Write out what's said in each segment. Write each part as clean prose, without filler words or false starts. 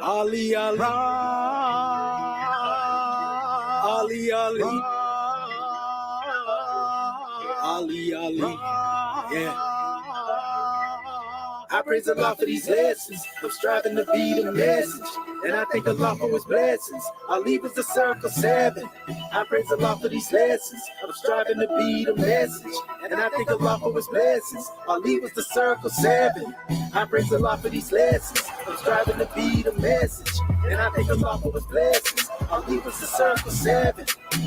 Ali, Ali, Ali, Ali, Ali, Ali, yeah. I praise the Lord for these lessons. I'm striving to be the message, and I thank the Lord for his blessings. I'll leave us the circle 7. I praise the Lord for these lessons. I'm striving to be the message, and I thank the Lord for his blessings. I'll leave us the circle 7. I praise the Lord for these lessons. I'm striving to be the message, and I thank the Lord for his blessings. I'll leave us the circle 7.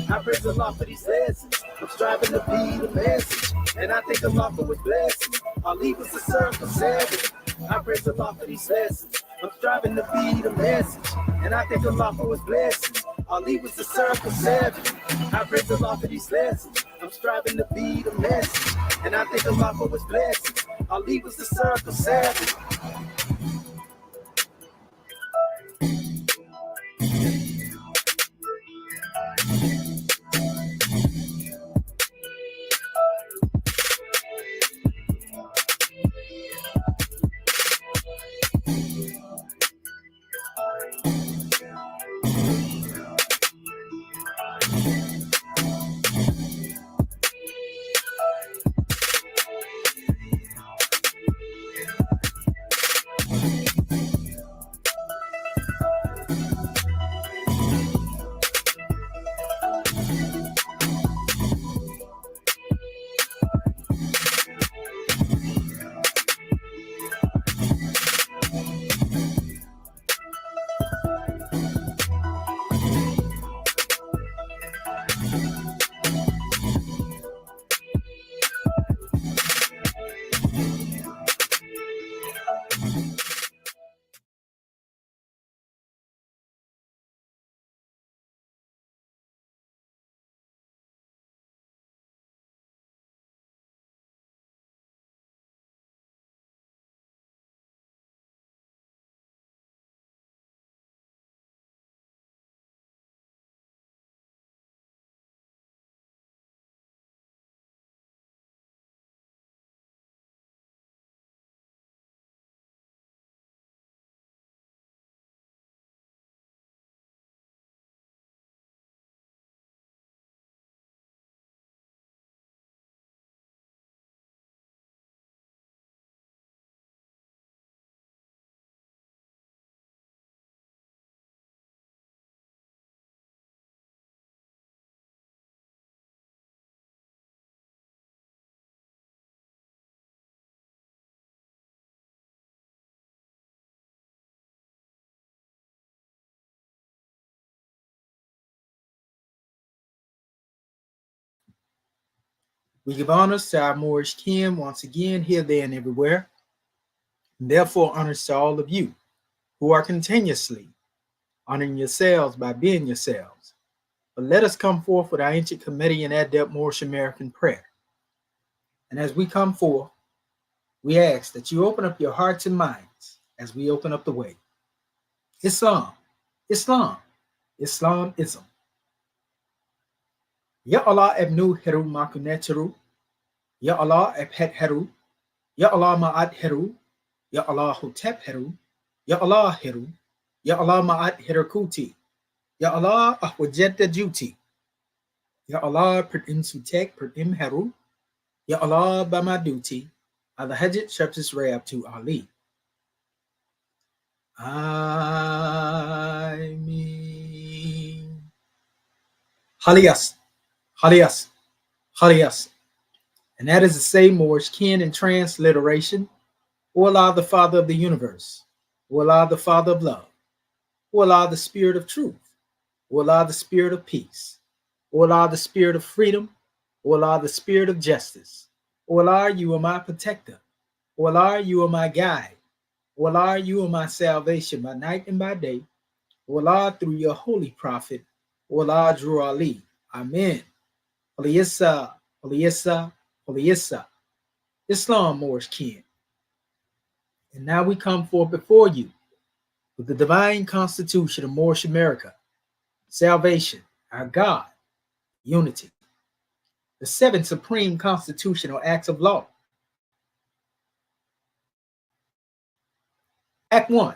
I praise the Lord for these lessons. I'm striving to be the message, and I thank the Lord for his blessings. I'll leave us the circle 7. I praise the Lord for these lessons. I'm striving to be the message, and I thank the Lord for his blessings. I'll leave us the circle 7. I praise the Lord for these lessons. I'm striving to be the message, and I thank the Lord for his blessings. I'll leave us the circle 7. We give honors to our Moorish kin once again, here, there, and everywhere. And therefore, honors to all of you who are continuously honoring yourselves by being yourselves. But let us come forth with our ancient committee and adept Moorish American prayer. And as we come forth, we ask that you open up your hearts and minds as we open up the way. Islam, Islam, Islamism. Ya Allah ebnu heru makuneteru. Ya Allah ebhet heru. Ya Allah ma'at heru. Ya Allah hotep heru. Ya Allah heru. Ya Allah ma'at herakuti. Ya Allah ahwajeta juti. Ya Allah per insutek per im heru. Ya Allah bamaduti. Al-Hajjat Shepsis Rab to Ali. I mean, Halias, Halias, Halias. And that is the same Moorish kin in transliteration. O Allah, the Father of the universe. O Allah, the Father of love. O Allah, the Spirit of truth. O Allah, the Spirit of peace. O Allah, the Spirit of freedom. O Allah, the Spirit of justice. O Allah, you are my protector. O Allah, you are my guide. O Allah, you are my salvation by night and by day. O Allah, through your holy prophet, O Allah, Drew Ali. Amen. Aliyassa, Aliyassa, Aliyassa. Islam, Moorish kin. And now we come forth before you with the divine constitution of Moorish America, salvation, our God, unity, the 7 supreme constitutional acts of law. Act 1,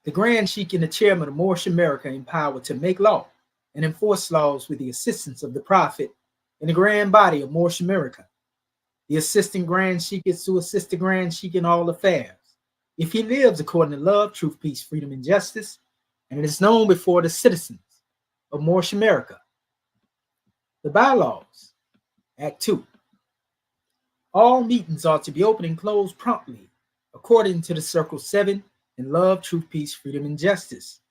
The Grand Sheik and the chairman of Moorish America empowered to make law and enforce laws with the assistance of the Prophet and the grand body of Moorish America. The assistant Grand Sheik is to assist the Grand Sheik in all affairs, if he lives according to love, truth, peace, freedom, and justice, and it is known before the citizens of Moorish America. The bylaws, Act 2. All meetings are to be open and closed promptly, according to the Circle 7 in love, truth, peace, freedom, and justice.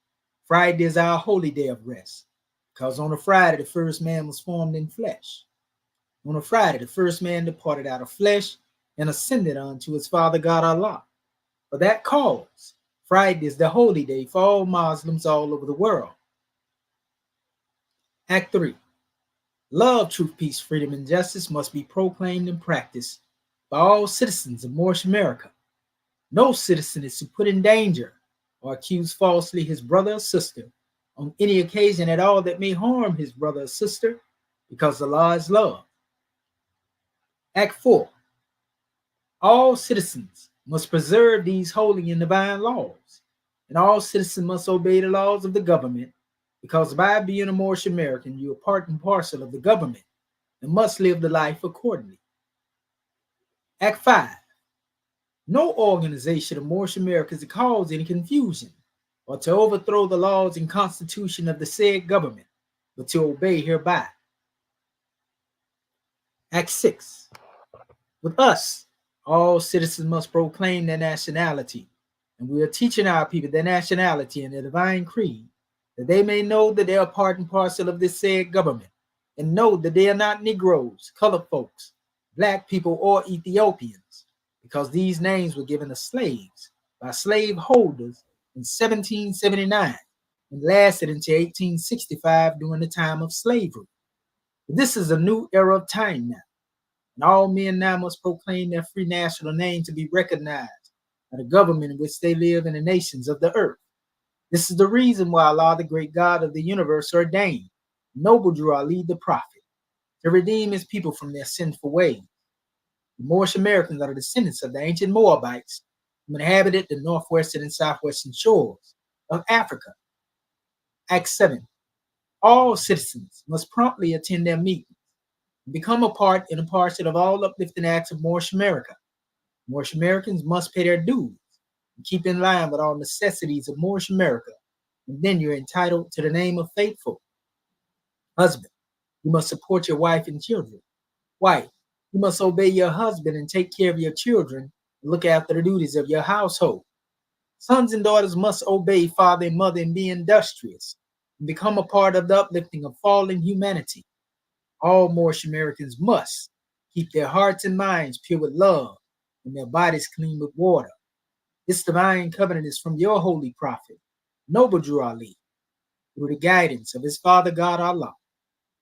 Friday is our holy day of rest, because on a Friday the first man was formed in flesh. On a Friday the first man departed out of flesh and ascended unto his Father God Allah. For that cause, Friday is the holy day for all Muslims all over the world. Act 3. Love, truth, peace, freedom, and justice must be proclaimed and practiced by all citizens of Moorish America. No citizen is to put in danger or accuse falsely his brother or sister on any occasion at all that may harm his brother or sister, because Allah is love. Act 4. All citizens must preserve these holy and divine laws, and all citizens must obey the laws of the government, because by being a Moorish American, you are part and parcel of the government and must live the life accordingly. Act 5. No organization of Moorish America is to cause any confusion or to overthrow the laws and constitution of the said government, but to obey hereby. Act 6. With us, all citizens must proclaim their nationality, and we are teaching our people their nationality and their divine creed, that they may know that they are part and parcel of this said government, and know that they are not Negroes, colored folks, black people, or Ethiopians, because these names were given to slaves by slave holders in 1779 and lasted until 1865 during the time of slavery. But this is a new era of time now, and all men now must proclaim their free national name to be recognized by the government in which they live in the nations of the earth. This is the reason why Allah, the great God of the universe, ordained noble Drew Ali the prophet to redeem his people from their sinful ways. The Moorish Americans are the descendants of the ancient Moabites who inhabited the northwestern and southwestern shores of Africa. Act 7. All citizens must promptly attend their meetings and become a part and a parcel of all uplifting acts of Moorish America. Moorish Americans must pay their dues and keep in line with all necessities of Moorish America, and then you're entitled to the name of faithful. Husband, you must support your wife and children. Wife, you must obey your husband and take care of your children and look after the duties of your household. Sons and daughters must obey father and mother and be industrious and become a part of the uplifting of fallen humanity. All Moorish Americans must keep their hearts and minds pure with love and their bodies clean with water. This divine covenant is from your holy prophet, Noble Drew Ali, through the guidance of his Father God Allah.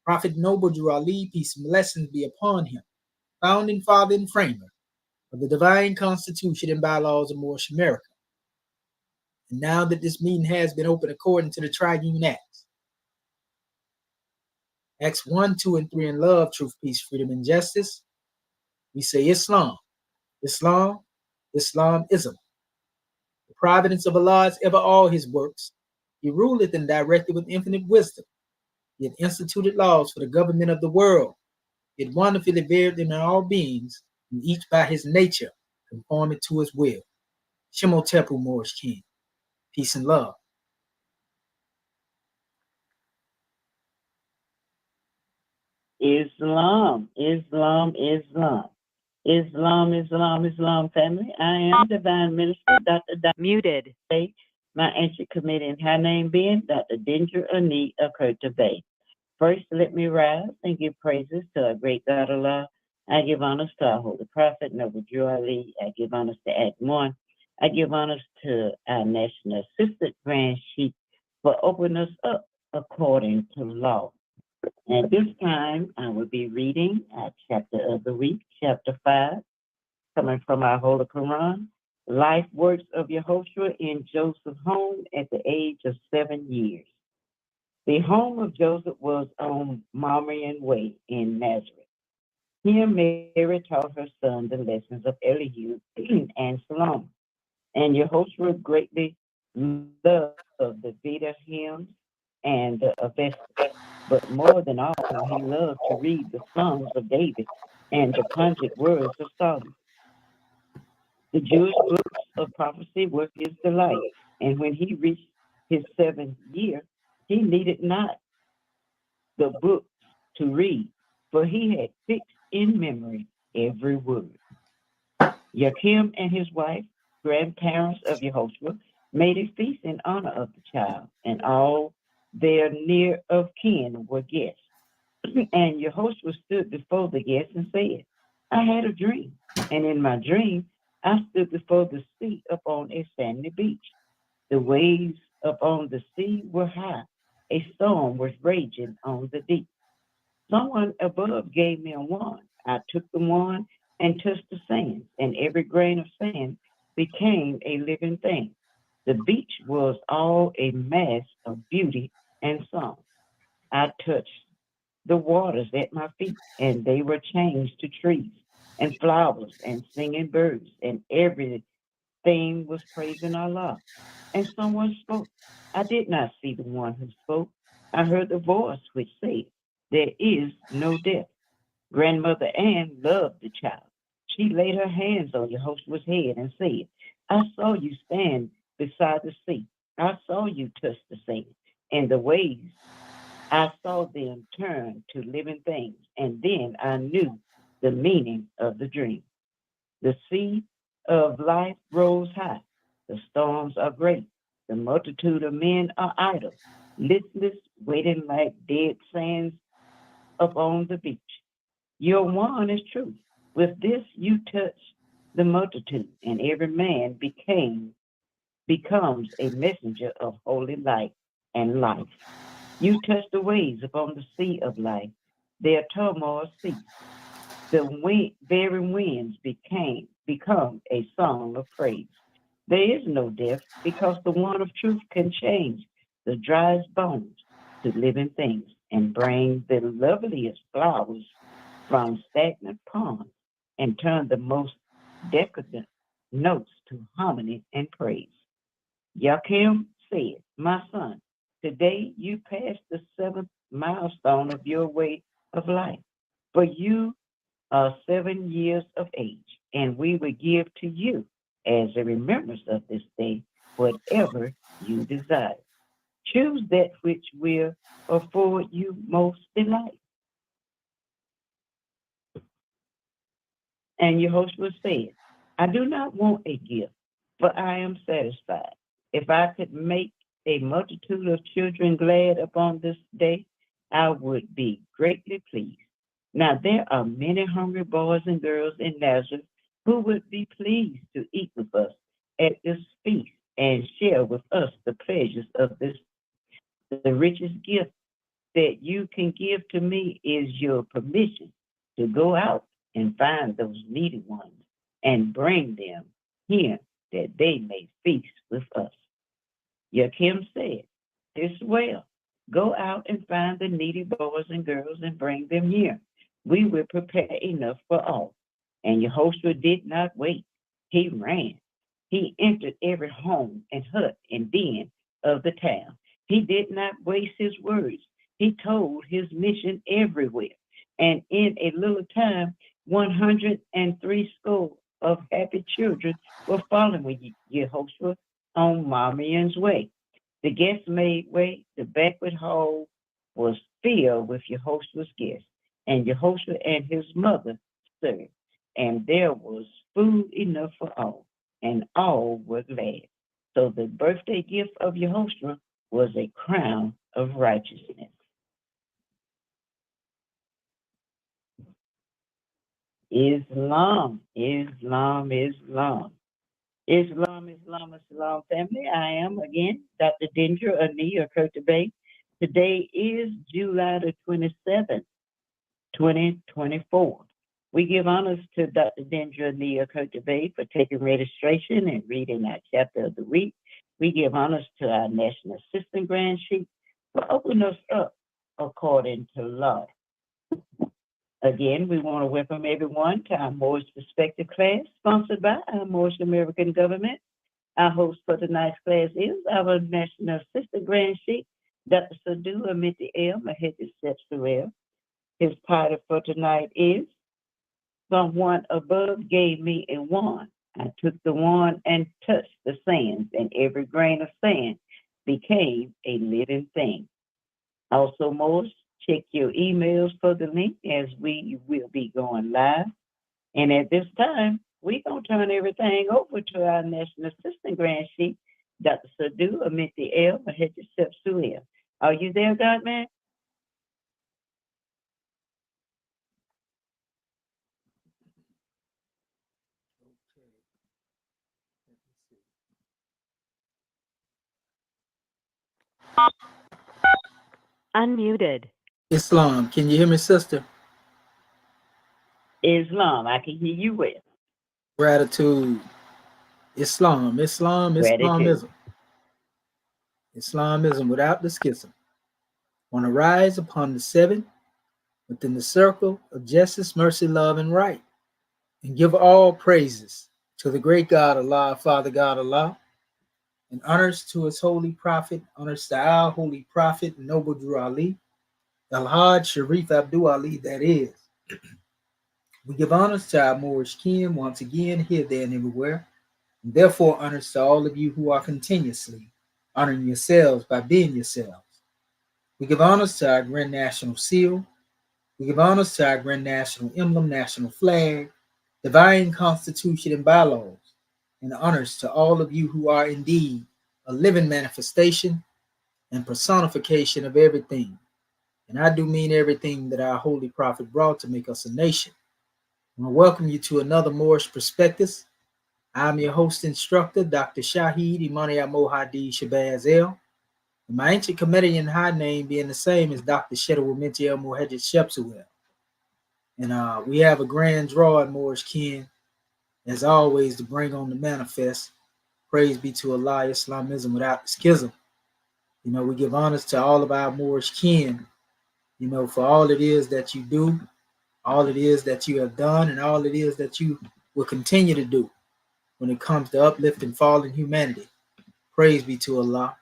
Prophet Noble Drew Ali, peace and blessings be upon him, founding father and framer of the divine constitution and bylaws of Moorish America. And now that this meeting has been opened according to the Triune Acts, Acts 1, 2, and 3 in love, truth, peace, freedom, and justice, we say Islam, Islam, Islamism. The providence of Allah is ever all his works. He ruleth and directed with infinite wisdom. He had instituted laws for the government of the world. He had wonderfully varied in all beings, and each by his nature, conforming to his will. Shemotepu Moorish King. Peace and love. Islam, Islam, Islam. Islam, Islam, Islam family. I am Divine Minister Dr. Muted. My ancient committee and her name being Dr. Dinger Ani of Curta Bay. First, let me rise and give praises to our great God Allah. I give honors to our holy prophet, Noble Drew Ali. I give honors to Act 1. I give honors to our national assistant Grand Sheik for opening us up according to law. At this time, I will be reading our chapter of the week, chapter 5, coming from our Holy Quran, Life Works of Yehoshua in Joseph's home at the age of 7 years. The home of Joseph was on Marmion Way in Nazareth. Here Mary taught her son the lessons of Elihu and Salome, and Yehoshua greatly loved the Veda hymns and the Avesta. But more than all, he loved to read the Psalms of David and the pungent words of Solomon. The Jewish books of prophecy were his delight, and when he reached his 7th year, he needed not the books to read, for he had fixed in memory every word. Joachim and his wife, grandparents of Yehoshua, made a feast in honor of the child, and all their near of kin were guests. And Yehoshua stood before the guests and said, I had a dream, and in my dream I stood before the sea upon a sandy beach. The waves upon the sea were high. A storm was raging on the deep. Someone above gave me a wand. I took the wand and touched the sand, and every grain of sand became a living thing. The beach was all a mass of beauty and song. I touched the waters at my feet, and they were changed to trees and flowers and singing birds, and everything was praising Allah. And someone spoke. I did not see the one who spoke. I heard the voice which said, There is no death. Grandmother Ann loved the child. She laid her hands on Yehoshua's head and said, I saw you stand beside the sea. I saw you touch the sand and the waves. I saw them turn to living things, and then I knew the meaning of the dream. The sea of life rose high. The storms are great. The multitude of men are idle, listless, waiting like dead sands upon the beach. Your wand is true. With this you touch the multitude, and every man becomes a messenger of holy light and life. You touch the waves upon the sea of life. Their turmoil ceased. The very winds become a song of praise. There is no death because the one of truth can change the driest bones to living things and bring the loveliest flowers from stagnant ponds and turn the most decadent notes to harmony and praise. Joachim said, My son, today you passed the 7th milestone of your way of life. For you 7 years of age, and we will give to you as a remembrance of this day whatever you desire. Choose that which will afford you most delight. And Yehoshua said, I do not want a gift, for I am satisfied. If I could make a multitude of children glad upon this day, I would be greatly pleased. Now there are many hungry boys and girls in Nazareth who would be pleased to eat with us at this feast and share with us the pleasures of this. The richest gift that you can give to me is your permission to go out and find those needy ones and bring them here that they may feast with us. Joachim said, This well, go out and find the needy boys and girls and bring them here. We will prepare enough for all. And Yehoshua did not wait. He ran. He entered every home and hut and den of the town. He did not waste his words. He told his mission everywhere. And in a little time, 103 score of happy children were following Yehoshua on Marmion's way. The guests made way. The banquet hall was filled with Yehoshua's guests, and Yehoshua and his mother served. And there was food enough for all, and all were glad. So the birthday gift of Yehoshua was a crown of righteousness. Islam, Islam, Islam. Islam, Islam, Islam family. I am again Dr. Dendra Ania Kurtabe. Today is July the 27th, 2024. We give honors to Dr. Dendra Ania Kurtabe for taking registration and reading our chapter of the week. We give honors to our National Assistant Grand Chief for opening us up according to law. Again, we want to welcome everyone to our Moorish Perspective class, sponsored by our Moorish American government. Our host for tonight's class is our National Assistant Grand Sheik, Dr. Sadu Amiti El Mahedi Sepsuel. His title for tonight is Someone Above Gave Me a Wand. I took the wand and touched the sands, and every grain of sand became a living thing. Also, most check your emails for the link as we will be going live. And at this time, we're going to turn everything over to our National Assistant Grand Chief, Dr. Sadu Amiti El Mahedjasep Suel. Are you there, Godman? Unmuted. Islam, can you hear me, sister? Islam, I can hear you well. Gratitude. Gratitude. Islamism without the schism. Want to rise upon the seven within the circle of justice, mercy, love, and right, and give all praises to the great God Allah, Father God Allah, and honors to his holy prophet, honors to our holy prophet, Noble Drew Ali, Al-Hajj Sharif Abdul Ali, that is. We give honors to our Moorish kin once again, here, there, and everywhere, and therefore honors to all of you who are continuously honoring yourselves by being yourselves. We give honors to our Grand National Seal. We give honors to our Grand National Emblem, National Flag, Divine Constitution, and bylaws, and honors to all of you who are indeed a living manifestation and personification of everything. And I do mean everything that our Holy Prophet brought to make us a nation. I want to welcome you to another Moorish Perspectives. I'm your host instructor, Dr. Shahid Imania Mohadi Shabazz El. And my ancient Comedian high name being the same as Dr. Shedawu Mintiel Muhammad Shepsuel. And we have a grand draw at Moorish Kin, as always, to bring on the manifest. Praise be to Allah, Islamism without schism. We give honors to all of our Moorish kin, for all it is that you do, all it is that you have done, and all it is that you will continue to do when it comes to uplifting fallen humanity. Praise be to Allah.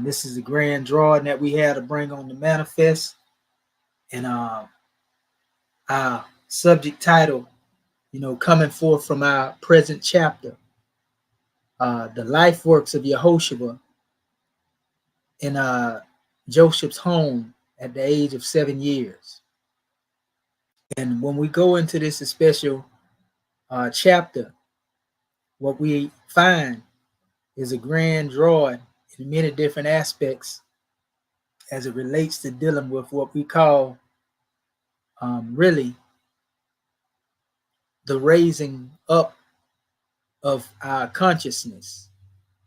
This is a grand drawing that we had to bring on the manifest. And our subject title, coming forth from our present chapter, the life works of Yehoshua in Joseph's home at the age of 7 years. And when we go into this special chapter, what we find is a grand drawing in many different aspects as it relates to dealing with what we call really the raising up of our consciousness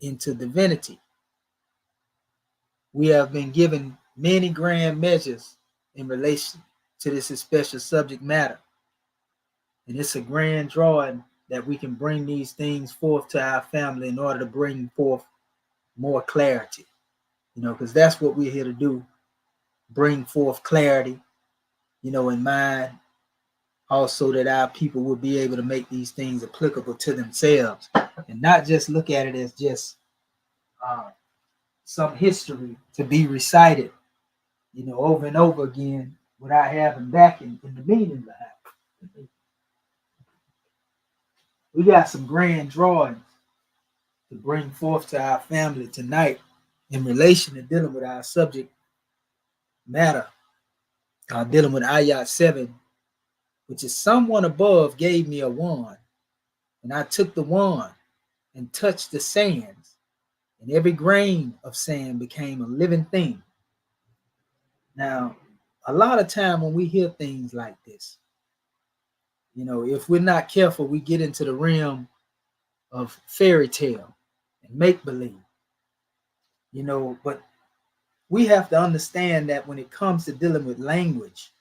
into divinity. We have been given many grand measures in relation to this special subject matter. And it's a grand drawing that we can bring these things forth to our family in order to bring forth more clarity, because that's what we're here to do, bring forth clarity, in mind, also that our people will be able to make these things applicable to themselves and not just look at it as just some history to be recited, over and over again without having backing in the meaning behind it. We got some grand drawings to bring forth to our family tonight in relation to dealing with our subject matter, dealing with Ayat 7, which is someone above gave me a wand, and I took the wand and touched the sands, and every grain of sand became a living thing. Now, a lot of time when we hear things like this, if we're not careful, we get into the realm of fairy tale and make believe, but we have to understand that when it comes to dealing with language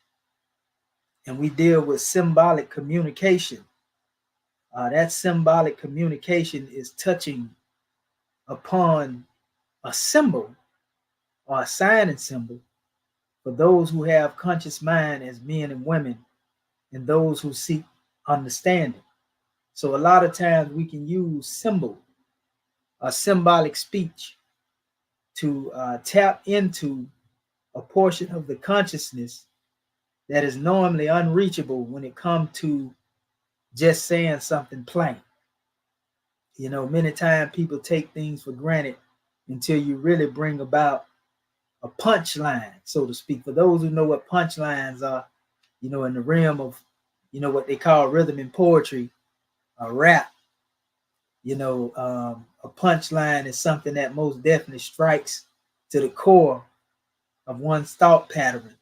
and we deal with symbolic communication, that symbolic communication is touching upon a symbol or a sign and symbol for those who have conscious mind as men and women and those who seek understanding. So a lot of times we can use symbol a symbolic speech to tap into a portion of the consciousness that is normally unreachable when it comes to just saying something plain. Many times people take things for granted until you really bring about a punchline, so to speak. For those who know what punchlines are, in the realm of, what they call rhythm and poetry, a rap, a punchline is something that most definitely strikes to the core of one's thought pattern,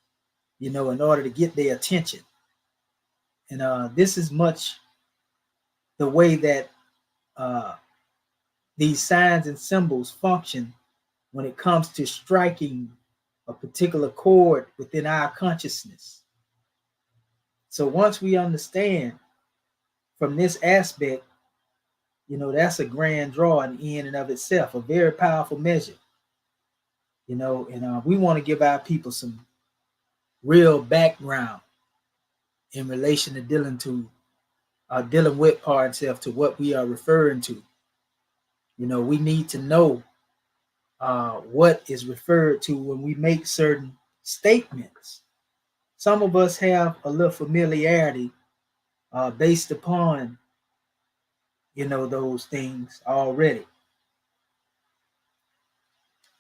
in order to get their attention. And this is much the way that these signs and symbols function when it comes to striking a particular chord within our consciousness. So once we understand from this aspect, that's a grand draw in and of itself, a very powerful measure. And we want to give our people some real background in relation to dealing with part itself, to what we are referring to. We need to know what is referred to when we make certain statements. Some of us have a little familiarity based upon, those things already.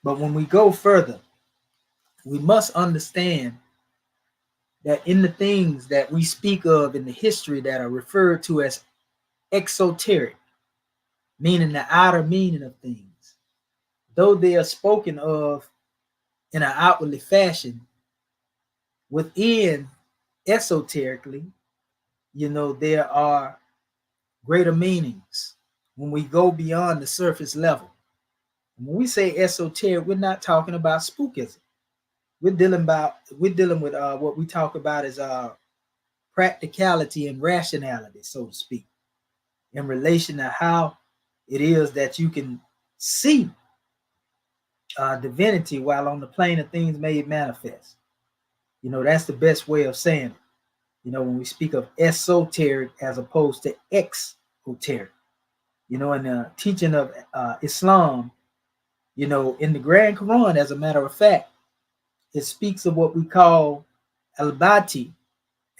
But when we go further, we must understand that in the things that we speak of in the history that are referred to as exoteric, meaning the outer meaning of things, though they are spoken of in an outwardly fashion, within esoterically, there are greater meanings when we go beyond the surface level. When we say esoteric, we're not talking about spookism. We're dealing with what we talk about as practicality and rationality, so to speak, in relation to how it is that you can see divinity while on the plane of things made manifest. That's the best way of saying it. When we speak of esoteric as opposed to exoteric, in the teaching of Islam, in the Grand Quran, as a matter of fact, it speaks of what we call al-Bati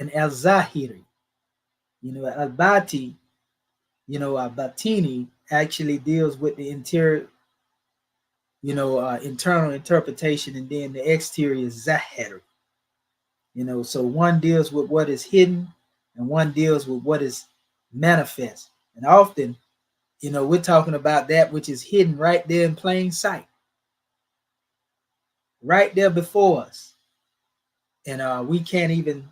and al-Zahiri. Al-Bati, Batini actually deals with the interior, internal interpretation, and then the exterior is Zahiri. So one deals with what is hidden and one deals with what is manifest. And often, we're talking about that which is hidden right there in plain sight, right there before us. And we can't even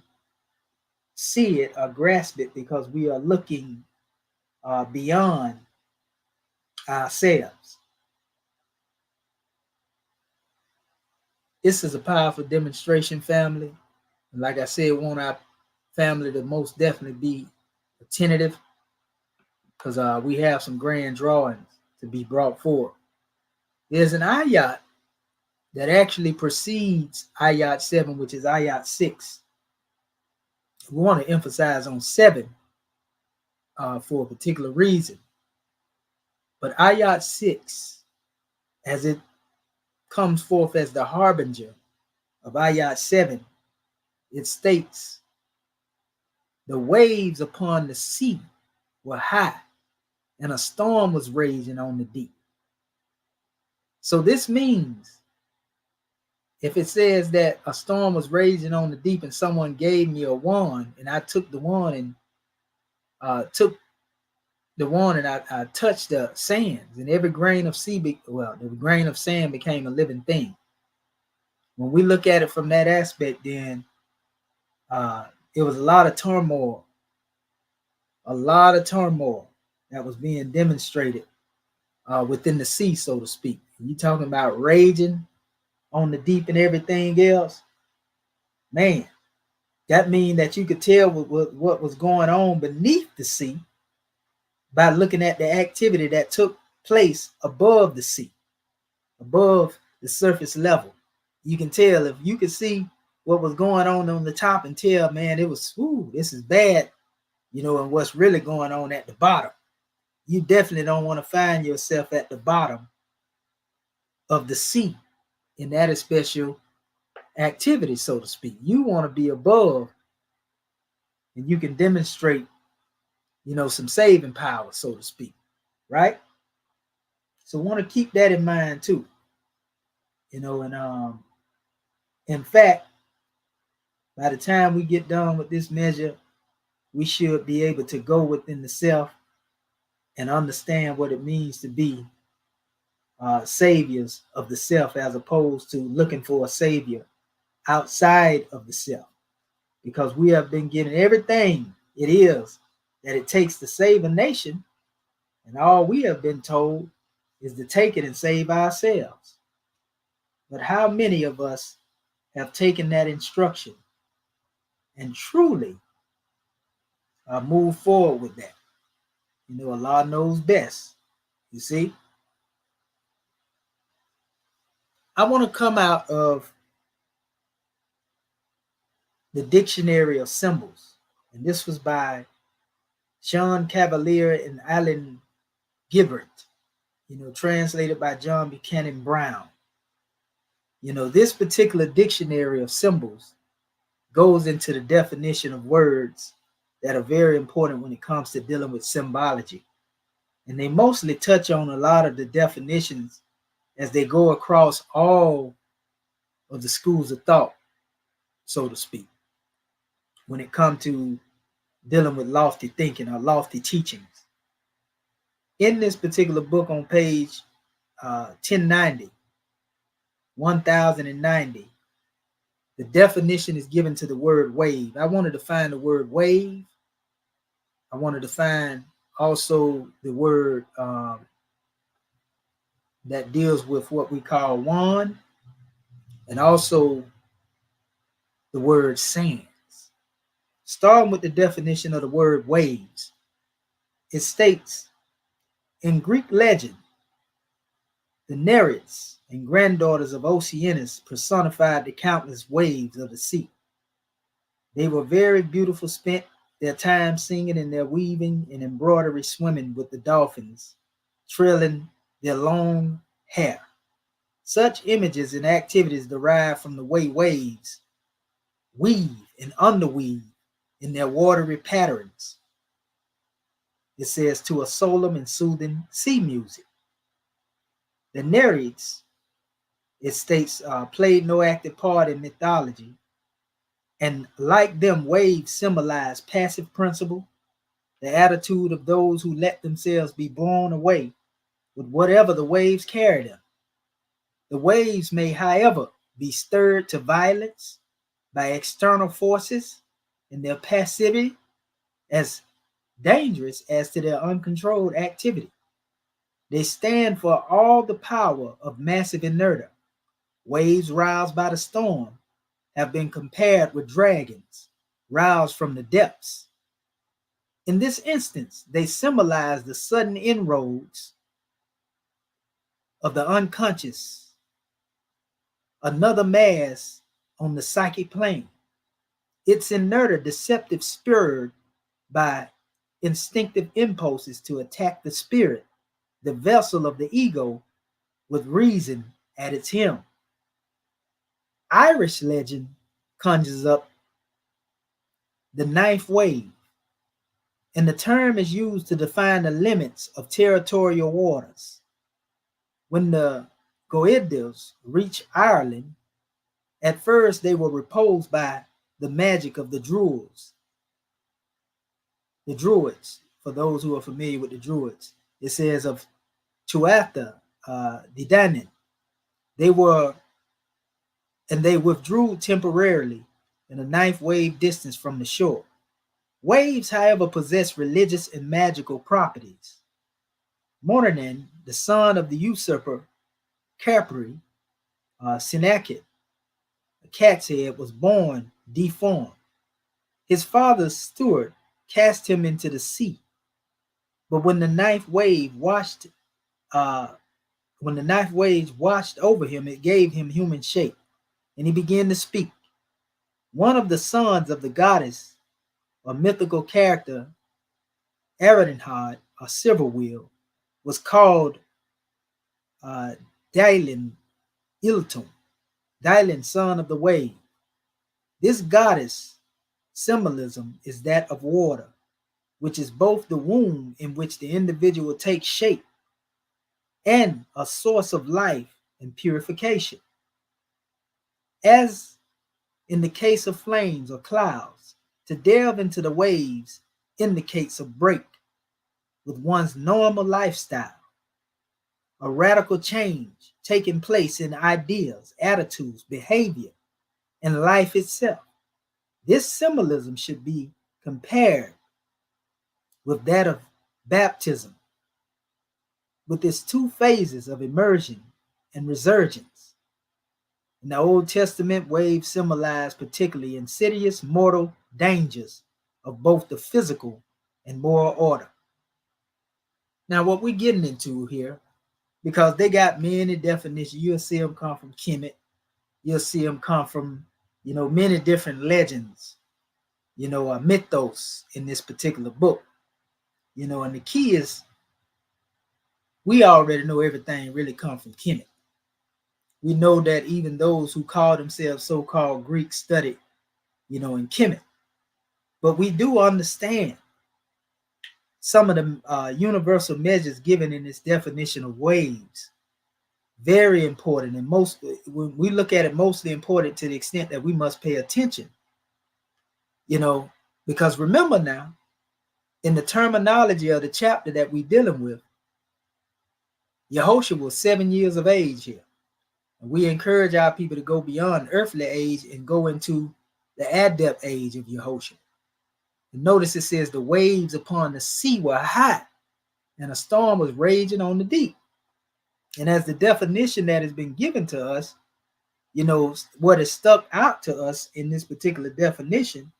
see it or grasp it because we are looking beyond ourselves. This is a powerful demonstration, family. And like I said, we want our family to most definitely be attentive, because we have some grand drawings to be brought forth. There's an ayat that actually precedes ayat 7, which is ayat 6. We want to emphasize on 7 for a particular reason. But ayat 6, as it comes forth as the harbinger of ayat 7, it states, the waves upon the sea were high, and a storm was raging on the deep. So this means, if it says that a storm was raging on the deep and someone gave me a wand, and I took the wand and I touched the sands, and every grain of sand became a living thing. When we look at it from that aspect, then it was a lot of turmoil that was being demonstrated within the sea, so to speak. You talking about raging on the deep and everything else, man, that means that you could tell what was going on beneath the sea by looking at the activity that took place above the sea, above the surface level. You can tell, if you could see what was going on the top and tell, man, it was, this is bad, and what's really going on at the bottom. you definitely don't want to find yourself at the bottom of the sea in that special activity, so to speak. You want to be above, and you can demonstrate, some saving power, so to speak, right? So want to keep that in mind too. And in fact, by the time we get done with this measure, we should be able to go within the self and understand what it means to be saviors of the self, as opposed to looking for a savior outside of the self, because we have been given everything it is that it takes to save a nation, and all we have been told is to take it and save ourselves. But how many of us have taken that instruction and truly moved forward with that? Allah knows best. You see, I want to come out of the Dictionary of Symbols, and this was by Sean Cavalier and Alan Gibbert, translated by John Buchanan Brown. This particular dictionary of symbols goes into the definition of words that are very important when it comes to dealing with symbology. And they mostly touch on a lot of the definitions as they go across all of the schools of thought, so to speak, when it comes to dealing with lofty thinking or lofty teachings. In this particular book on page 1090, the definition is given to the word wave. I wanted to find the word wave. I wanted to find also the word that deals with what we call wand, and also the word sands. Starting with the definition of the word waves, it states, in Greek legend, the Nereids and granddaughters of Oceanus personified the countless waves of the sea. They were very beautiful, spent their time singing and their weaving and embroidery, swimming with the dolphins, trailing their long hair. Such images and activities derive from the way waves weave and underweave in their watery patterns. It says, to a solemn and soothing sea music. The Nereids, it states, played no active part in mythology, and like them, waves symbolize passive principle, the attitude of those who let themselves be blown away with whatever the waves carry them. The waves may, however, be stirred to violence by external forces, and their passivity as dangerous as to their uncontrolled activity. They stand for all the power of massive inertia. Waves roused by the storm have been compared with dragons roused from the depths. In this instance, they symbolize the sudden inroads of the unconscious, another mass on the psychic plane. Its inertia, deceptive, spurred by instinctive impulses to attack the spirit, the vessel of the ego, with reason at its helm. Irish legend conjures up the ninth wave, and the term is used to define the limits of territorial waters. When the Goidels reached Ireland, at first they were repulsed by the magic of the Druids. The Druids, for those who are familiar with the Druids, it says of Tuatha De Danann, they withdrew temporarily in a ninth wave distance from the shore. Waves, however, possess religious and magical properties. Mornan, the son of the usurper Capri, Sennacherib, a cat's head, was born deformed. His father, Stuart, cast him into the sea. But when the ninth wave washed over him, it gave him human shape, and he began to speak. One of the sons of the goddess or mythical character, Ariadnehad, a silver wheel, was called Dylan Iltum, Dylan, son of the wave. This goddess symbolism is that of water, which is both the womb in which the individual takes shape and a source of life and purification. As in the case of flames or clouds, to delve into the waves indicates a break with one's normal lifestyle, a radical change taking place in ideas, attitudes, behavior, and life itself. This symbolism should be compared with that of baptism, with its two phases of immersion and resurgence. In the Old Testament, waves symbolize particularly insidious mortal dangers of both the physical and moral order. Now, what we're getting into here, because they got many definitions, you'll see them come from Kemet, you'll see them come from, many different legends, a mythos in this particular book. And the key is we already know everything really comes from Kemet. We know that even those who call themselves so-called Greeks studied, in Kemet. But we do understand some of the universal measures given in this definition of waves. Very important, and when we look at it, mostly important to the extent that we must pay attention. Because remember now, in the terminology of the chapter that we're dealing with, Yehoshua was 7 years of age here. And we encourage our people to go beyond earthly age and go into the adept age of Yehoshua. And notice it says the waves upon the sea were high and a storm was raging on the deep. And as the definition that has been given to us, what is stuck out to us in this particular definition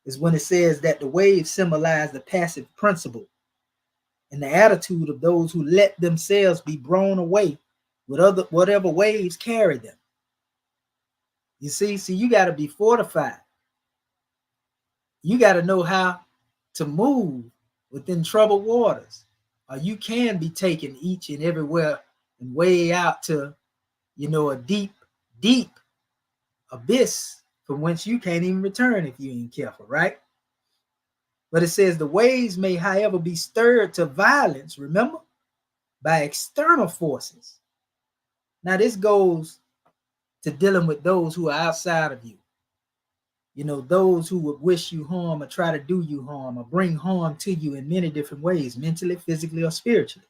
is when it says that the waves symbolize the passive principle and the attitude of those who let themselves be blown away with whatever waves carry them. You see, you got to be fortified. You got to know how to move within troubled waters, or you can be taken each and everywhere and way out to, a deep, deep abyss from whence you can't even return if you ain't careful, right? But it says the waves may, however, be stirred to violence, remember, by external forces. Now, this goes to dealing with those who are outside of you. Those who would wish you harm or try to do you harm or bring harm to you in many different ways, mentally, physically, or spiritually.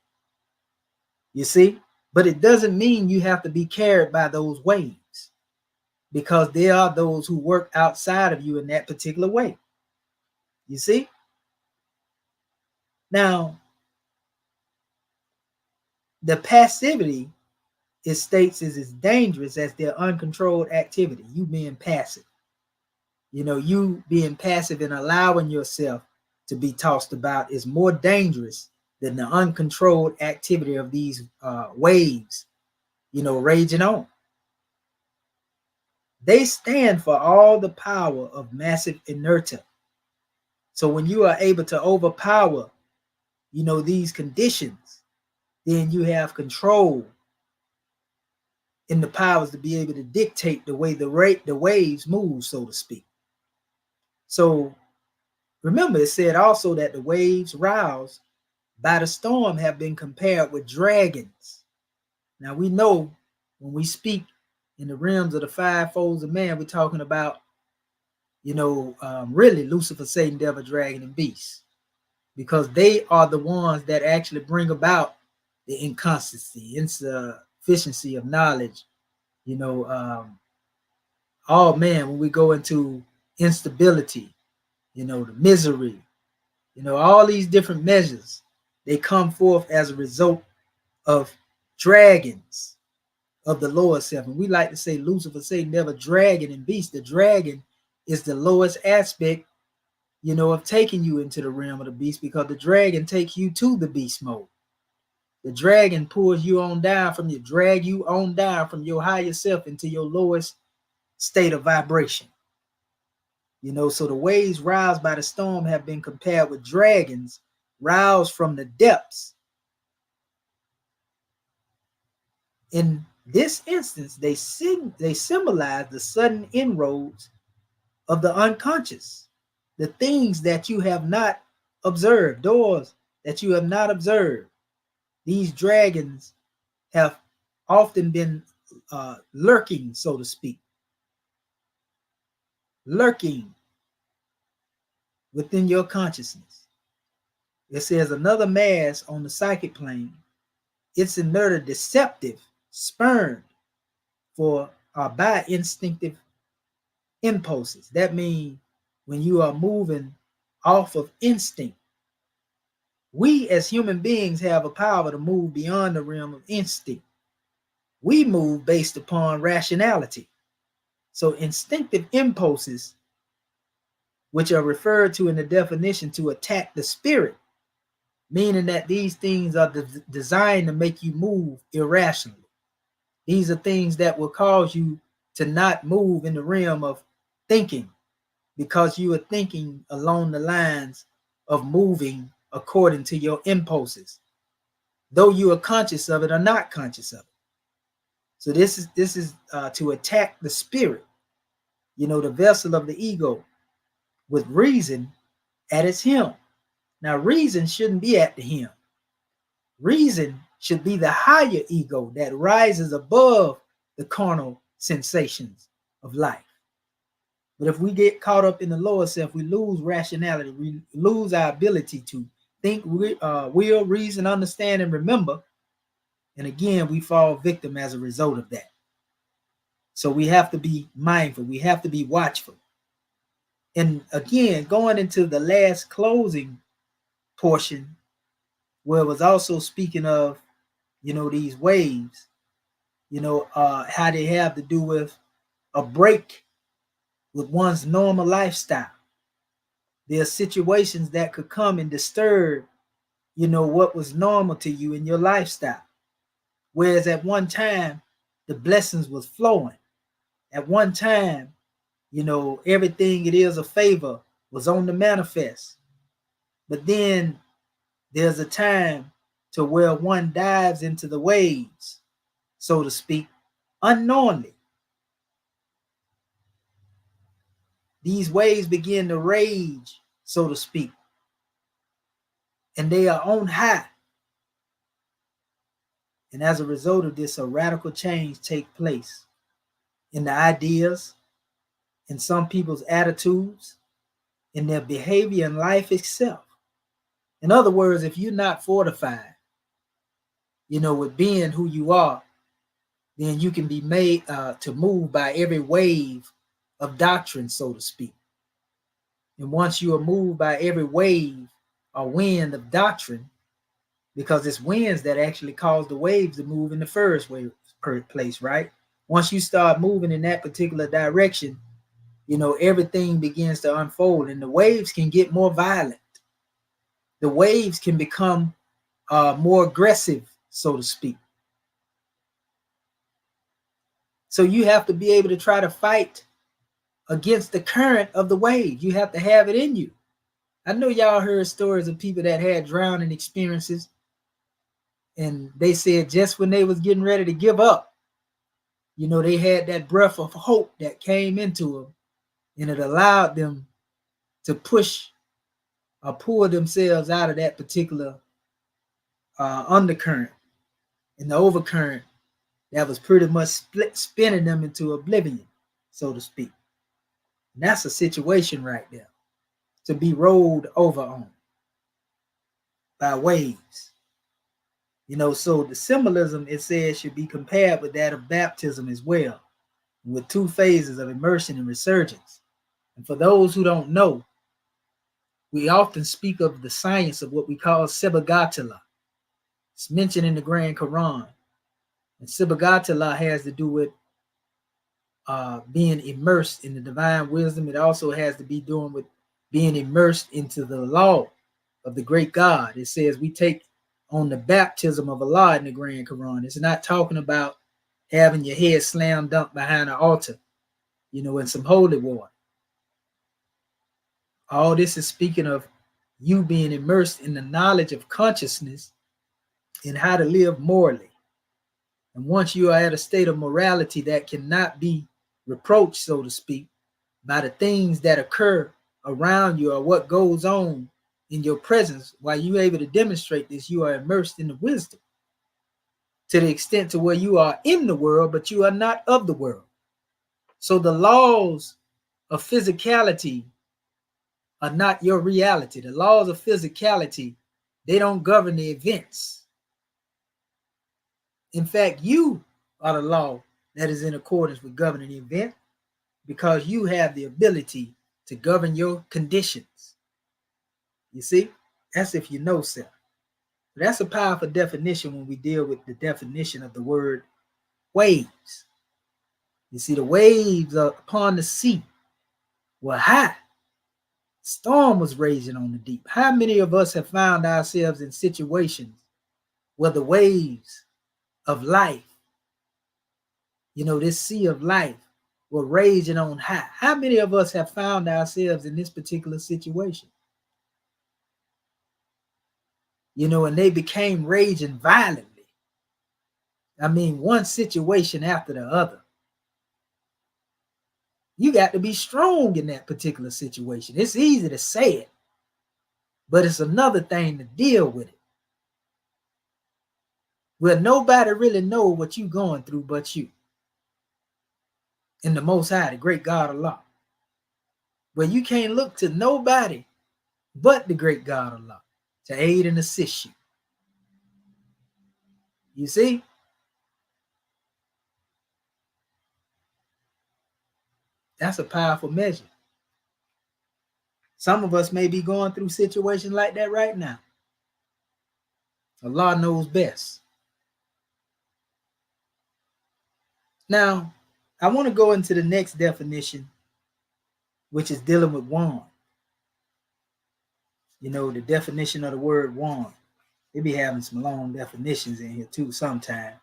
You see? But it doesn't mean you have to be carried by those waves, because there are those who work outside of you in that particular way. You see? Now, the passivity, it states, is as dangerous as their uncontrolled activity, you being passive. You being passive and allowing yourself to be tossed about is more dangerous than the uncontrolled activity of these waves, raging on. They stand for all the power of massive inertia. So when you are able to overpower, these conditions, then you have control in the powers to be able to dictate the way the waves move, so to speak. So remember, it said also that the waves roused by the storm have been compared with dragons. Now we know when we speak in the realms of the five folds of man, we're talking about, really Lucifer, Satan, devil, dragon, and beast, because they are the ones that actually bring about the inconsistency, insufficiency of knowledge. When we go into instability, the misery, all these different measures, they come forth as a result of dragons of the lower self. And we like to say Lucifer, Satan, devil, dragon, and beast. The dragon is the lowest aspect, of taking you into the realm of the beast, because the dragon takes you to the beast mode. The dragon pulls you on down drag you on down from your higher self into your lowest state of vibration. So the waves roused by the storm have been compared with dragons, roused from the depths. In this instance, they symbolize the sudden inroads of the unconscious, the things that you have not observed, doors that you have not observed. These dragons have often been lurking, so to speak, lurking within your consciousness. It says another mass on the psychic plane. It's another deceptive, spurned for by instinctive impulses. That means when you are moving off of instinct, we as human beings have a power to move beyond the realm of instinct. We move based upon rationality. So instinctive impulses, which are referred to in the definition to attack the spirit, meaning that these things are designed to make you move irrationally. These are things that will cause you to not move in the realm of thinking, because you are thinking along the lines of moving according to your impulses, though you are conscious of it or not conscious of it. So this is to attack the spirit, the vessel of the ego, with reason at its helm. Now, reason shouldn't be at the helm. Reason should be the higher ego that rises above the carnal sensations of life. But if we get caught up in the lower self, we lose rationality. We lose our ability to think, will, reason, understand, and remember. And again, we fall victim as a result of that. So we have to be mindful. We have to be watchful. And again, going into the last closing portion, where it was also speaking of, these waves, how they have to do with a break with one's normal lifestyle. There are situations that could come and disturb, what was normal to you in your lifestyle. Whereas at one time, the blessings was flowing. At one time, everything it is a favor was on the manifest. But then there's a time to where one dives into the waves, so to speak, unknowingly. These waves begin to rage, so to speak, and they are on high. And as a result of this, a radical change takes place in the ideas, in some people's attitudes, in their behavior and life itself. In other words, if you're not fortified, with being who you are, then you can be made to move by every wave of doctrine, so to speak. And once you are moved by every wave or wind of doctrine, because it's winds that actually cause the waves to move in the first place, right? Once you start moving in that particular direction, everything begins to unfold, and the waves can get more violent. The waves can become more aggressive, so to speak. So you have to be able to try to fight against the current of the wave. You have to have it in you. I know y'all heard stories of people that had drowning experiences, and they said just when they was getting ready to give up, they had that breath of hope that came into them, and it allowed them to push or pull themselves out of that particular undercurrent and the overcurrent that was pretty much spinning them into oblivion, so to speak. And that's a situation right there to be rolled over on by waves. So the symbolism, it says, should be compared with that of baptism as well, with two phases of immersion and resurgence. And for those who don't know, we often speak of the science of what we call Sibagatala. It's mentioned in the Grand Quran. And Sibagatala has to do with being immersed in the divine wisdom. It also has to be doing with being immersed into the law of the great God. It says we take on the baptism of Allah in the Grand Quran. It's not talking about having your head slam dunked behind an altar, in some holy water. All this is speaking of you being immersed in the knowledge of consciousness and how to live morally. And once you are at a state of morality that cannot be reproached, so to speak, by the things that occur around you or what goes on in your presence, while you're able to demonstrate this, you are immersed in the wisdom to the extent to where you are in the world, but you are not of the world. So the laws of physicality are not your reality. The laws of physicality, they don't govern the events. In fact, you are the law that is in accordance with governing the event, because you have the ability to govern your conditions. You see, that's if you know self. That's a powerful definition when we deal with the definition of the word waves. You see, the waves upon the sea were high. Storm was raging on the deep. How many of us have found ourselves in situations where the waves of life, this sea of life, were raging on high? How many of us have found ourselves in this particular situation? And they became raging violently. I mean, one situation after the other. You got to be strong in that particular situation. It's easy to say it, but it's another thing to deal with it. Where nobody really knows what you're going through but you. And the Most High, the great God Allah. Where you can't look to nobody but the great God Allah to aid and assist you. You see? That's a powerful measure. Some of us may be going through situations like that right now. Allah knows best. Now, I want to go into the next definition, which is dealing with wand. The definition of the word wand. They be having some long definitions in here too sometimes,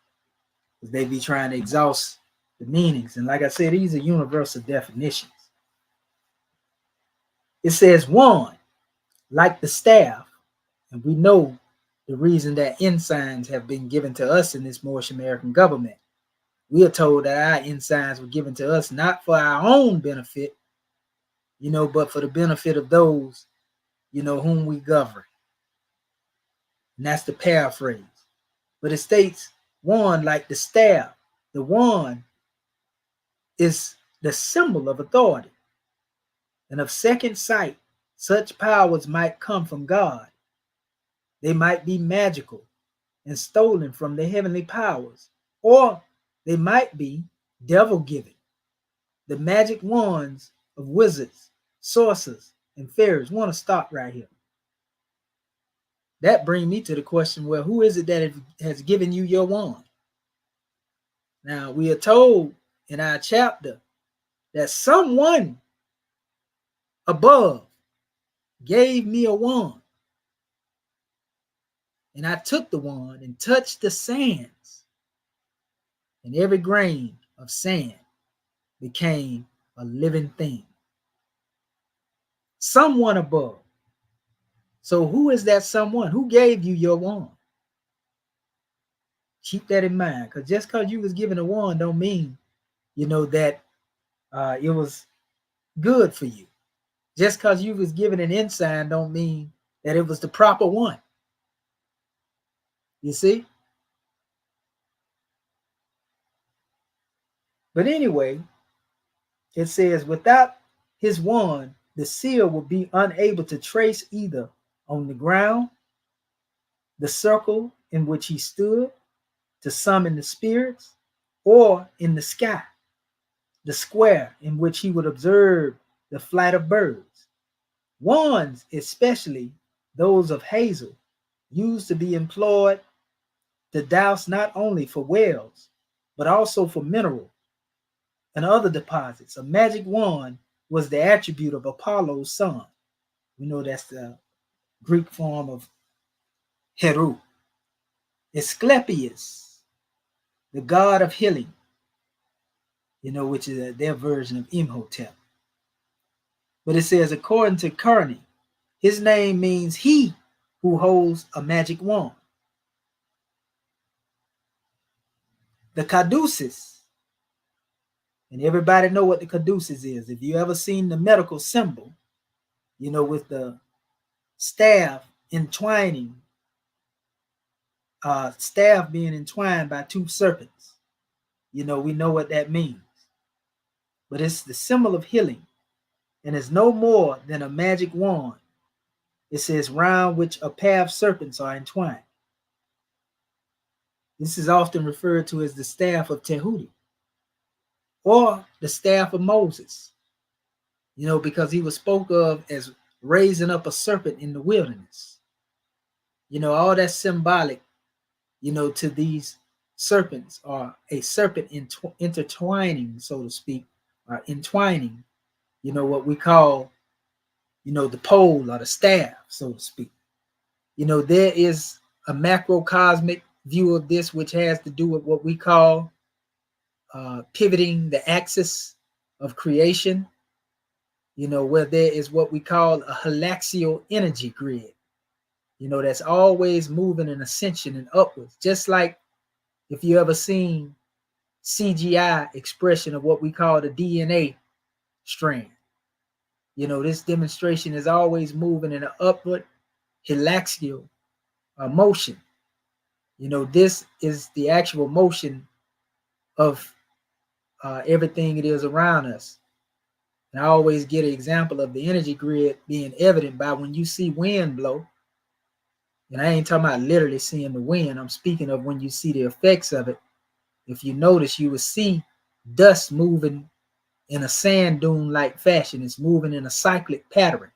because they be trying to exhaust the meanings. And like I said, these are universal definitions. It says wand, like the staff, and we know the reason that ensigns have been given to us in this Moorish American government. We are told that our ensigns were given to us not for our own benefit, but for the benefit of those, whom we govern. And that's the paraphrase. But it states wand like the staff. The wand is the symbol of authority. And of second sight, such powers might come from God. They might be magical and stolen from the heavenly powers, or they might be devil-given. The magic wands of wizards, sorcerers, and fairies. I want to stop right here. That brings me to the question, well, who is it that has given you your wand? Now, we are told in our chapter that someone above gave me a wand. And I took the wand and touched the sands, and every grain of sand became a living thing. Someone above. So who is that someone? Who gave you your wand? Keep that in mind, because just because you was given a wand don't mean, that it was good for you. Just because you was given an ensign don't mean that it was the proper one. You see? But anyway, it says, without his wand, the seer will be unable to trace either on the ground, the circle in which he stood to summon the spirits, or in the sky, the square in which he would observe the flight of birds. Wands, especially those of hazel, used to be employed to douse not only for wells, but also for mineral and other deposits. A magic wand was the attribute of Apollo's son. We know that's the Greek form of Heru. Asclepius, the god of healing, which is their version of Imhotep. But it says, according to Kearney, His name means he who holds a magic wand. The caduceus, and everybody know what the caduceus is. If you ever seen the medical symbol, with the staff entwining, staff being entwined by two serpents, we know what that means. But it's the symbol of healing, and it's no more than a magic wand. It says, round which a pair of serpents are entwined. This is often referred to as the staff of Tehuti, or the staff of Moses, because he was spoke of as raising up a serpent in the wilderness. All that's symbolic, to these serpents, or a serpent intertwining, so to speak, or entwining, what we call, the pole or the staff, so to speak. There is a macrocosmic view of this, which has to do with what we call pivoting the axis of creation, where there is what we call a halaxial energy grid, that's always moving in ascension and upwards. Just like if you ever seen CGI expression of what we call the DNA strand, this demonstration is always moving in an upward halaxial motion. This is the actual motion of everything it is around us. And I always get an example of the energy grid being evident by when you see wind blow. And I ain't talking about literally seeing the wind. I'm speaking of when you see the effects of it. If you notice, you will see dust moving in a sand dune-like fashion. It's moving in a cyclic pattern.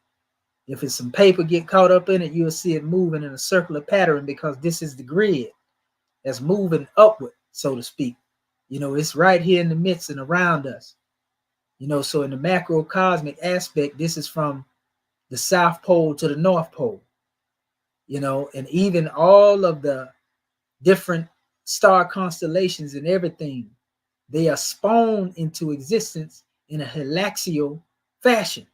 If it's some paper get caught up in it, you'll see it moving in a circular pattern, because this is the grid that's moving upward, so to speak. It's right here in the midst and around us. So in the macrocosmic aspect, this is from the South Pole to the North Pole. And even all of the different star constellations and everything, they are spawned into existence in a halaxial fashion.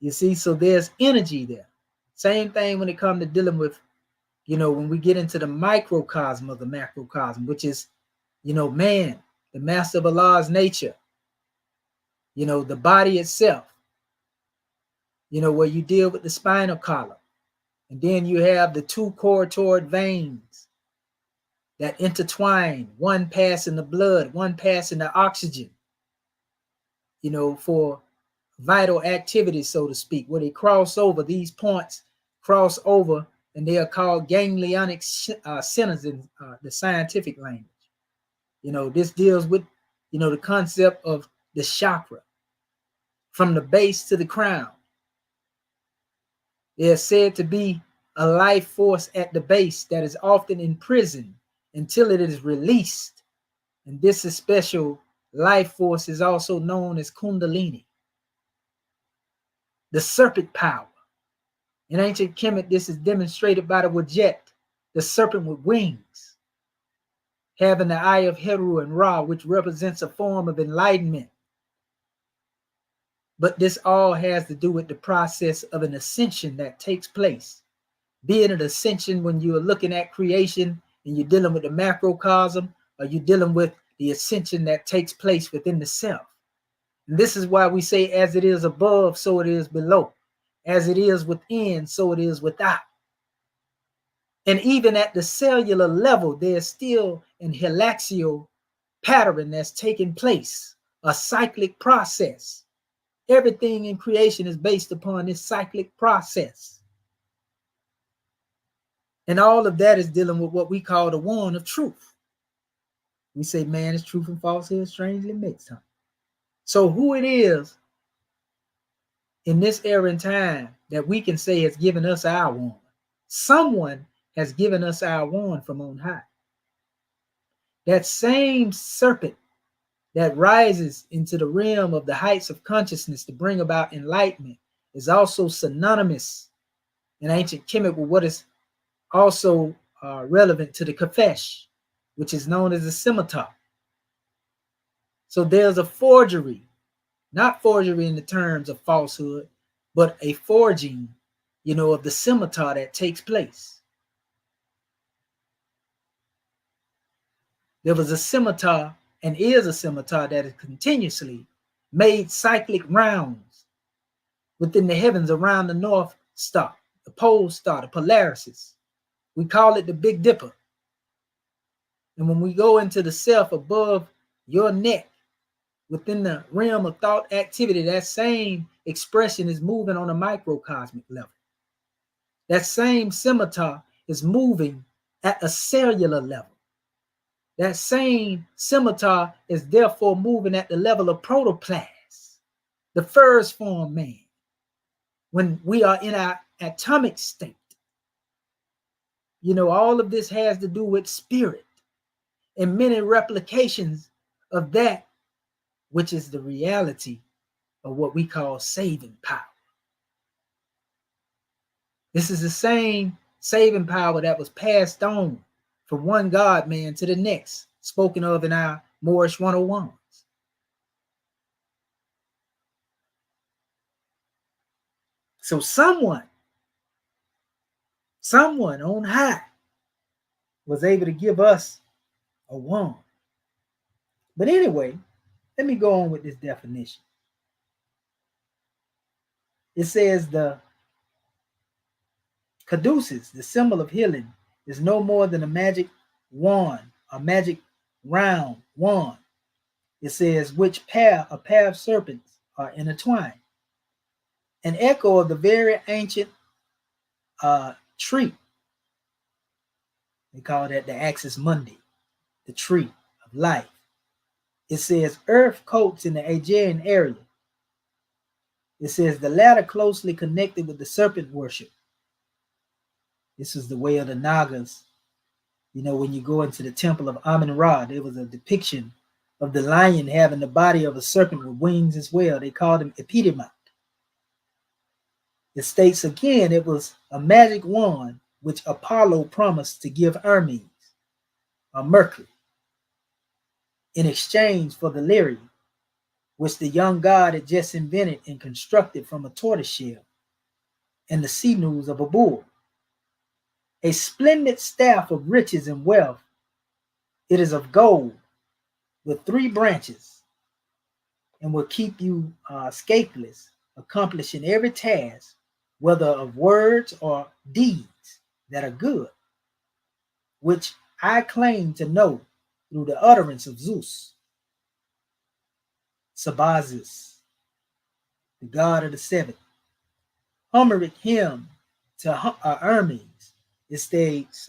You see, so there's energy there. Same thing when it comes to dealing with, when we get into the microcosm of the macrocosm, which is, man, the master of Allah's nature, the body itself, where you deal with the spinal column. And then you have the two corticoid veins that intertwine, one passing the blood, one passing the oxygen, for vital activities, so to speak, where they cross over. These points cross over, and they are called ganglionic centers in the scientific language. This deals with, the concept of the chakra from the base to the crown. They are said to be a life force at the base that is often imprisoned until it is released. And this special life force is also known as Kundalini, the serpent power. In ancient Kemet, this is demonstrated by the Wajet, the serpent with wings, having the eye of Heru and Ra, which represents a form of enlightenment. But this all has to do with the process of an ascension that takes place. Be it an ascension when you are looking at creation and you're dealing with the macrocosm, or you're dealing with the ascension that takes place within the self. And this is why we say, as it is above, so it is below. As it is within, so it is without. And even at the cellular level, there's still an halaxial pattern that's taking place, a cyclic process. Everything in creation is based upon this cyclic process. And all of that is dealing with what we call the wand of truth. We say man is truth and falsehood strangely mixed. So who it is in this era and time that we can say has given us our wand? Someone has given us our wand from on high. That same serpent that rises into the realm of the heights of consciousness to bring about enlightenment is also synonymous in ancient Kemet with what is also relevant to the Kafesh, which is known as the scimitar. So there's a forgery, not forgery in the terms of falsehood, but a forging, of the scimitar that takes place. There was a scimitar and is a scimitar that is continuously made cyclic rounds within the heavens around the North Star, the Pole Star, the Polaris. We call it the Big Dipper. And when we go into the self above your neck, within the realm of thought activity, that same expression is moving on a microcosmic level. That same scimitar is moving at a cellular level. That same scimitar is therefore moving at the level of protoplasm, the first form man, when we are in our atomic state. All of this has to do with spirit and many replications of that which is the reality of what we call saving power. This is the same saving power that was passed on from one God man to the next, spoken of in our Moorish 101s. So someone on high was able to give us a wand. But anyway, let me go on with this definition. It says the caduceus, the symbol of healing, is no more than a magic wand, a magic round wand. It says which a pair of serpents are intertwined. An echo of the very ancient tree. They call that the axis mundi, the tree of life. It says earth coats in the Aegean area. It says the latter closely connected with the serpent worship. This is the way of the Nagas. When you go into the temple of Amun-Ra, there was a depiction of the lion having the body of a serpent with wings as well. They called him Epidemon. It states again, it was a magic wand which Apollo promised to give Hermes, or Mercury, in exchange for the lyre, which the young god had just invented and constructed from a tortoise shell and the sinews of a bull. A splendid staff of riches and wealth. It is of gold with 3 branches and will keep you scatheless, accomplishing every task, whether of words or deeds that are good, which I claim to know through the utterance of Zeus, Sabazus, the god of the 7th. Homeric hymn to Hermes. It states,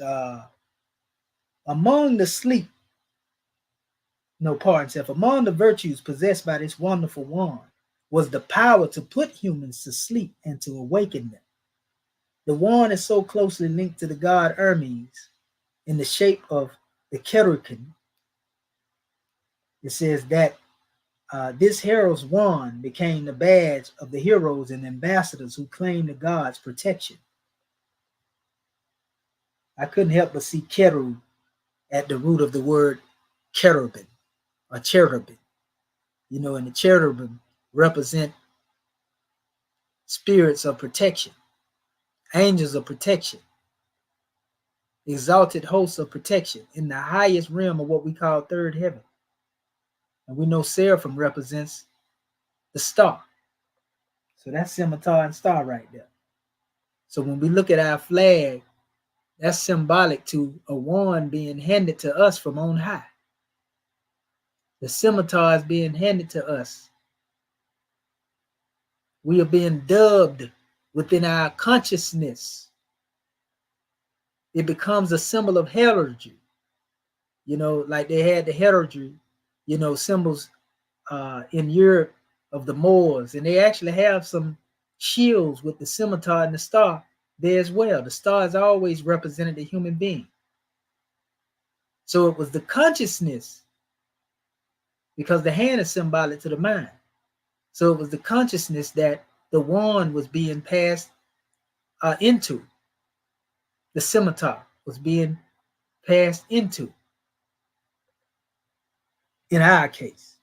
among the virtues possessed by this wonderful wand was the power to put humans to sleep and to awaken them. The wand is so closely linked to the god Hermes in the shape of the cherubim. It says that this hero's wand became the badge of the heroes and ambassadors who claimed the god's protection. I couldn't help but see cherub at the root of the word cherubim or cherubim. And the cherubim represent spirits of protection, angels of protection, exalted hosts of protection in the highest realm of what we call third heaven. And we know seraphim represents the star. So that's scimitar and star right there. So when we look at our flag, that's symbolic to a wand being handed to us from on high. The scimitar is being handed to us. We are being dubbed within our consciousness. It becomes a symbol of heraldry. Like they had the heraldry, symbols in Europe of the Moors. And they actually have some shields with the scimitar and the star there as well. The star has always represented a human being. So it was the consciousness, because the hand is symbolic to the mind. So it was the consciousness that the wand was being passed into. The scimitar was being passed into. In our case,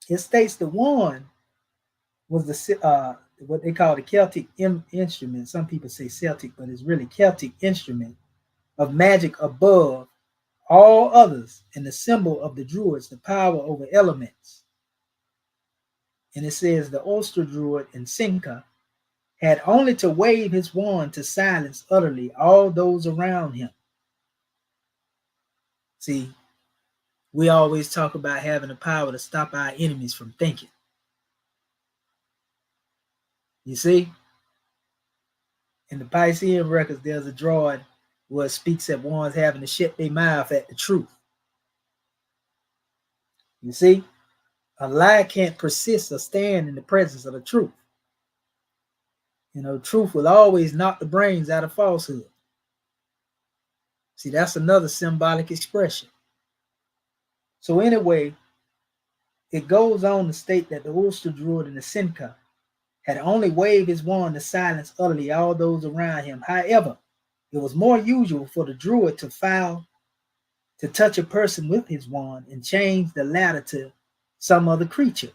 it states the wand was the what they call the Celtic instrument. Some people say Celtic, but it's really Celtic instrument of magic above all others, and the symbol of the Druids, the power over elements. And it says the Ulster Druid in Sinca had only to wave his wand to silence utterly all those around him. See, we always talk about having the power to stop our enemies from thinking. You see? In the Piscean records, there's a drawing where it speaks of ones having to shut their mouth at the truth. You see? A lie can't persist or stand in the presence of the truth. You know, truth will always knock the brains out of falsehood. See, that's another symbolic expression. So anyway, it goes on to state that the Ulster Druid in the Sinca had only waved his wand to silence utterly all those around him. However, it was more usual for the Druid to touch a person with his wand and change the latter to some other creature,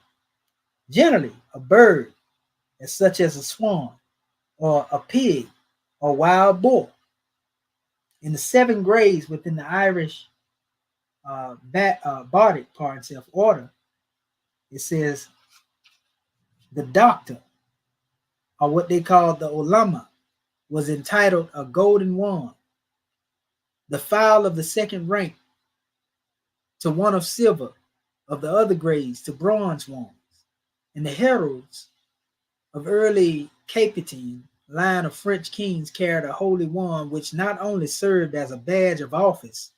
generally a bird, such as a swan, or a pig, or wild boar. In the 7 grades within the Irish Bardic parts of order, it says the doctor, or what they call the Olama, was entitled a golden wand. The fowl of the 2nd rank to one of silver, of the other grades to bronze wands, and the heralds of early Capetan line of French kings carried a holy wand which not only served as a badge of office,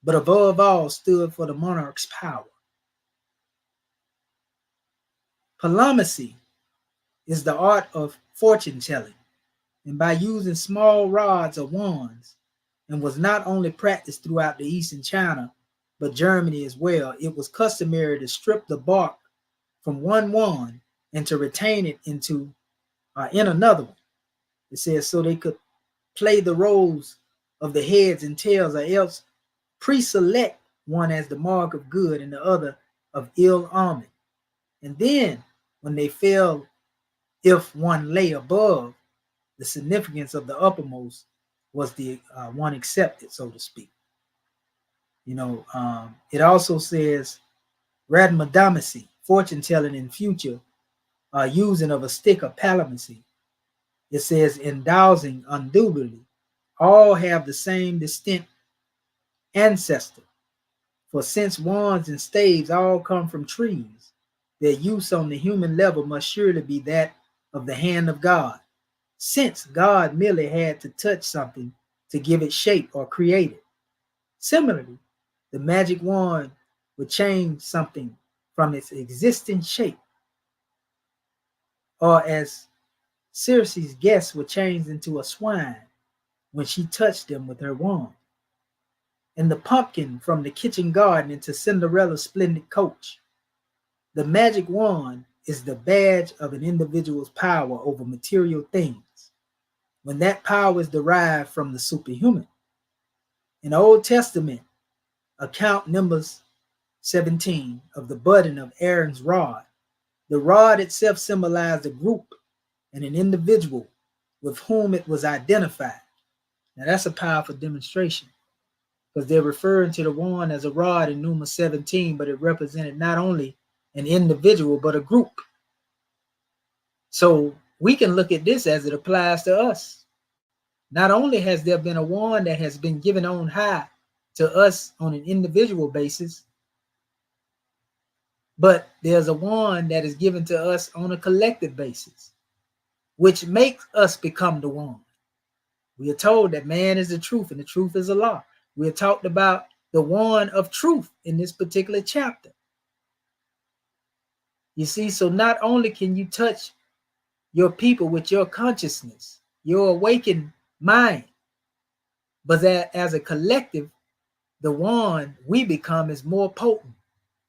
but above all stood for the monarch's power. Palomacy is the art of fortune telling, and by using small rods or wands, and was not only practiced throughout the East and China, but Germany as well. It was customary to strip the bark from one wand and to retain it in another one. It says so they could play the roles of the heads and tails, or else pre-select one as the mark of good and the other of ill omen. And then when they fell, if one lay above, the significance of the uppermost was the one accepted, so to speak. You know, it also says radmadamacy, fortune telling in future, using of a stick of palomacy. It says endowsing unduly, all have the same distinct ancestor. For since wands and staves all come from trees, their use on the human level must surely be that of the hand of God, since God merely had to touch something to give it shape or create it. Similarly, the magic wand would change something from its existing shape, or as Circe's guests were changed into a swine when she touched them with her wand, and the pumpkin from the kitchen garden into Cinderella's splendid coach. The magic wand is the badge of an individual's power over material things, when that power is derived from the superhuman. In the Old Testament account, Numbers 17, of the budding of Aaron's rod, the rod itself symbolized a group and an individual with whom it was identified. Now that's a powerful demonstration, because they're referring to the wand as a rod in Numbers 17, but it represented not only an individual, but a group. So we can look at this as it applies to us. Not only has there been a wand that has been given on high to us on an individual basis, but there's a wand that is given to us on a collective basis, which makes us become the wand. We are told that man is the truth and the truth is a law. We are talked about the wand of truth in this particular chapter. You see, so not only can you touch your people with your consciousness, your awakened mind, but that as a collective, the wand we become is more potent.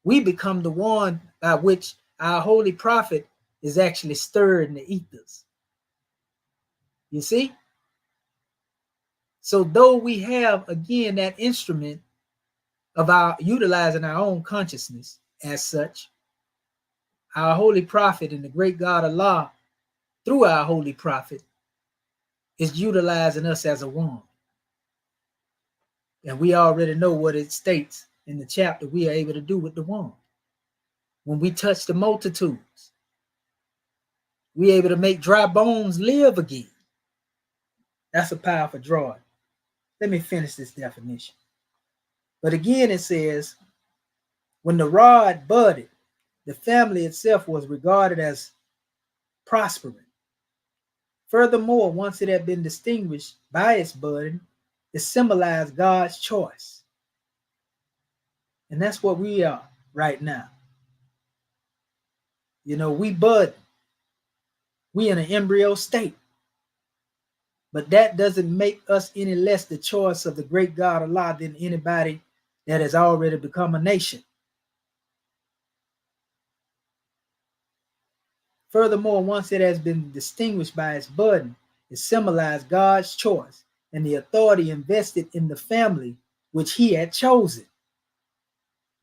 We become the wand by which our holy prophet is actually stirred in the ethers. You see? So though we have, again, that instrument of our utilizing our own consciousness as such, our holy prophet and the great God Allah through our holy prophet is utilizing us as a wand. And we already know what it states in the chapter we are able to do with the wand. When we touch the multitudes, we're able to make dry bones live again. That's a powerful drawing. Let me finish this definition. But again, it says, when the rod budded, the family itself was regarded as prospering. Furthermore, once it had been distinguished by its budding, it symbolized God's choice. And that's what we are right now. You know, we bud. We in an embryo state. But that doesn't make us any less the choice of the great God Allah than anybody that has already become a nation. Furthermore, once it has been distinguished by its budding, it symbolized God's choice and the authority invested in the family which he had chosen.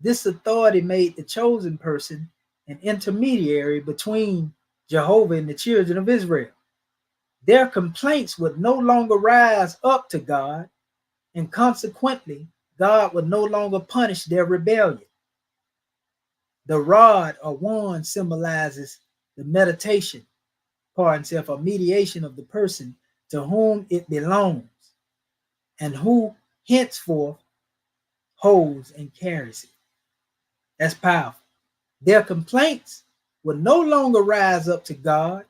This authority made the chosen person an intermediary between Jehovah and the children of Israel. Their complaints would no longer rise up to God, and consequently, God would no longer punish their rebellion. The rod or wand symbolizes the mediation, or mediation of the person to whom it belongs, and who henceforth holds and carries it. That's powerful. Their complaints will no longer rise up to God,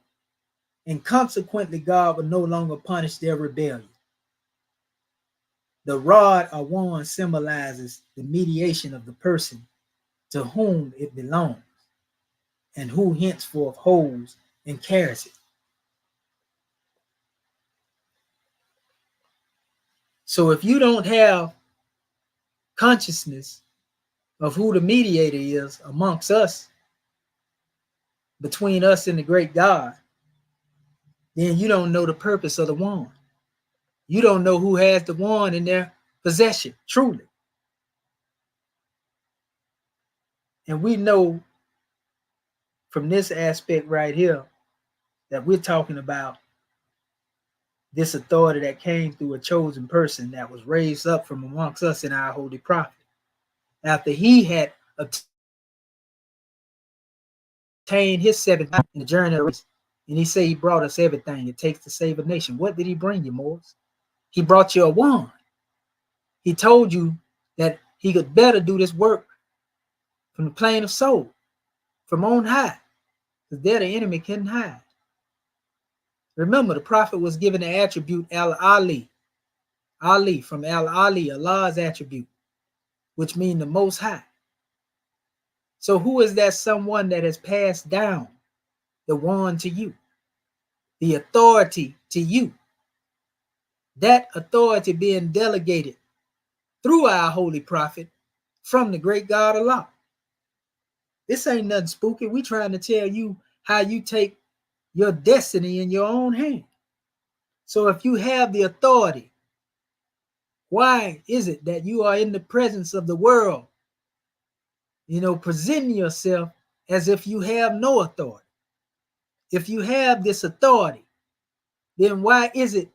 and consequently, God will no longer punish their rebellion. The rod or wand symbolizes the mediation of the person to whom it belongs, and who henceforth holds and carries it. So if you don't have consciousness of who the mediator is amongst us, between us and the great God, then you don't know the purpose of the wand. You don't know who has the wand in their possession, truly. And we know from this aspect right here that we're talking about this authority that came through a chosen person that was raised up from amongst us in our holy prophet. After he had obtained his seventh in the journey of race, and he said he brought us everything it takes to save a nation. What did he bring you, Morris? He brought you a wand. He told you that he could better do this work from the plane of soul, from on high, because there the enemy couldn't hide. Remember, the prophet was given the attribute Al-Ali, Ali, from Al-Ali, Allah's attribute, which means the most high. So who is that someone that has passed down the wand to you, the authority to you? That authority being delegated through our holy prophet from the great God Allah. This ain't nothing spooky. We trying to tell you how you take your destiny in your own hand. So if you have the authority, why is it that you are in the presence of the world, presenting yourself as if you have no authority? If you have this authority, then why is it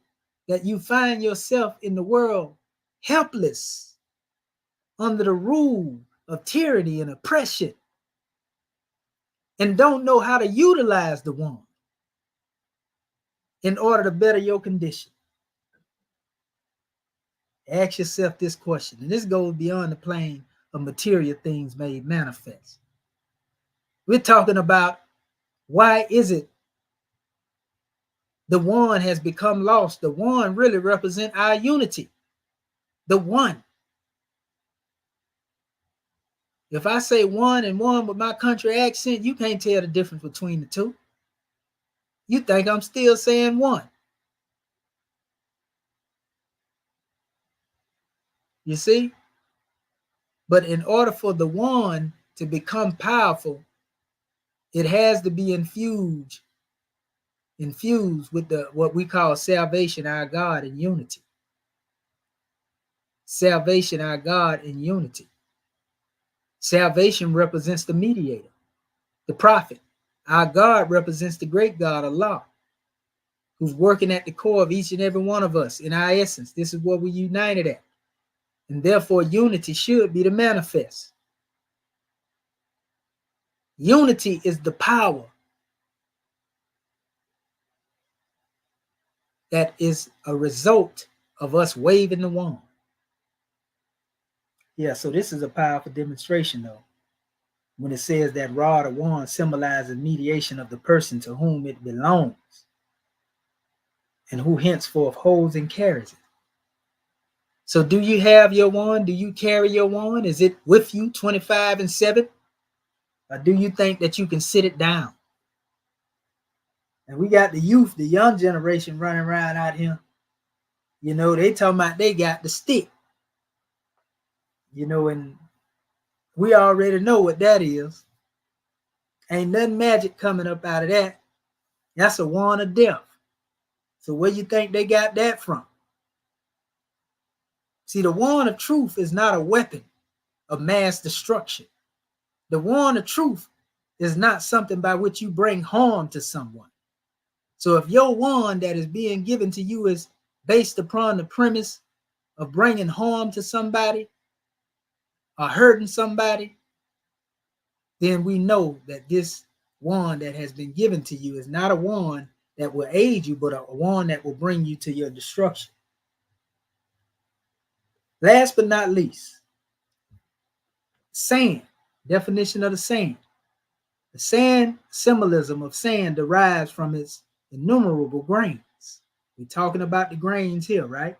that you find yourself in the world helpless under the rule of tyranny and oppression and don't know how to utilize the wand in order to better your condition? Ask yourself this question, and this goes beyond the plane of material things made manifest. We're talking about why is it the one has become lost? The one really represents our unity. The one. If I say one and one with my country accent, you can't tell the difference between the two. You think I'm still saying one. You see? But in order for the one to become powerful, it has to be infused with what we call salvation, our God, and unity. Salvation, our God, and unity. Salvation represents the mediator, the prophet. Our God represents the great God, Allah. who's working at the core of each and every one of us in our essence. This is what we united at. And therefore, unity should be the manifest. Unity is the power that is a result of us waving the wand. Yeah, so this is a powerful demonstration, though, when it says that rod or wand symbolizes mediation of the person to whom it belongs and who henceforth holds and carries it. So do you have your wand? Do you carry your wand? Is it with you 25/7? Or do you think that you can sit it down? And we got the youth, the young generation running around out here. You know, they talking about they got the stick. You know, and we already know what that is. Ain't nothing magic coming up out of that. That's a wand of death. So where you think they got that from? See, the wand of truth is not a weapon of mass destruction. The wand of truth is not something by which you bring harm to someone. So if your wand that is being given to you is based upon the premise of bringing harm to somebody or hurting somebody, then we know that this wand that has been given to you is not a wand that will aid you, but a wand that will bring you to your destruction. Last but not least, sand. Definition of the sand. The sand symbolism of sand derives from its innumerable grains. We're talking about the grains here, right?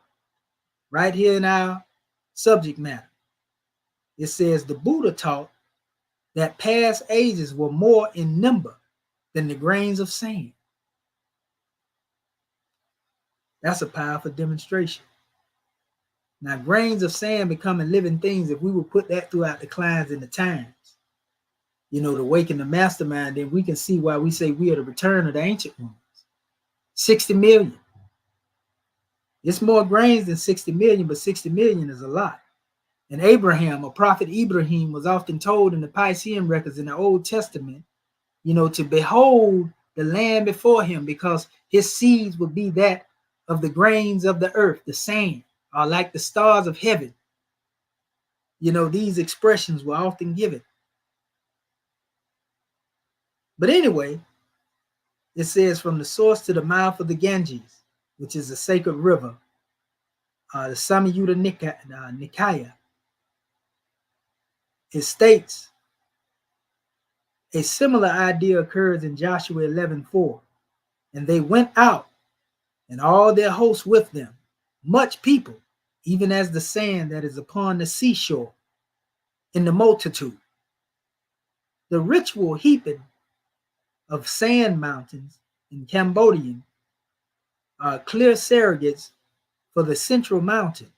Right here in our subject matter. It says the Buddha taught that past ages were more in number than the grains of sand. That's a powerful demonstration. Now, grains of sand becoming living things, if we would put that throughout the climes and the times, you know, to awaken the mastermind, then we can see why we say we are the return of the ancient ones. 60 million. It's more grains than 60 million, but 60 million is a lot. And Abraham, or prophet Ibrahim, was often told in the Piscean records in the Old Testament, you know, to behold the land before him, because his seeds would be that of the grains of the earth, the sand, or like the stars of heaven. You know, these expressions were often given. But anyway, it says from the source to the mouth of the Ganges, which is a sacred river, the Samyutta Nikaya, it states a similar idea occurs in Joshua 11:4. And they went out, and all their hosts with them, much people, even as the sand that is upon the seashore, in the multitude. The ritual heaping of sand mountains in Cambodian are clear surrogates for the central mountain.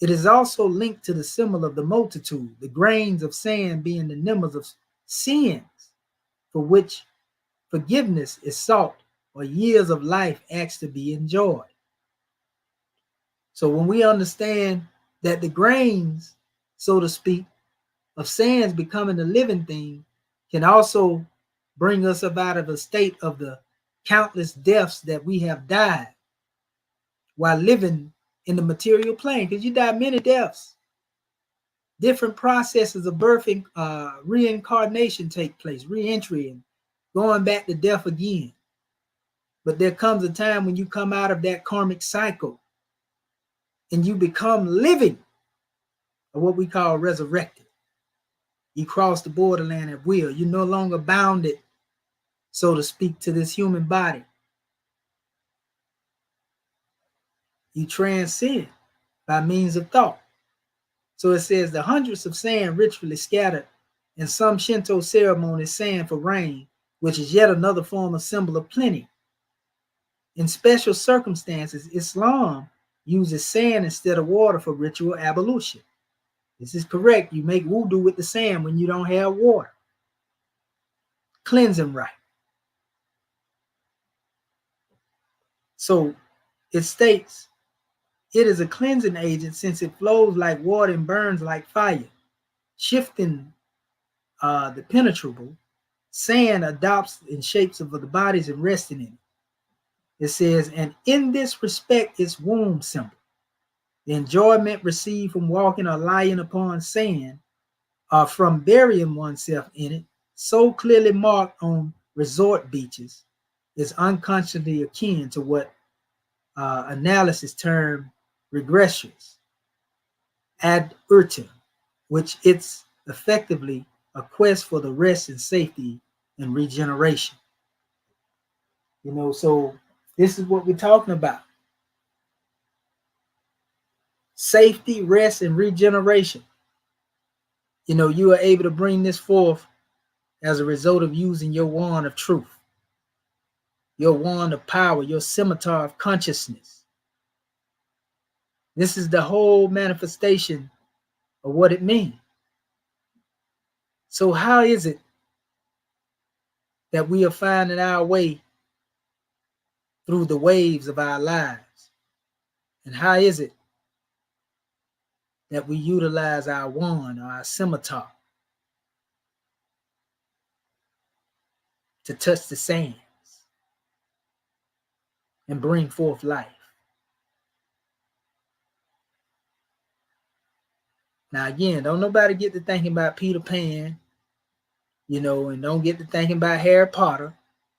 It is also linked to the symbol of the multitude, the grains of sand being the numbers of sins for which forgiveness is sought or years of life asked to be enjoyed. So when we understand that the grains, so to speak, of sands becoming a living thing can also bring us up out of a state of the countless deaths that we have died while living in the material plane, because you die many deaths. Different processes of birthing, reincarnation take place, re-entry, and going back to death again. But there comes a time when you come out of that karmic cycle and you become living, or what we call resurrected. You cross the borderland at will. You're no longer bounded, so to speak, to this human body. You transcend by means of thought. So it says the hundreds of sand ritually scattered in some Shinto ceremonies sand for rain, which is yet another form of symbol of plenty. In special circumstances, Islam uses sand instead of water for ritual ablution. This is correct. You make wudu with the sand when you don't have water. Cleansing rite. So it states, it is a cleansing agent since it flows like water and burns like fire. Shifting the penetrable, sand adopts in shapes of the bodies and resting in it. It says, and in this respect, its womb symbol, the enjoyment received from walking or lying upon sand, or from burying oneself in it, so clearly marked on resort beaches, is unconsciously akin to what analysis term regressors ad urtem, which it's effectively a quest for the rest and safety and regeneration. So this is what we're talking about. Safety, rest, and regeneration. You are able to bring this forth as a result of using your wand of truth, your wand of power, your scimitar of consciousness. This is the whole manifestation of what it means. So how is it that we are finding our way through the waves of our lives? And how is it that we utilize our wand or our scimitar to touch the sands and bring forth life? Now, again, don't nobody get to thinking about Peter Pan, and don't get to thinking about Harry Potter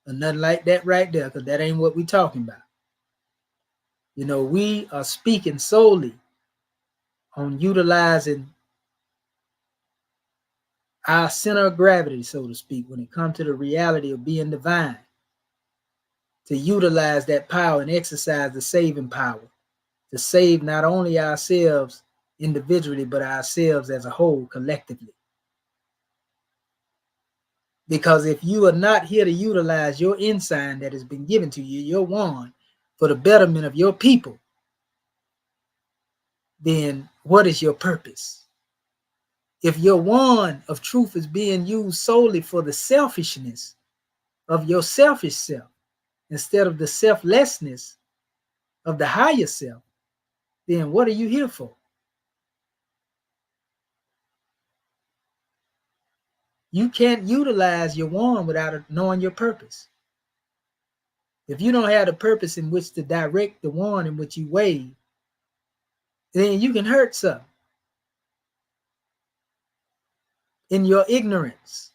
or nothing like that right there, because that ain't what we're talking about. We are speaking solely on utilizing our center of gravity, so to speak, when it comes to the reality of being divine, to utilize that power and exercise the saving power, to save not only ourselves individually, but ourselves as a whole collectively. Because if you are not here to utilize your ensign that has been given to you, your wand, for the betterment of your people, then what is your purpose? If your wand of truth is being used solely for the selfishness of your selfish self, instead of the selflessness of the higher self, then what are you here for? You can't utilize your wand without knowing your purpose. If you don't have the purpose in which to direct the wand in which you wave, then you can hurt something in your ignorance.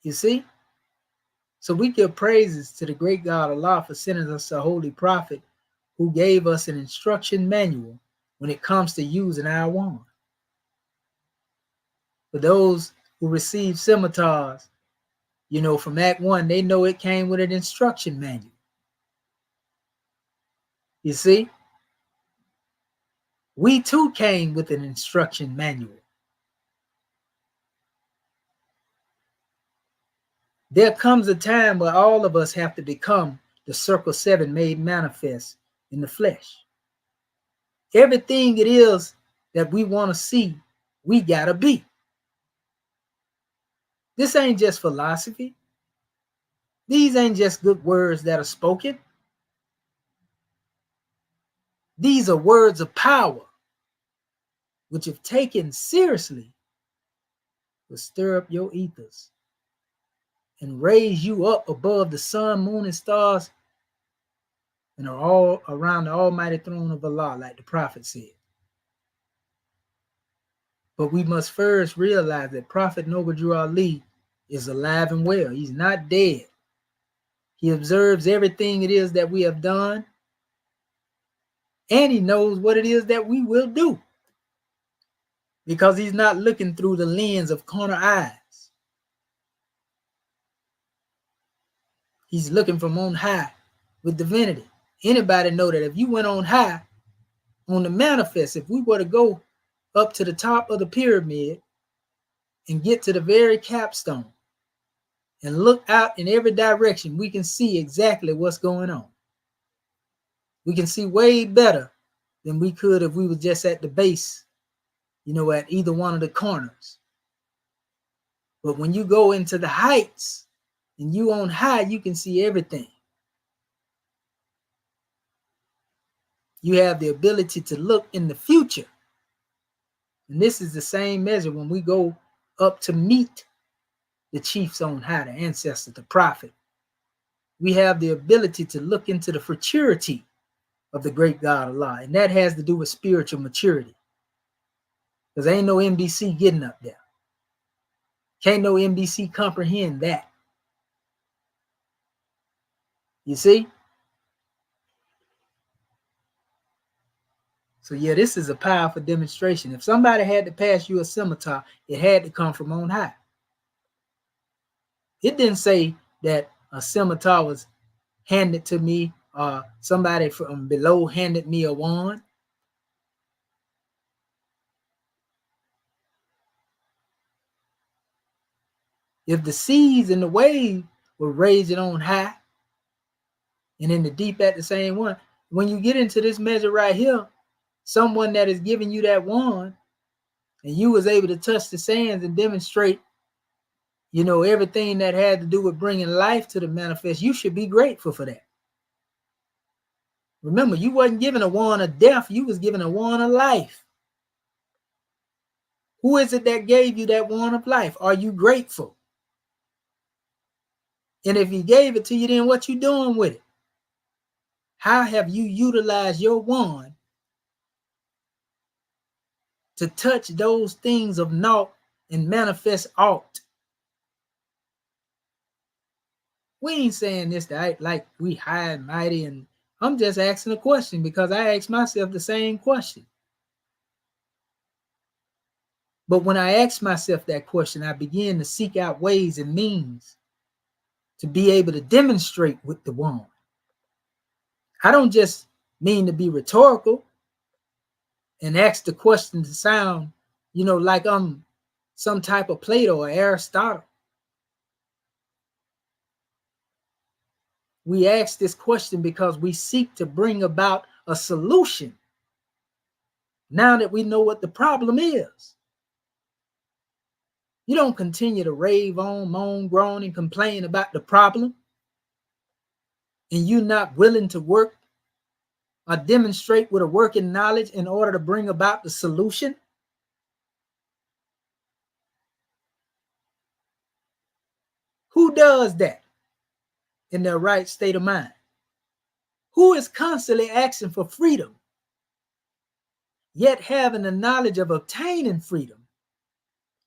You see? So we give praises to the great God Allah for sending us a holy prophet who gave us an instruction manual when it comes to using our wand. For those who receive scimitars, from Act 1, they know it came with an instruction manual. You see? We too came with an instruction manual. There comes a time where all of us have to become the Circle 7 made manifest in the flesh. Everything it is that we want to see, we got to be. This ain't just philosophy. These ain't just good words that are spoken. These are words of power, which if taken seriously, will stir up your ethers and raise you up above the sun, moon, and stars, and are all around the almighty throne of Allah, like the prophet said. But we must first realize that Prophet Noble Drew Ali is alive and well. He's not dead. He observes everything it is that we have done, and he knows what it is that we will do, because he's not looking through the lens of carnal eyes. He's looking from on high with divinity. Anybody know that if you went on high on the manifest, if we were to go up to the top of the pyramid and get to the very capstone and look out in every direction, we can see exactly what's going on. We can see way better than we could if we were just at the base, at either one of the corners. But when you go into the heights and you on high, you can see everything. You have the ability to look in the future. And this is the same measure when we go up to meet the chiefs on high, the ancestor, the prophet. we have the ability to look into the futurity of the great God Allah. And that has to do with spiritual maturity. Because ain't no MBC getting up there. Can't no MBC comprehend that. You see? So yeah, this is a powerful demonstration. If somebody had to pass you a scimitar, it had to come from on high. It didn't say that a scimitar was handed to me, or somebody from below handed me a wand. If the seas and the waves were raging on high and in the deep at the same one, when you get into this measure right here, someone that is giving you that wand and you was able to touch the sands and demonstrate, everything that had to do with bringing life to the manifest, you should be grateful for that. Remember, you wasn't given a wand of death, you was given a wand of life. Who is it that gave you that wand of life? Are you grateful? And if he gave it to you, then what you doing with it? How have you utilized your wand to touch those things of naught and manifest aught? We ain't saying this to act like we high and mighty, and I'm just asking a question because I ask myself the same question. But when I ask myself that question, I begin to seek out ways and means to be able to demonstrate with the wand. I don't just mean to be rhetorical and ask the question to sound, like I'm some type of Plato or Aristotle. We ask this question because we seek to bring about a solution now that we know what the problem is. You don't continue to rave on, moan, groan, and complain about the problem, and you're not willing to work or demonstrate with a working knowledge in order to bring about the solution. Who does that in their right state of mind? Who is constantly asking for freedom, yet having the knowledge of obtaining freedom,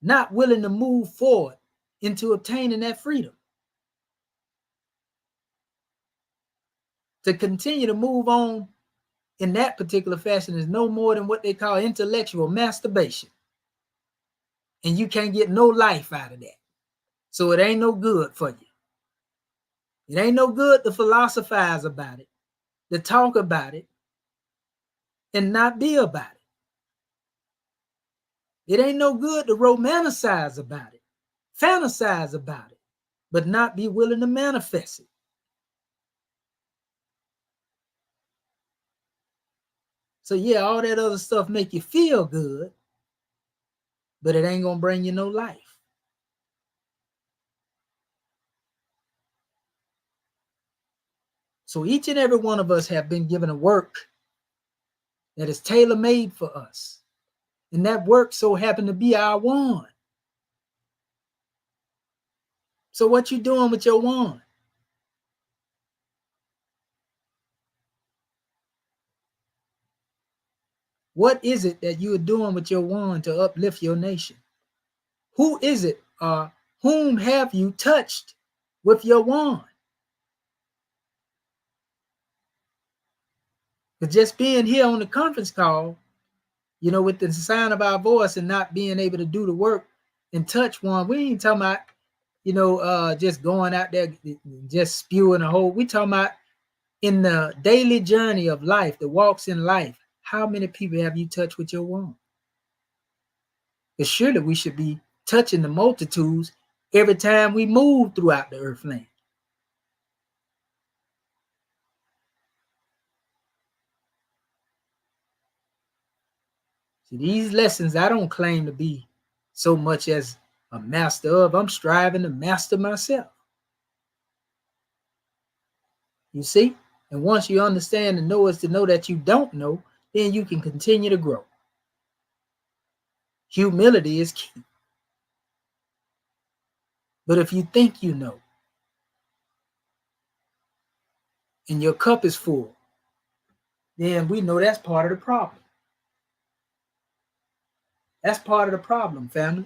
not willing to move forward into obtaining that freedom? To continue to move on in that particular fashion is no more than what they call intellectual masturbation. And you can't get no life out of that. So it ain't no good for you. It ain't no good to philosophize about it, to talk about it, and not be about it. It ain't no good to romanticize about it, fantasize about it, but not be willing to manifest it. So yeah, all that other stuff make you feel good, but it ain't gonna bring you no life. So each and every one of us have been given a work that is tailor-made for us. And that work so happened to be our wand. So what you doing with your wand? What is it that you are doing with your wand to uplift your nation? Who is it or whom have you touched with your wand? But just being here on the conference call, with the sound of our voice and not being able to do the work and touch one, we ain't talking about, just going out there, just spewing a whole. We talking about in the daily journey of life, the walks in life. How many people have you touched with your wand? But surely we should be touching the multitudes every time we move throughout the earthland. See, these lessons I don't claim to be so much as a master of. I'm striving to master myself. You see? And once you understand and know is to know that you don't know, then you can continue to grow. Humility is key. But if you think you know, and your cup is full, then we know that's part of the problem. That's part of the problem, family.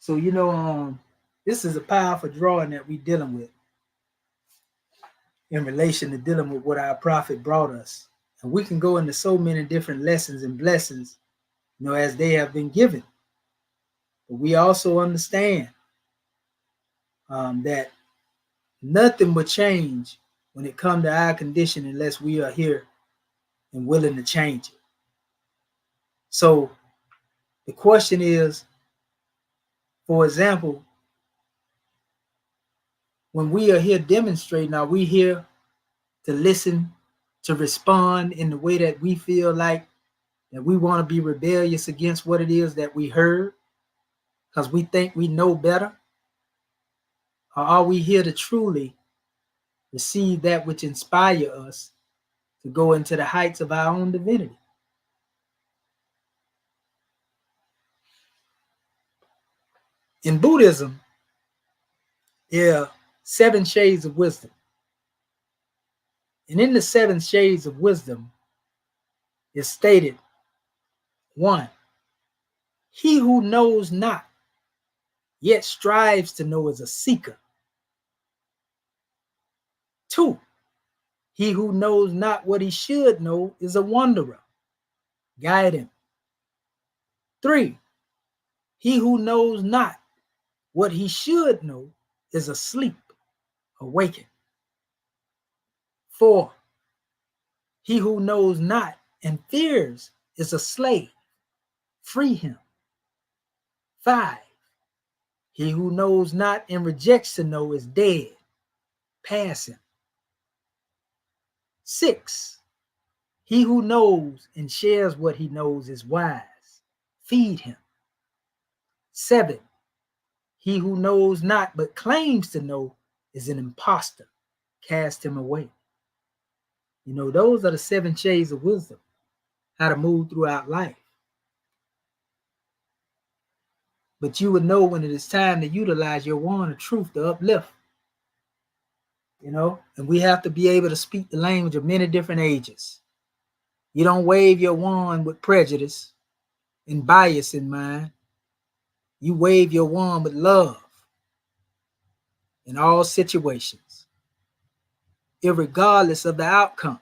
So, this is a powerful drawing that we're dealing with in relation to dealing with what our prophet brought us. And we can go into so many different lessons and blessings, as they have been given. But we also understand that nothing will change when it comes to our condition unless we are here and willing to change it. So the question is, for example, when we are here demonstrating, are we here to listen, to respond in the way that we feel like that we want to be rebellious against what it is that we heard because we think we know better? Or are we here to truly receive that which inspires us to go into the heights of our own divinity? In Buddhism, there are 7 shades of wisdom. And in the 7 shades of wisdom, it's stated, 1, he who knows not, yet strives to know is a seeker. 2, he who knows not what he should know is a wanderer. Guide him. 3, he who knows not what he should know is asleep. Awaken. 4, he who knows not and fears is a slave. Free him. 5, he who knows not and rejects to know is dead. Pass him. 6, he who knows and shares what he knows is wise. Feed him. 7, he who knows not but claims to know is an imposter. Cast him away. Those are the 7 shades of wisdom, how to move throughout life. But you would know when it is time to utilize your wand of truth to uplift. And we have to be able to speak the language of many different ages. You don't wave your wand with prejudice and bias in mind. You wave your wand with love in all situations, irregardless of the outcome.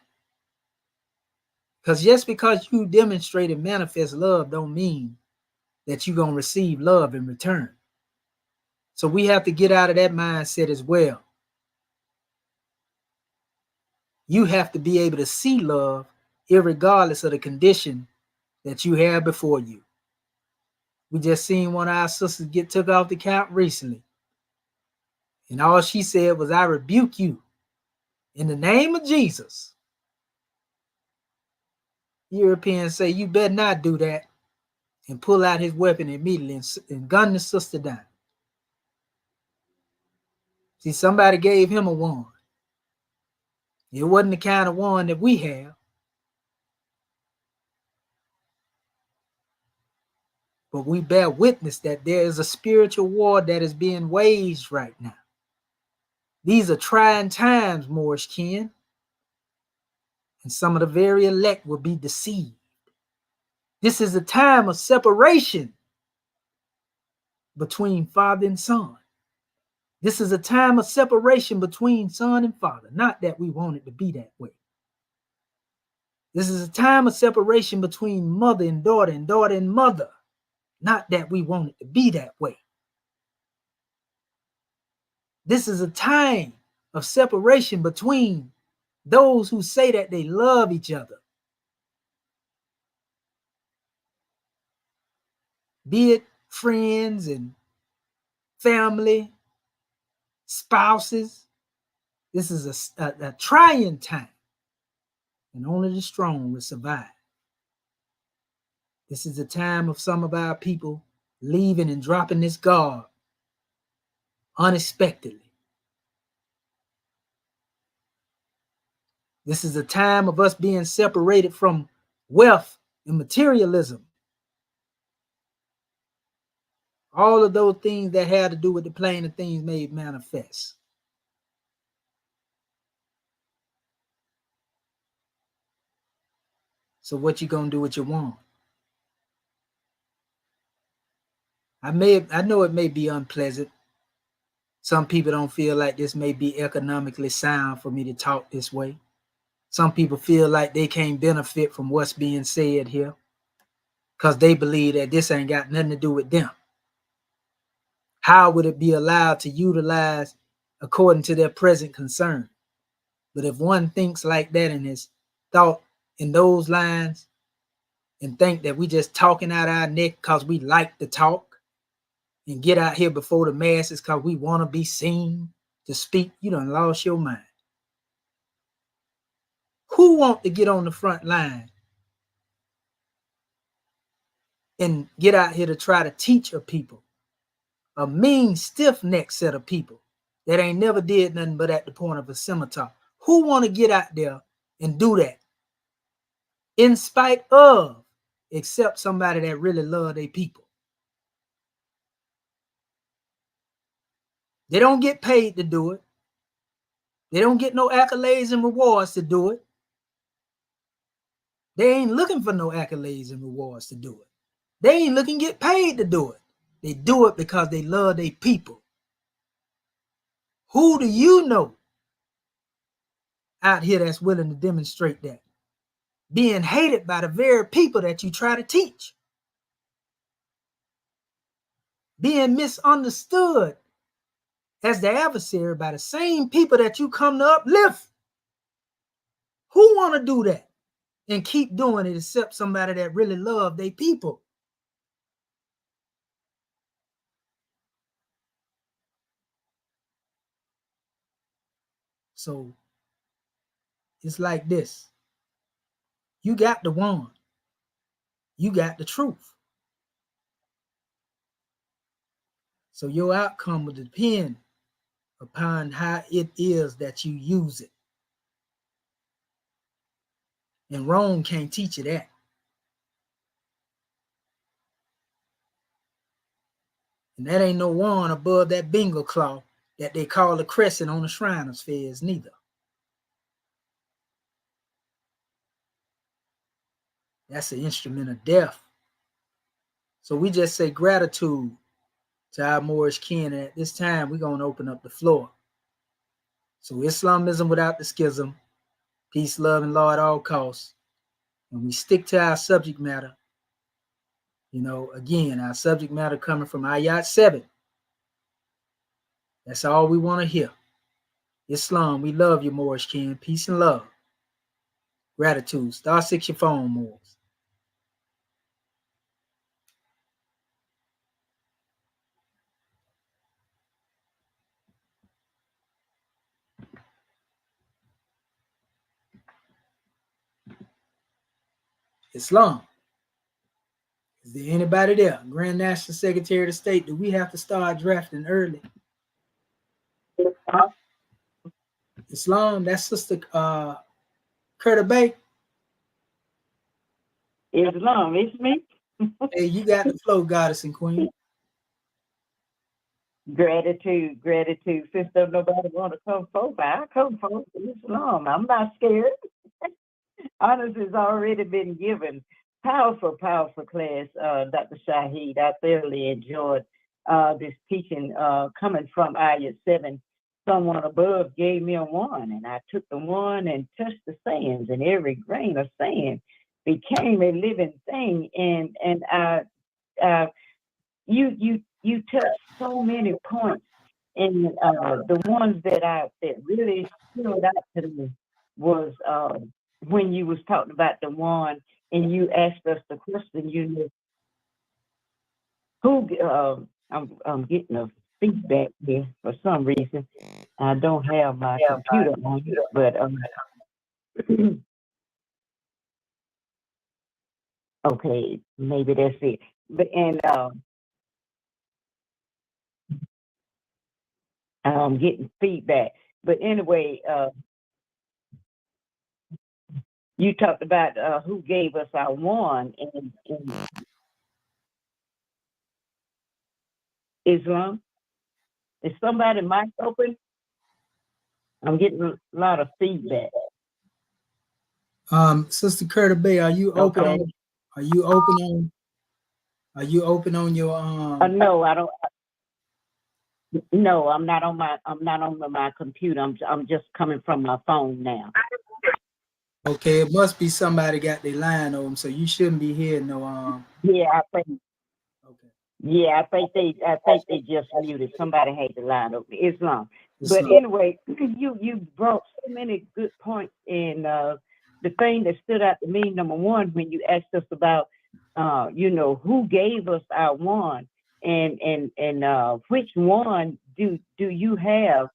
Because just because you demonstrate and manifest love don't mean that you're going to receive love in return. So we have to get out of that mindset as well. You have to be able to see love irregardless of the condition that you have before you. We just seen one of our sisters get took off the count recently. And all she said was, I rebuke you in the name of Jesus. Europeans say, you better not do that, and pull out his weapon immediately and gun the sister down. See, somebody gave him a wand. It wasn't the kind of wand that we have. But we bear witness that there is a spiritual war that is being waged right now. These are trying times, Moorish kin. And some of the very elect will be deceived. This is a time of separation between father and son. This is a time of separation between son and father. Not that we want it to be that way. This is a time of separation between mother and daughter and mother. Not that we want it to be that way. This is a time of separation between those who say that they love each other. Be it friends and family, spouses. This is a trying time, and only the strong will survive. This is the time of some of our people leaving and dropping this guard unexpectedly. This is a time of us being separated from wealth and materialism. All of those things that had to do with the plane of things made manifest. So what you gonna do with your wand? I know it may be unpleasant. Some people don't feel like this may be economically sound for me to talk this way. Some people feel like they can't benefit from what's being said here because they believe that this ain't got nothing to do with them. How would it be allowed to utilize according to their present concern? But if one thinks like that and is thought in those lines and think that we just talking out our neck because we like to talk and get out here before the masses because we want to be seen to speak, you done lost your mind. Who want to get on the front line and get out here to try to teach a people, a mean, stiff-necked set of people that ain't never did nothing but at the point of a scimitar? Who want to get out there and do that in spite of, except somebody that really love their people? They don't get paid to do it. They don't get no accolades and rewards to do it. They ain't looking for no accolades and rewards to do it. They ain't looking to get paid to do it. They do it because they love their people. Who do you know out here that's willing to demonstrate that? Being hated by the very people that you try to teach. Being misunderstood as the adversary by the same people that you come to uplift. Who want to do that and keep doing it except somebody that really love their people? So it's like this. You got the one. You got the truth. So your outcome will depend upon how it is that you use it. And Rome can't teach you that. And that ain't no one above that bingo claw that they call the crescent on the Shriners Fairs neither. That's an instrument of death. So we just say gratitude to our Moorish kin. And at this time, we're going to open up the floor. So Islamism without the schism, peace, love, and law at all costs. And we stick to our subject matter. You know, again, our subject matter coming from Ayat 7. That's all we want to hear. Islam, we love you, Moorish kin. Peace and love. Gratitude. Star 6 your phone, Moors. Islam. Is there anybody there? Grand National Secretary of State, do we have to start drafting early? Islam, that's Sister Curta Bay. Islam, it's me. Hey, you got the flow, goddess and queen. Gratitude, sister. Nobody want to come forward. I come forward. Islam. I'm not scared. Honors has already been given. Powerful class, Dr. Shaheed. I thoroughly enjoyed this teaching coming from Ayat 7. Someone above gave me a wand, and I took the wand and touched the sands, and every grain of sand became a living thing. And you touched so many points, and the ones that really stood out to me was when you was talking about the one, and you asked us the question. You know, who? I'm getting a feedback here for some reason. I don't have my computer on, but okay, maybe that's it. But I'm getting feedback. But anyway, you talked about who gave us our one in Islam. Is somebody mic open? I'm getting a lot of feedback. Sister Curtis Bay, are you open Okay. on? Are you open on? Are you open on your No, I don't. No, I'm not on my. I'm not on my computer. I'm just coming from my phone now. Okay, it must be somebody got their line on, so you shouldn't be hearing no Yeah, I think. Okay, Yeah, I think they just muted. Somebody had the line open. Islam. it's But anyway, you brought so many good points, and the thing that stood out to me, number one, when you asked us about, who gave us our one, and which one do you have?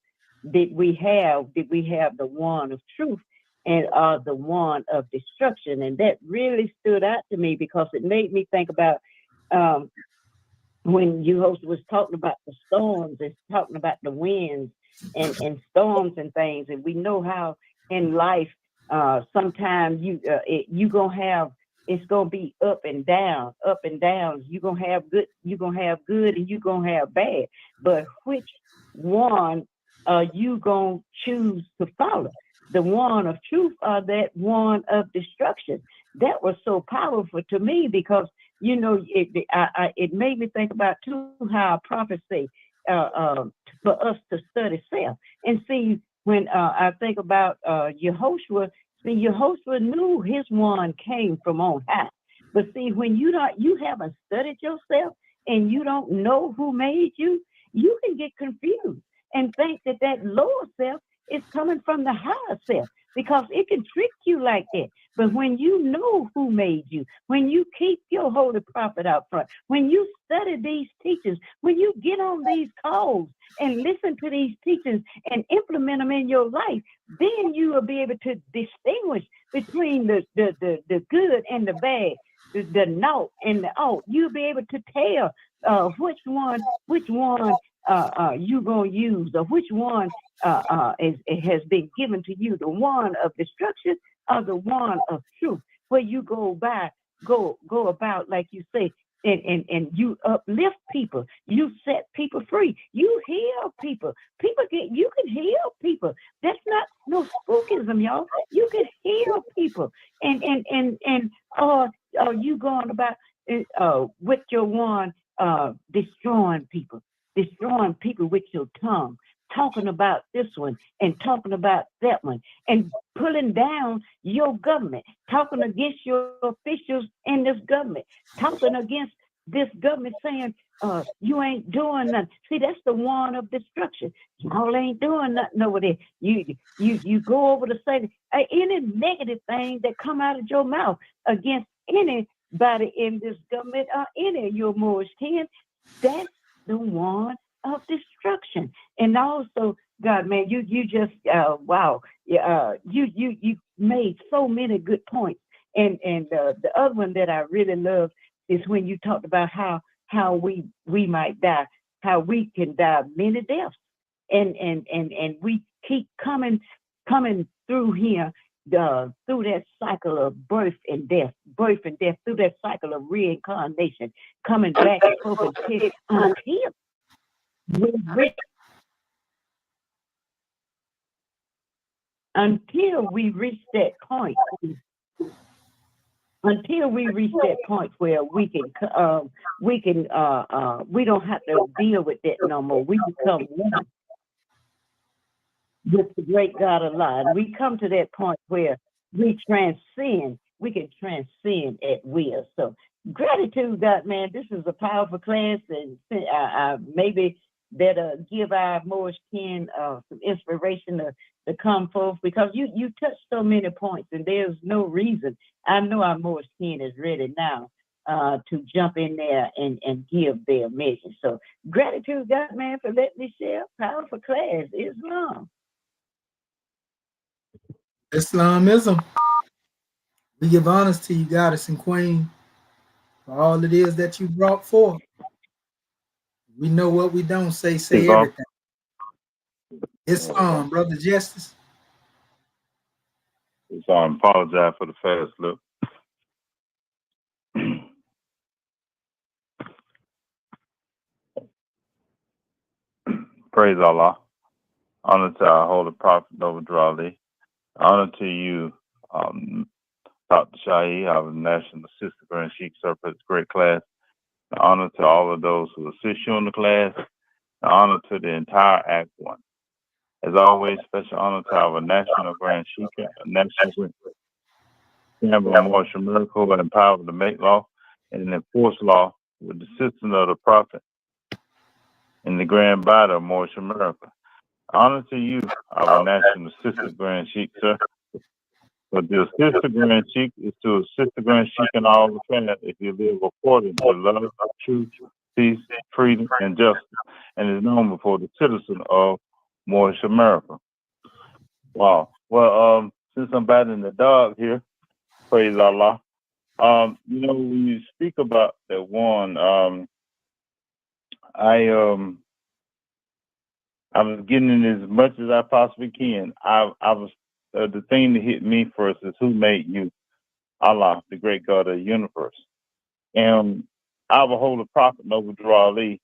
Did we have? Did we have the one of truth and the one of destruction? And that really stood out to me because it made me think about. Um, when Yehoshua was talking about the storms and talking about the winds and storms and things, and we know how in life sometimes you gonna have it's gonna be up and down, up and down. You gonna have good, and you gonna have bad. But which one are you gonna choose to follow? The one of truth or that one of destruction? That was so powerful to me because it made me think about too how prophecy for us to study self and see when I think about Yehoshua. See, Yehoshua knew his one came from on high, but see, when you haven't studied yourself and you don't know who made you, you can get confused and think that that lower self is coming from the higher self because it can trick you like that. But when you know who made you, when you keep your holy prophet out front, when you study these teachings, when you get on these calls and listen to these teachings and implement them in your life, then you will be able to distinguish between the good and the bad, the no and the ought. You'll be able to tell which one you gonna use, or which one it has been given to you, the one of destruction or the one of truth, where you go about, like you say, and you uplift people, you set people free, you heal people. You can heal people. That's not no spookism, y'all. You can heal people, and you going about with your one destroying people with your tongue, talking about this one and talking about that one, and pulling down your government, talking against your officials in this government, talking against this government, saying, you ain't doing nothing. See, that's the one of destruction. Y'all ain't doing nothing over there. You go over to say any negative thing that come out of your mouth against anybody in this government or any of your Moorish kin, that's the one of destruction. And also, God, man, you just wow, you made so many good points. And the other one that I really love is when you talked about how we might die, how we can die many deaths, and we keep coming through here. Through that cycle of birth and death, through that cycle of reincarnation, coming back and forth until we reach that point. Until we reach that point where we don't have to deal with that no more. We become one with the great God alive. We come to that point where we can transcend at will. So gratitude, God, man, this is a powerful class, and maybe that'll give our Moorish kin some inspiration to come forth, because you touched so many points, and there's no reason. I know our Moorish kin is ready now to jump in there and give their measure. So gratitude, God, man, for letting me share. Powerful class, Islam. Islamism. We give honors to you, goddess and queen, for all it is that you brought forth. We know what we don't say Islam. everything. Islam, brother Justice. Islam, apologize for the fast look. Praise Allah. Honor to our holy prophet, Noble Ali. Honor to you, Dr. Shahi, our National Assistant Grand Sheik Sir, for this great class. The honor to all of those who assist you in the class. The honor to the entire Act One. As always, special honor to our National Grand Sheik, National Campbell Marshall Miracle, and empowered to make law and enforce law with the assistance of the Prophet and the Grand Body of Marshall Miracle. Honor to you, our National Assistant Grand Sheik, sir. But the Assistant Grand Sheik is to assist the Grand Sheik in all the family if you live according to love, truth, peace, freedom, and justice, and is known before the citizen of Moorish America. Wow. Well, since I'm batting the dog here, praise Allah. When you speak about that one, I was getting in as much as I possibly can. I was the thing that hit me first is who made you? Allah, the great God of the universe. And our holy prophet, Noble Drew Ali,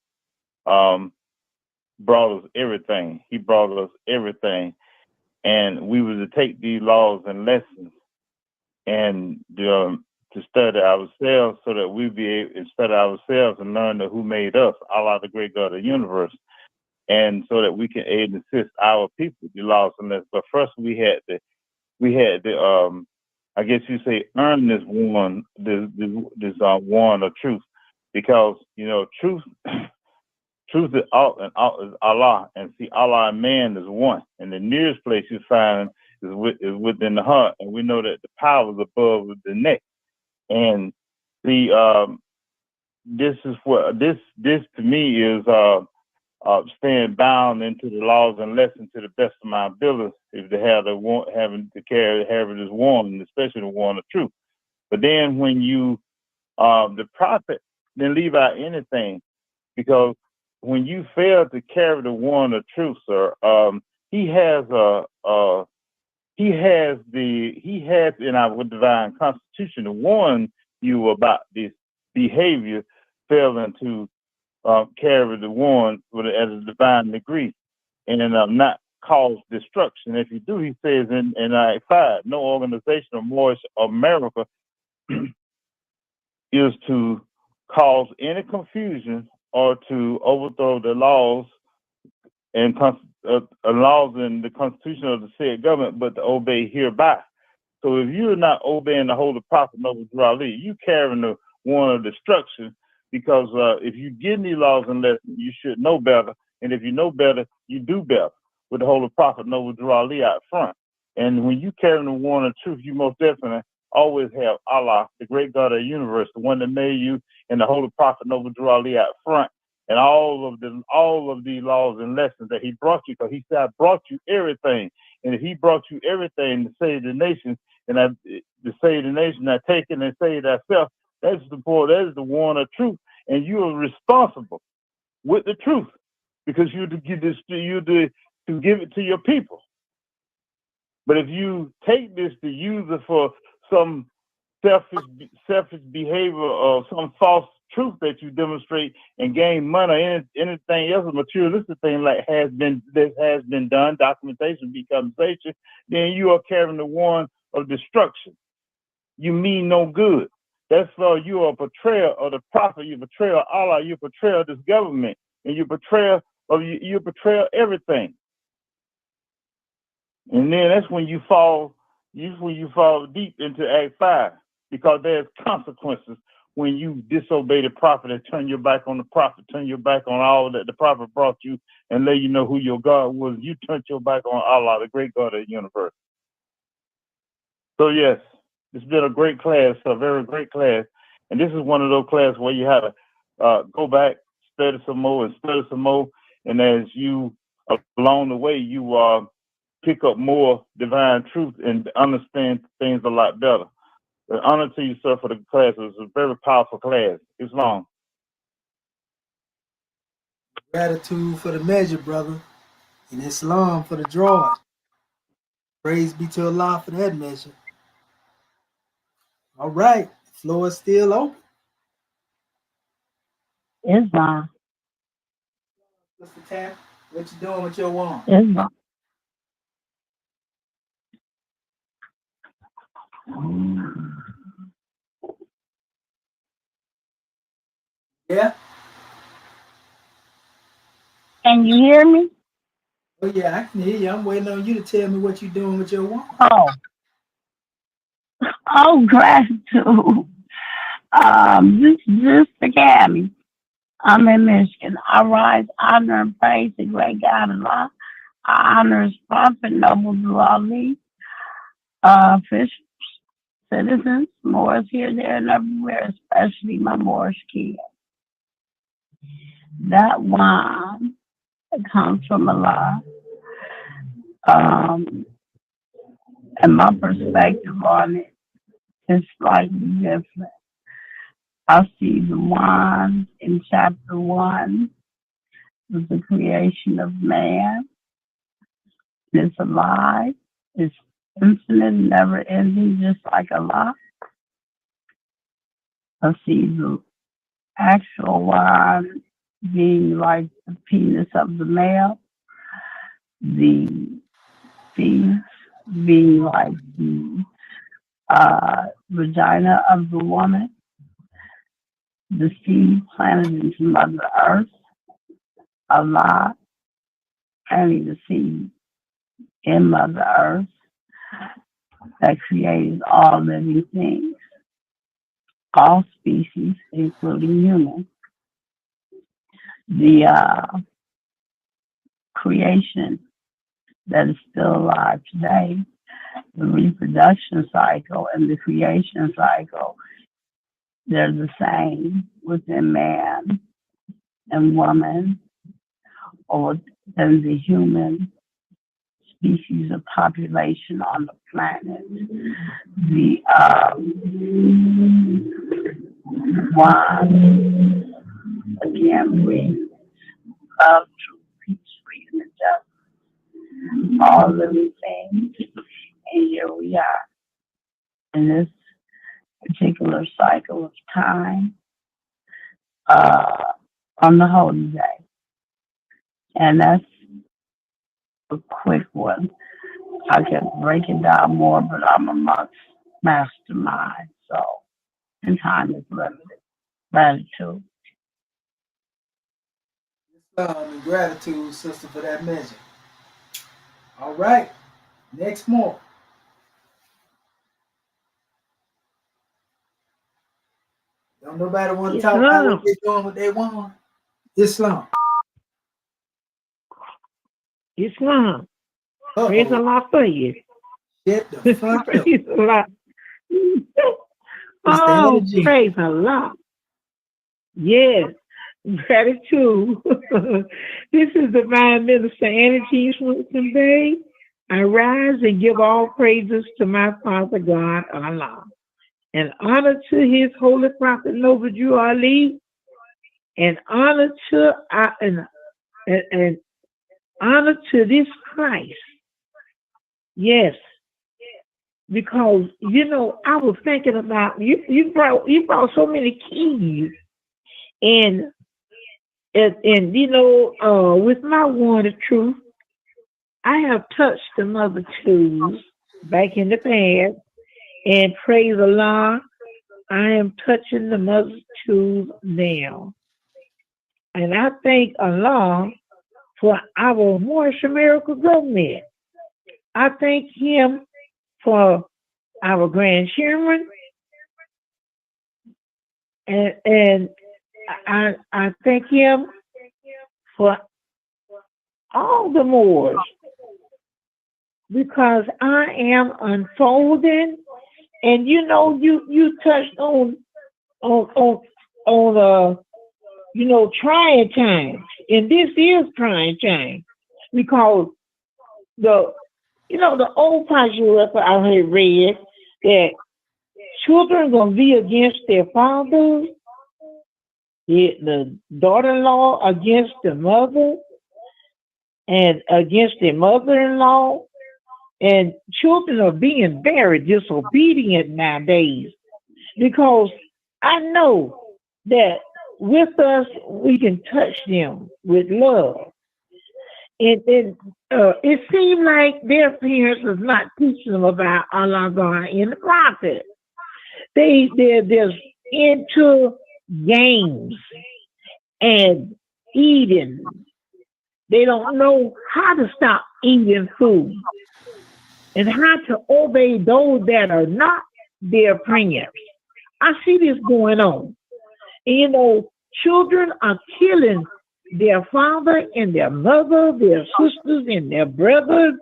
brought us everything. He brought us everything. And we were to take these laws and lessons and to study ourselves so that we be able to study ourselves and learn who made us, Allah, the great God of the universe. And so that we can aid and assist our people with the laws and lessons. But first we had to I guess you say earn this one of truth, because truth truth is Allah, and see Allah and man is one, and the nearest place you find is within the heart, and we know that the power is above the neck, and this is what this to me is staying bound into the laws and lessons to the best of my ability, if they have having to have this warning, especially the warning of truth. But then when you the prophet didn't leave out anything, because when you fail to carry the warning of truth, sir, he has in our divine constitution to warn you about this behavior, failing to carry the warn at a divine degree, and not cause destruction. If you do, he says in Act 5, no organization of Moorish America is to cause any confusion or to overthrow the laws and laws in the constitution of the said government, but to obey hereby. So if you're not obeying the holy prophet, Noble Drew Ali, you carrying the warning of destruction, because if you get these laws and lessons, you should know better. And if you know better, you do better, with the holy prophet, Noble Drew Ali, out front. And when you carry the warning of truth, you most definitely always have Allah, the great God of the universe, the one that made you, and the holy prophet, Noble Drew Ali, out front. And all of these laws and lessons that he brought you, because he said, I brought you everything. And if he brought you everything to save the nation, and to save the nation, I take it and save thyself, that is the warning of truth. And you are responsible with the truth, because you're to give it to your people. But if you take this to use it for some selfish behavior or some false truth that you demonstrate and gain money or anything else, a materialistic thing that has been done, documentation becomes nature, then you are carrying the warning of destruction. You mean no good. That's why you are a betrayer of the prophet, you betrayer of Allah, you betrayer of this government, and you betrayer everything. And then that's when you fall deep into Act 5, because there's consequences when you disobey the prophet and turn your back on the prophet, turn your back on all that the prophet brought you and let you know who your God was. You turned your back on Allah, the great God of the universe. So yes, it's been a great class, a very great class. And this is one of those classes where you have to go back, study some more. And as you, along the way, you pick up more divine truth and understand things a lot better. But honor to you, sir, for the class. It was a very powerful class. It's long. Gratitude for the measure, brother. And Islam for the drawing. Praise be to Allah for that measure. All right. The floor is still open. Islam. What's the tap? What you doing with your wand? Islam. Yeah. Can you hear me? Oh yeah, I can hear you. I'm waiting on you to tell me what you're doing with your woman. Oh, oh, gratitude. This the Gabby. I'm in Michigan. I rise, honor, and praise the great God of law. I honor his prophet, noble lawly, fish, citizens, Moors here, there, and everywhere, especially my Moorish kids. That one that comes from Allah. And my perspective on it is slightly different. I see the one in chapter 1 was the creation of man. It's alive. It's infinite, never ending, just like Allah. I see the actual one being like the penis of the male, the fetus being like the vagina of the woman, the seed planted into Mother Earth, Allah planting the seed in Mother Earth that created all living things, all species, including humans. The creation that is still alive today, the reproduction cycle and the creation cycle, they're the same within man and woman, or within the human species of population on the planet. The one, again, brings love, truth, peace, freedom, and justice, all living things. And here we are in this particular cycle of time on the holy day. And that's a quick one. I can break it down more, but I'm a mastermind, so and time is limited. Gratitude. And gratitude, sister, for that measure. All right. Next more. Don't nobody want to talk about what they're doing with their woman? Islam. Islam. Uh-oh. Praise Allah for you. Get the fuck up. Praise Allah. Oh, praise Allah. Yes. Gratitude. This is Divine Minister Annie T. Swenson Bay. I rise and give all praises to my Father God, Allah, and honor to his holy prophet, Noble Jew Ali, and honor to and honor to this Christ. Yes, because I was thinking about you brought so many keys, and with my one of truth, I have touched the mother tools back in the past, and praise Allah, I am touching the mother tools now. And I thank Allah for our Moorish Miracle government. I thank him for our grandchildren, and I thank him for all the Moors, because I am unfolding, and you touched on trying times, and this is trying times, because the old Passion I had read that children gonna be against their fathers, the daughter-in-law against the mother, and against their mother-in-law, and children are being very disobedient nowadays, because I know that with us we can touch them with love. And it seemed like their parents was not teaching them about Allah God and the prophet. They're into games. and eating. They don't know how to stop eating food and how to obey those that are not their parents. I see this going on. And, children are killing their father and their mother, their sisters and their brothers.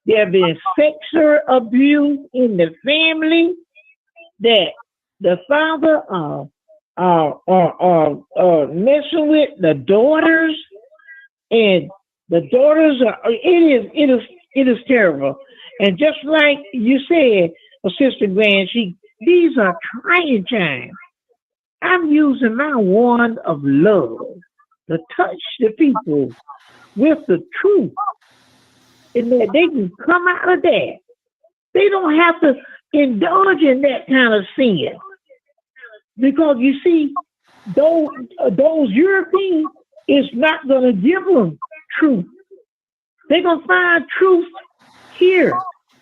There been sexual abuse in the family that the father messing with the daughters, and the daughters are. It is terrible. And just like you said, Sister Grand, these are trying times. I'm using my wand of love to touch the people with the truth, and that they can come out of that. They don't have to indulge in that kind of sin, because you see, those Europeans is not going to give them truth. They're going to find truth here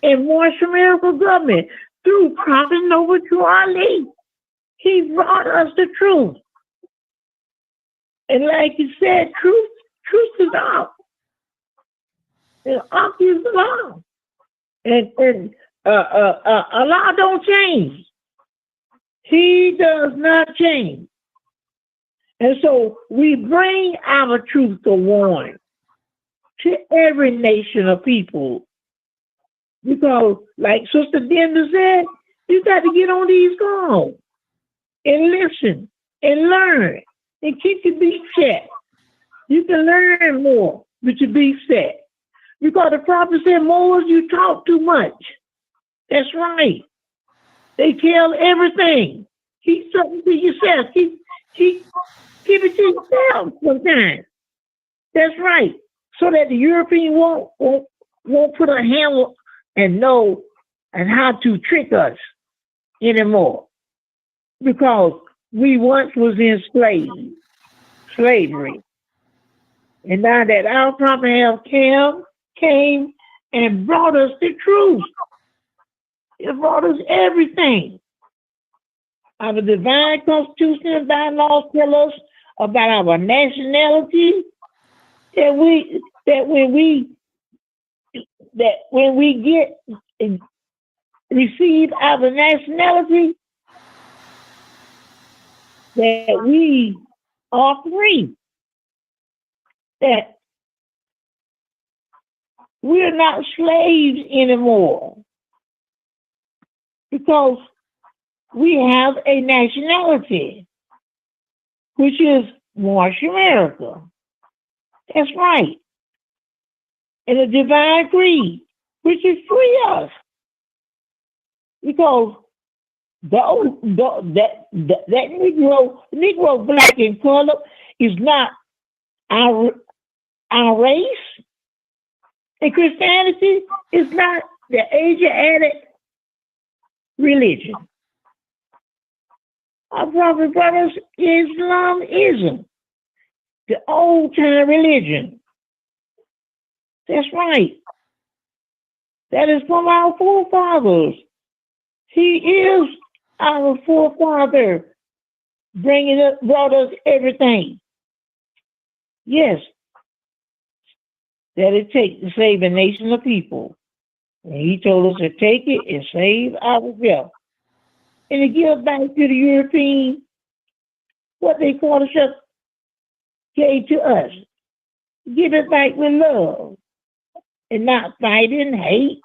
in Marshall Miracle Government through Prophet Nova Ali. He brought us the truth. And like you said, truth is out. And up is law. And Allah don't change. He does not change. And so we bring our truth to warn to every nation of people. Because, like Sister Denver said, you got to get on these calls and listen and learn and keep your beat set. You can learn more with your beat set. Because the prophet said, Moses, you talk too much. That's right. They tell everything. Keep something to yourself. Keep it to yourself sometimes. That's right. So that the European won't put a hand and know and how to trick us anymore. Because we once was in slavery. And now that our prophet have came and brought us the truth. It brought us everything. Our divine constitution and divine laws tell us about our nationality. That when we receive our nationality, that we are free. That we're not slaves anymore. Because we have a nationality, which is Marshall America. That's right. And a divine creed, which is free us. Because that Negro, black and color is not our race. And Christianity is not the Asiatic religion. Our prophet brothers, Islamism, the old time religion. That's right. That is from our forefathers. He is our forefather, brought us everything. Yes, that it takes to save a nation of people. And he told us to take it and save ourselves. And to give back to the European what they call us gave to us. Give it back with love. And not fighting, hate.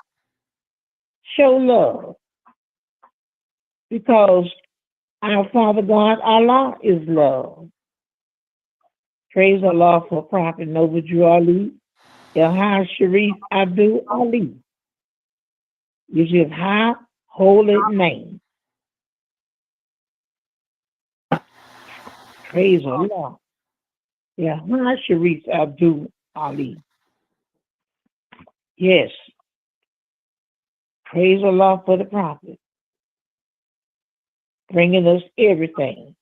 Show love. Because our Father God, Allah, is love. Praise Allah for Prophet Nova Ali, Yehoshua Sharif Abdul Ali. Which is high, holy name. Praise Allah. Yehoshua Sharif Abdul Ali. Yes. Praise Allah for the prophet. Bringing us everything.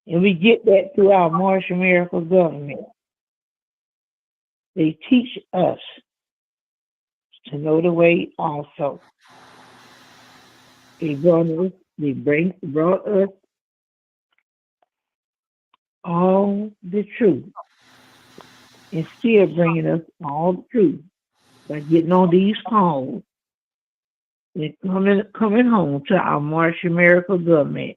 And we get that through our Marshall Miracle Government. They teach us to know the way also. They brought us all the truth and still bringing us all the truth by getting on these calls and coming home to our Martian Miracle government.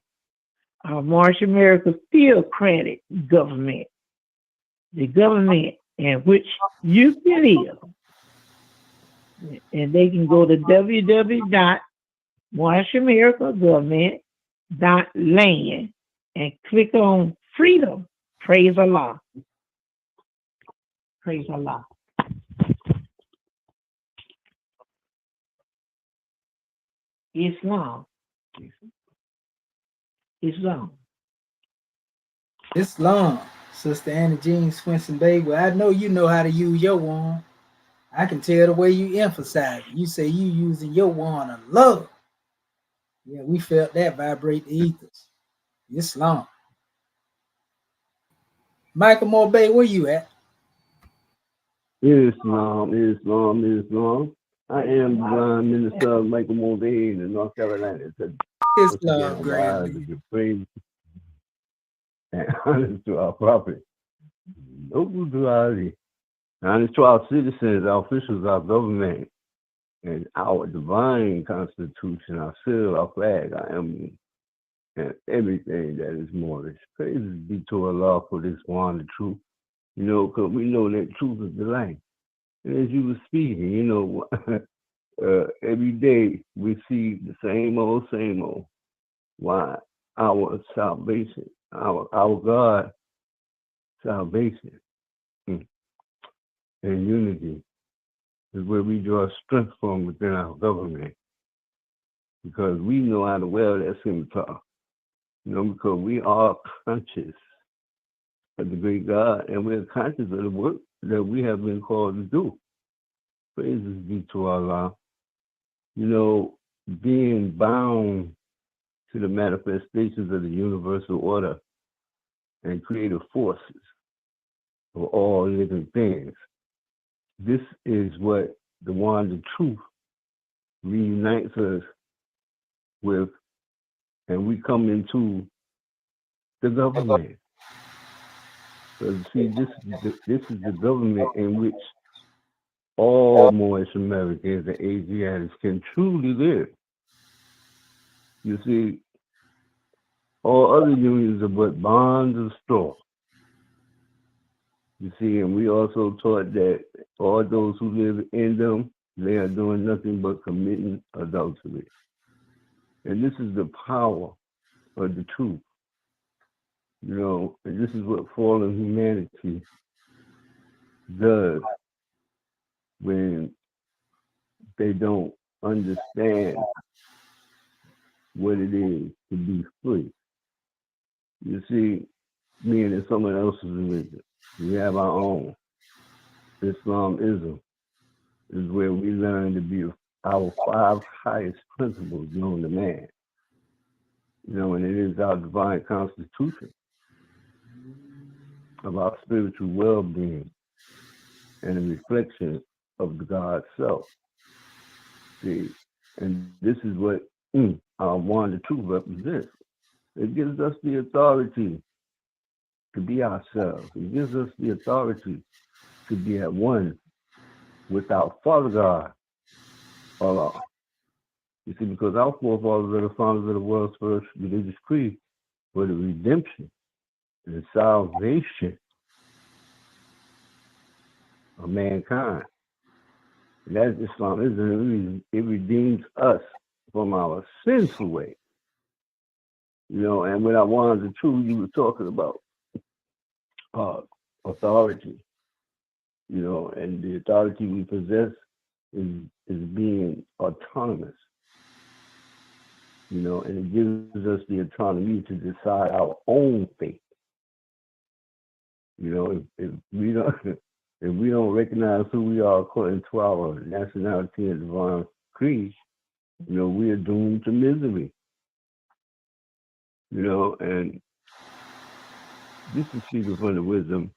Our Martian Miracle theocratic government, the government in which you can live. And they can go to www.martianmiraclegovernment.land and click on freedom. Praise Allah. Praise Allah. Islam. Islam. Islam, Sister Anna Jean Swinson Bay. Well, I know you know how to use your wand. I can tell the way you emphasize it. You say you using your wand of love. Yeah, we felt that vibrate the ethers. Islam. Michael Moore Bay, where you at? Islam. I am the blind minister of Michael Mulvey in North Carolina. Once again, Islam, I rise to give praise and honor to our prophet. Noble to our honor to our citizens, our officials, our government, and our divine constitution, our seal, our flag, our emblem, and everything that is Moorish. Praises be to Allah for this one, the truth. You know, because we know that truth is the light. And as you were speaking, you know, every day we see the same old. Why? Our salvation, our God salvation and unity is where we draw strength from within our government. Because we know how to wear that scimitar. You know, because we are conscious of the great God and we're conscious of the work that we have been called to do. Praises be to Allah. You know, being bound to the manifestations of the universal order and creative forces of all living things. This is what the wand of truth reunites us with, and we come into the government. Because see, this is the government in which all Moorish Americans and Asiatics can truly live. You see, all other unions are but bonds of straw. You see, and we also taught that all those who live in them, they are doing nothing but committing adultery. And this is the power of the truth. You know, and this is what fallen humanity does when they don't understand what it is to be free. You see, being in someone else's religion, we have our own. Islamism is where we learn to be our 5 highest principles known to man. You know, and it is our divine constitution of our spiritual well-being and a reflection of the God's self. See, and this is what our wand of truth represents. It gives us the authority to be ourselves. It gives us the authority to be at one with our Father God, Allah. You see, because our forefathers are the founders of the world's first religious creed for the redemption and the salvation of mankind. And that is Islam. It redeems us from our sinful way. You know, and when I wanted the truth, you were talking about authority. You know, and the authority we possess is being autonomous. You know, and it gives us the autonomy to decide our own fate. You know, if we don't if we don't recognize who we are according to our nationality and divine creed, you know, we are doomed to misery. You know, and this is speaking from the wisdom.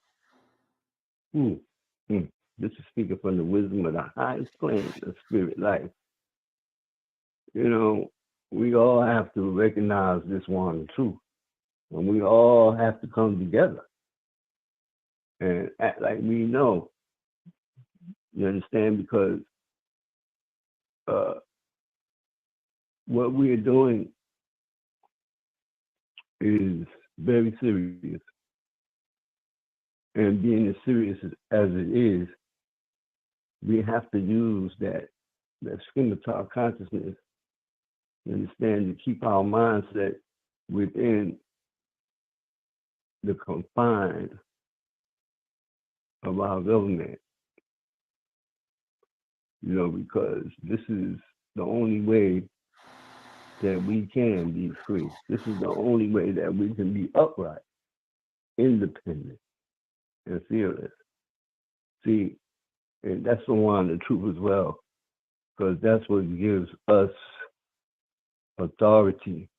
This is speaking from the wisdom of the highest plane of spirit life. You know, we all have to recognize this one truth. And we all have to come together and act like we know. You understand? Because what we are doing is very serious. And being as serious as it is, we have to use that scimitar consciousness, you understand, to keep our mindset within the confines of our government. You know, because this is the only way that we can be free. This is the only way that we can be upright, independent, and fearless. See, and that's the one, the truth as well, because that's what gives us authority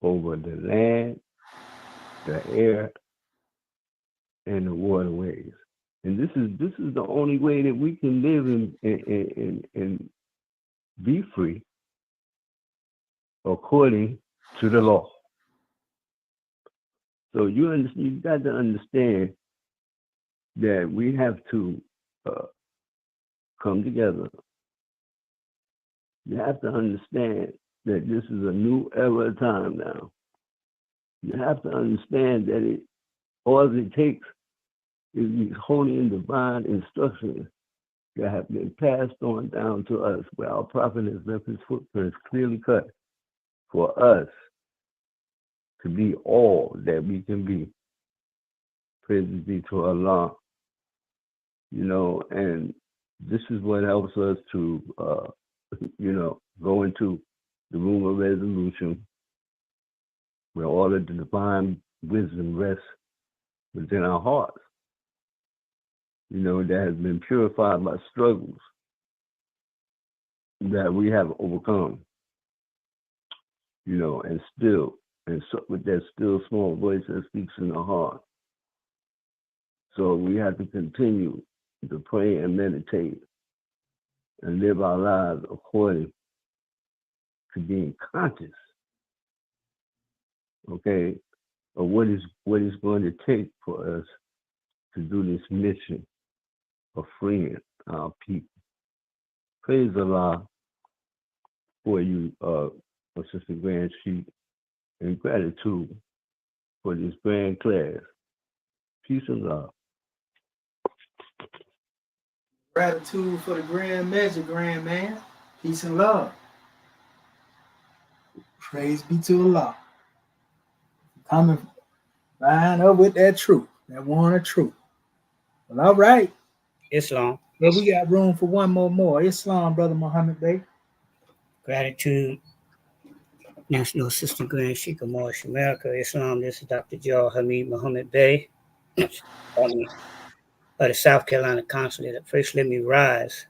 over the land, the air, and the waterways. And this is the only way that we can live and be free according to the law. So you got to understand that we have to come together. You have to understand that this is a new era of time now. You have to understand that all it takes is these holy and divine instructions that have been passed on down to us, where our prophet has left his footprints clearly cut for us to be all that we can be. Praise be to Allah. You know, and this is what helps us to, go into the room of resolution, where all of the divine wisdom rests within our hearts. You know, that has been purified by struggles that we have overcome. You know, and so with that still small voice that speaks in the heart. So we have to continue to pray and meditate and live our lives according to being conscious, okay, of what is going to take for us to do this mission of freeing our people. Praise Allah for you, Sister Grand Sheik, and gratitude for this grand class. Peace and love. Gratitude for the grand measure, grand man. Peace and love. Praise be to Allah. Coming line up with that truth, that one of truth. Well, all right. Islam. Well, we got room for one more. Islam, Brother Muhammad Bey. Gratitude, National Assistant Grand Sheik of Moorish America. Islam, this is Dr. Joachim Muhammad Bey of the South Carolina Consulate. First, let me rise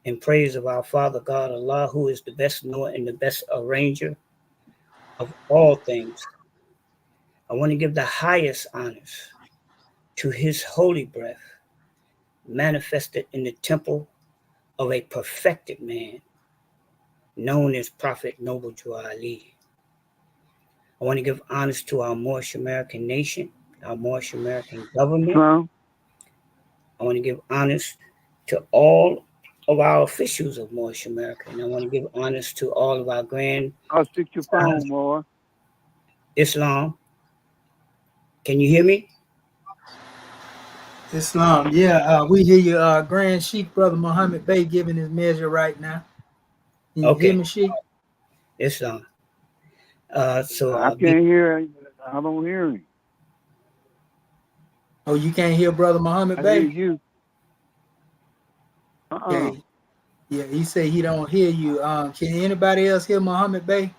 in praise of our Father God, Allah, who is the best knower and the best arranger of all things. I want to give the highest honors to his holy breath manifested in the temple of a perfected man known as Prophet Noble Drew Ali. I want to give honors to our Moorish American nation, our Moorish American government. I want to give honors to all of our officials of Moorish America, and I want to give honors to all of our grand. I'll stick your phone more. Islam. Can you hear me? Islam, yeah, we hear you, Grand Sheik, Brother Muhammad Bey, giving his measure right now. Can you hear me, Sheik? Islam. So I can't hear. I don't hear him. Oh, you can't hear Brother Muhammad Bey? I hear you. Yeah, he said he don't hear you. Can anybody else hear Muhammad Bey?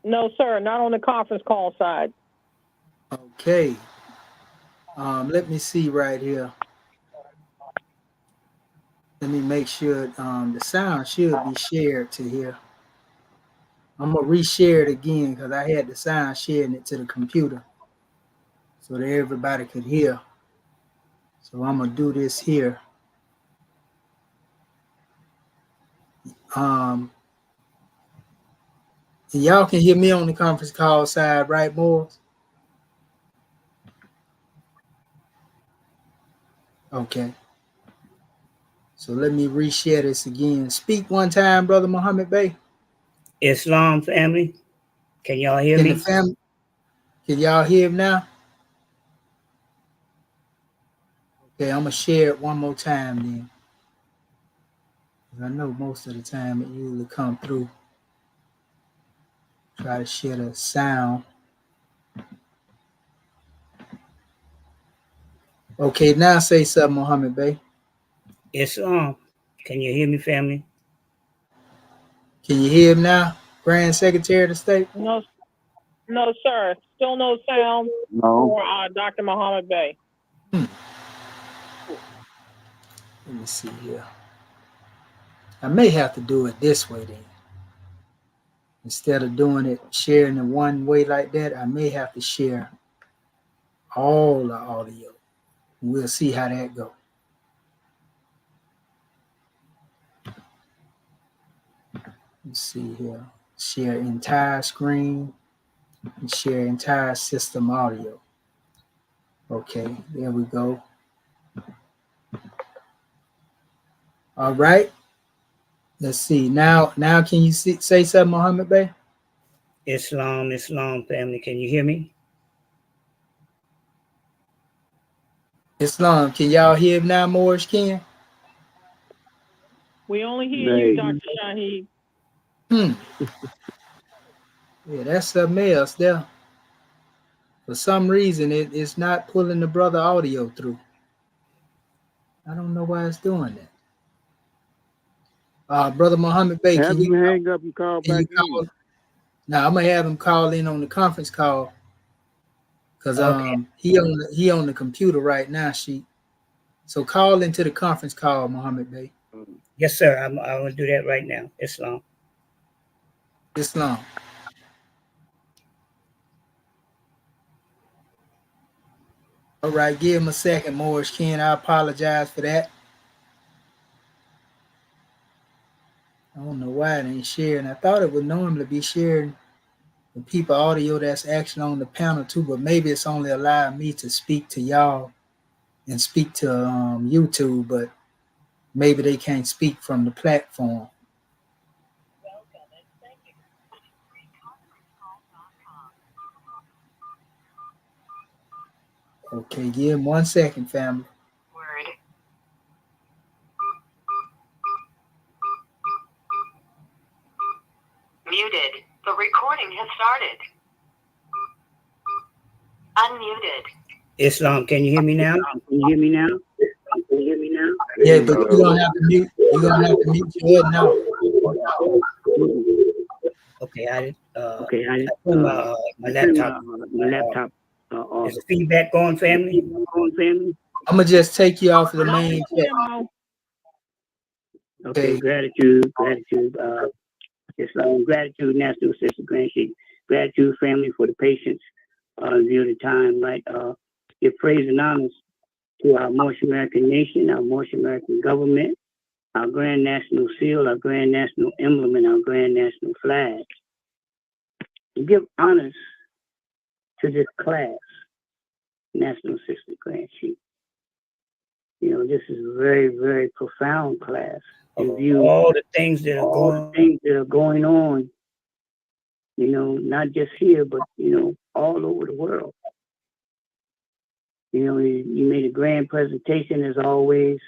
No, sir, not on the conference call side. Okay. Let me see right here. Let me make sure the sound should be shared to here. I'm gonna reshare it again because I had the sound sharing it to the computer so that everybody could hear. So I'm gonna do this here. And y'all can hear me on the conference call side, right, Morris? Okay. So let me reshare this again. Speak one time, Brother Muhammad Bey. Islam family, can y'all hear Can me? the family? Can y'all hear him now? Okay, I'm gonna share it one more time then. I know most of the time it usually come through. Try to share the sound. Okay, now say something, Muhammad Bey. Islam, can you hear me, family? Can you hear him now, Grand Secretary of the State? No, no, sir. Still no sound No. for Dr. Muhammad Bey. Let me see here. I may have to do it this way then. Instead of doing it, sharing it one way like that, I may have to share all the audio. We'll see how that goes. Let's see here. Share entire screen and share entire system audio. Okay, there we go. All right. Let's see. Now can you say something, Muhammad Bey? Islam family, can you hear me? Islam, can y'all hear him now, Morris Ken? We only hear you, Dr. Shaheed. Yeah, that's something else there. For some reason, it's not pulling the brother audio through. I don't know why it's doing that. Brother Muhammad Bey, Have him hang up and call back in. Now I'm gonna have him call in on the conference call because Okay. he on the computer right now. So call into the conference call, Muhammad Bey. Yes, sir. I'm gonna do that right now. Islam. All right, give him a second, Morris Ken. I apologize for that. I don't know why it ain't sharing. I thought it would normally be sharing the people audio that's actually on the panel too, but maybe it's only allowing me to speak to y'all and speak to YouTube, but maybe they can't speak from the platform. Okay, give him 1 second, family. Muted. The recording has started. Unmuted. Islam, can you hear me now? Yeah, but you're gonna have to mute. You're gonna have to mute your head now. Okay, I turned my laptop. Is the feedback going, family? I'm gonna just take you off of the main chat. Okay, gratitude. Islam, gratitude, National Sister Grand Sheik. Gratitude, family, for the patience, view the time, right? Give praise and honors to our Moorish American nation, our Moorish American government, our Grand National Seal, our Grand National Emblem, and our Grand National Flag. And give honors to this class, National Sister Grand Sheik. You know, this is a very, very profound class. In view all the things that are going on, you know, not just here, but, you know, all over the world. You know, you made a grand presentation as always,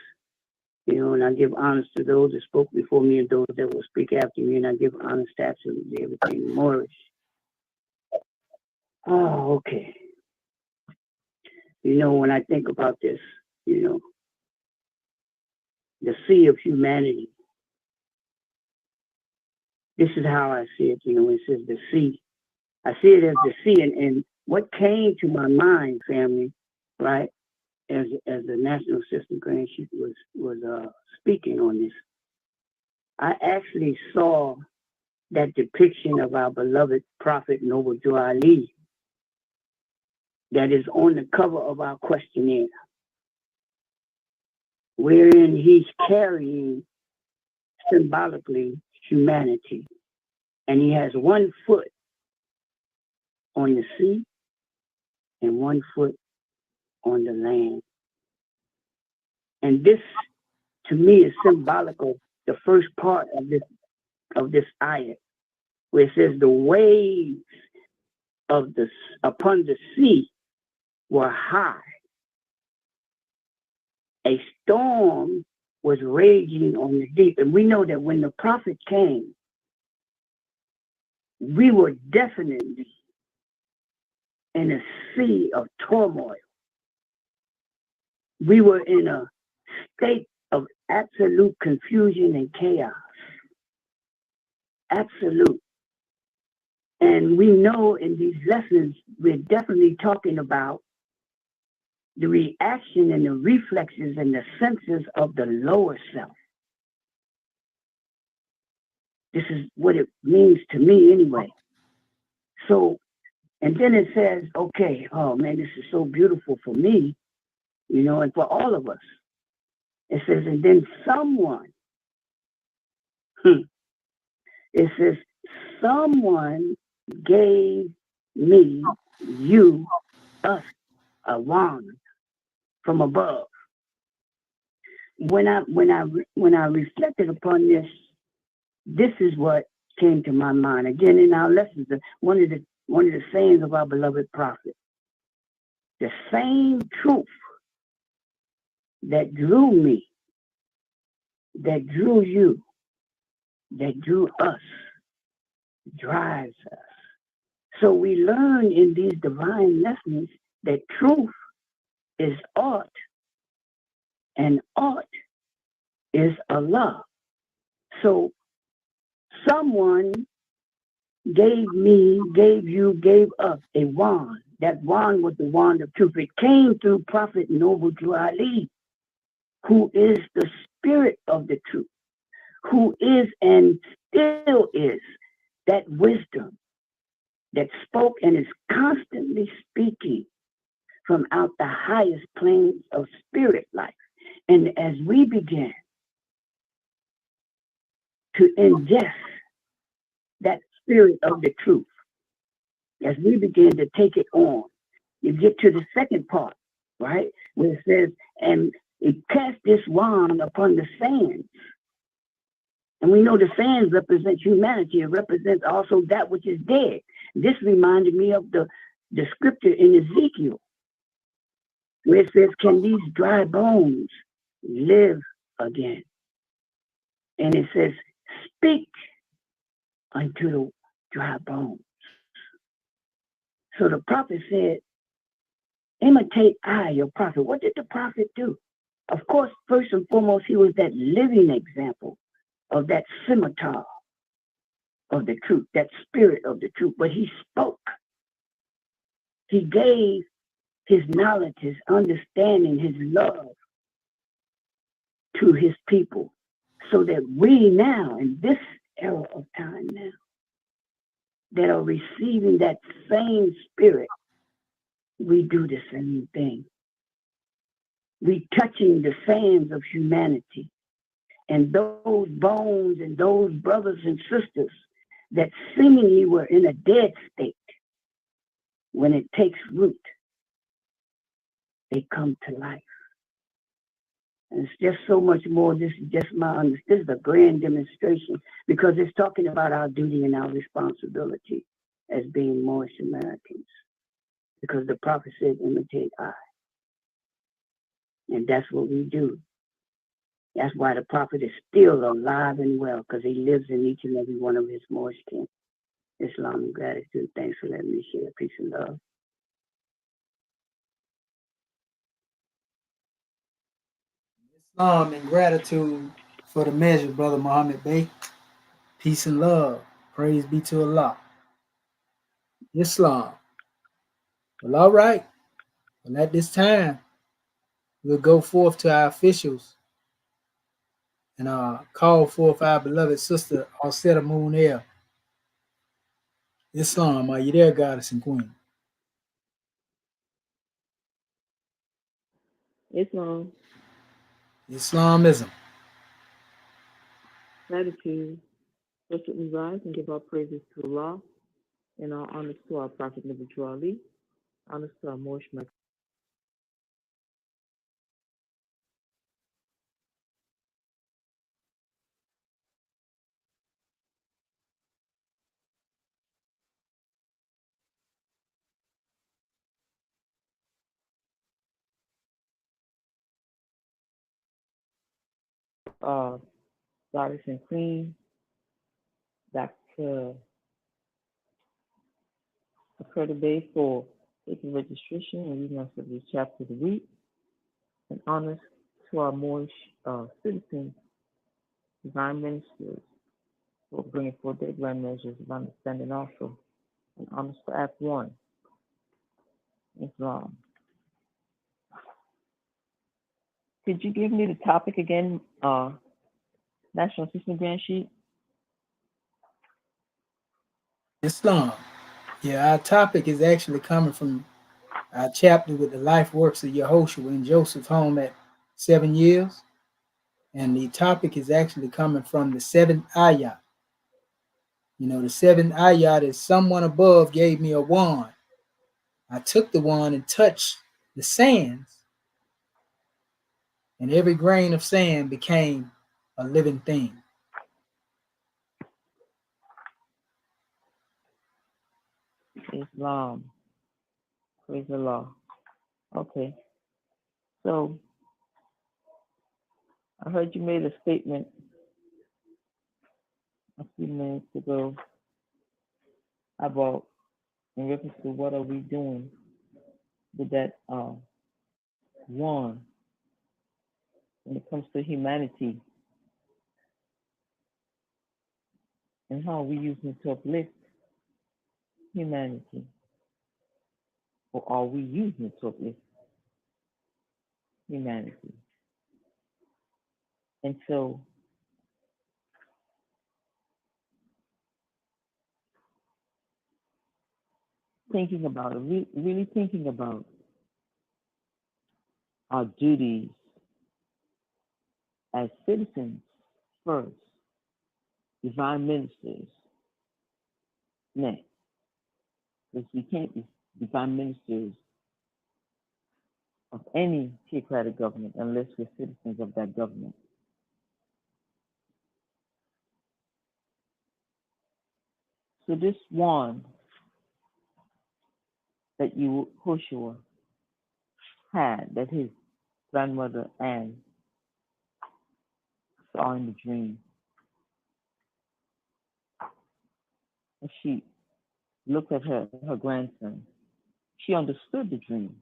you know, and I give honors to those that spoke before me and those that will speak after me, and I give honors to absolutely everything Moorish. Oh, okay. You know, when I think about this, you know, the sea of humanity, this is how I see it, you know, it says the sea. I see it as the sea, and what came to my mind, family, right, as the National Sister Grand Sheik was speaking on this, I actually saw that depiction of our beloved Prophet Noble Joe Ali that is on the cover of our questionnaire, wherein he's carrying symbolically humanity. And he has 1 foot on the sea and 1 foot on the land. And this, to me, is symbolic of the first part of this ayat, where it says the waves upon the sea were high. A storm was raging on the deep. And we know that when the prophet came, we were definitely in a sea of turmoil. We were in a state of absolute confusion and chaos. Absolute. And we know in these lessons, we're definitely talking about the reaction and the reflexes and the senses of the lower self. This is what it means to me anyway. So, and then it says, okay, oh man, this is so beautiful for me, and for all of us. It says, and then someone, it says, someone gave me, you, us, a wand from above. When I reflected upon this is what came to my mind. Again, in our lessons, one of the sayings of our beloved prophet, the same truth that drew me, that drew you, that drew us, drives us. So we learn in these divine lessons that truth is art, and art is Allah. So someone gave me, gave you, gave us a wand. That wand was the wand of truth. It came through Prophet Noble Drew Ali, who is the spirit of the truth, who is and still is that wisdom that spoke and is constantly speaking from out the highest planes of spirit life. And as we began to ingest that spirit of the truth, as we begin to take it on, you get to the second part, right? Where it says, and it cast this wand upon the sands. And we know the sands represent humanity. It represents also that which is dead. This reminded me of the scripture in Ezekiel, where it says, can these dry bones live again? And it says, speak unto the dry bones. So the prophet said, imitate I, your prophet. What did the prophet do? Of course, first and foremost, he was that living example of that scimitar of the truth, that spirit of the truth. But he spoke. He gave his knowledge, his understanding, his love to his people, so that we now, in this era of time now, that are receiving that same spirit, we do the same thing. We touching the sands of humanity, and those bones and those brothers and sisters that seemingly were in a dead state, when it takes root, they come to life. And it's just so much more. This is just this is a grand demonstration, because it's talking about our duty and our responsibility as being Moorish Americans. Because the prophet said, imitate I. And that's what we do. That's why the prophet is still alive and well, because he lives in each and every one of his Moorish kin. Islam and gratitude. Thanks for letting me share. Peace and love. Islam and gratitude for the measure, Brother Muhammad Bey. Peace and love. Praise be to Allah. Islam. Well, all right. Well, at this time, we'll go forth to our officials and call forth our beloved sister, Alceta Moon Air. Islam, are you there, Goddess and Queen? Islam, Islamism. gratitude. First, let me rise and give our praises to Allah and our honors to our Prophet Nabi Ali, honors to our Moorish goddess and queen, Dr. Curtis Bay for taking registration and reading us of this chapter of the week, and honors to our Moorish citizens, divine ministers, for bringing forth their grand measures of understanding also, and honors to Act 1, Islam. Could you give me the topic again, National Assistant Grand Sheet? Islam. Yeah, our topic is actually coming from our chapter with the life works of Yehoshua in Joseph's home at 7 years. And the topic is actually coming from the 7th ayat. You know, the 7th ayat is someone above gave me a wand. I took the wand and touched the sands, and every grain of sand became a living thing. Islam. Praise Allah. Okay. So I heard you made a statement a few minutes ago about in reference to what are we doing with that one when it comes to humanity and how we use it to uplift humanity, or are we using it to uplift humanity? And so thinking about it, really thinking about our duties as citizens first, divine ministers next, because we can't be divine ministers of any theocratic government unless we're citizens of that government. So this one that Yehoshua had, that his grandmother Anne saw in the dream, and she looked at her grandson, she understood the dream,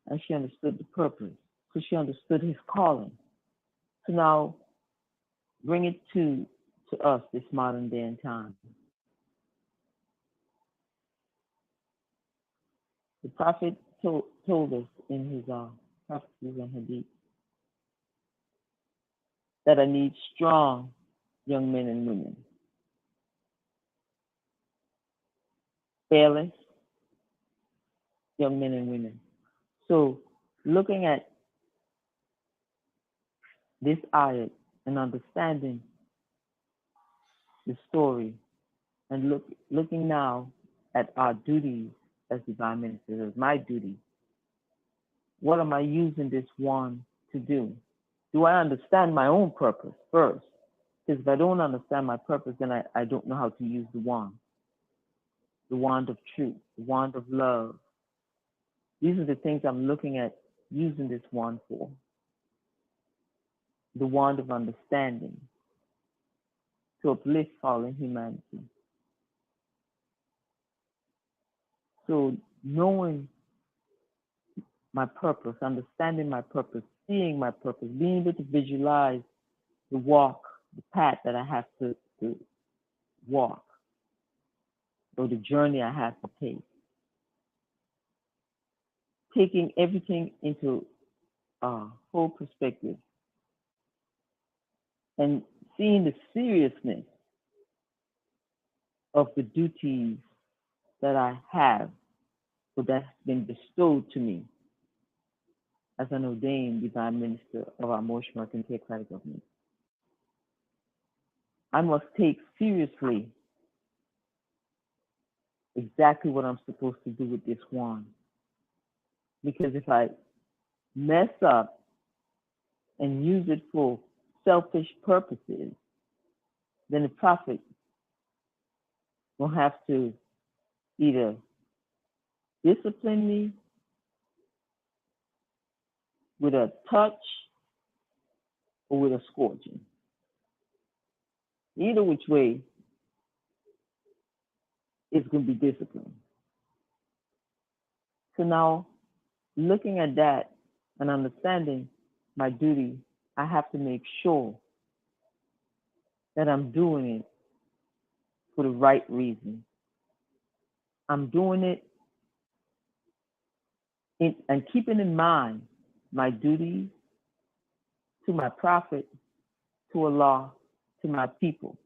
and she understood the purpose, so she understood his calling. So now bring it to us, this modern day and time. The prophet told us in his prophecies and hadith that I need strong young men and women, fearless young men and women. So looking at this ayat and understanding the story, and looking now at our duties as divine ministers, as my duty, what am I using this one to do? Do I understand my own purpose first? Because if I don't understand my purpose, then I don't know how to use the wand of truth, the wand of love. These are the things I'm looking at using this wand for. The wand of understanding, to uplift fallen humanity. So knowing my purpose, understanding my purpose, seeing my purpose, being able to visualize the walk, the path that I have to walk, or the journey I have to take. Taking everything into full perspective and seeing the seriousness of the duties that I have, or that's been bestowed to me as an ordained divine minister of our Moorish American theocratic government. I must take seriously exactly what I'm supposed to do with this wand. Because if I mess up and use it for selfish purposes, then the prophet will have to either discipline me with a touch or with a scourging. Either which way, it's going to be discipline. So now, looking at that and understanding my duty, I have to make sure that I'm doing it for the right reason. I'm doing it and keeping in mind my duty to my prophet, to Allah, to my people,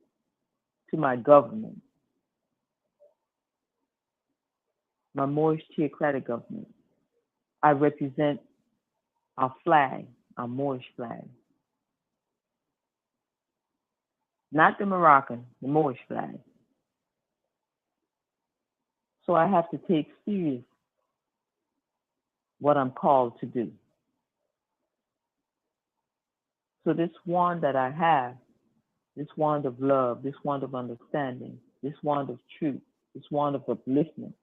to my government, my Moorish theocratic government. I represent our flag, our Moorish flag. Not the Moroccan, the Moorish flag. So I have to take serious what I'm called to do. So this wand that I have, this wand of love, this wand of understanding, this wand of truth, this wand of upliftment,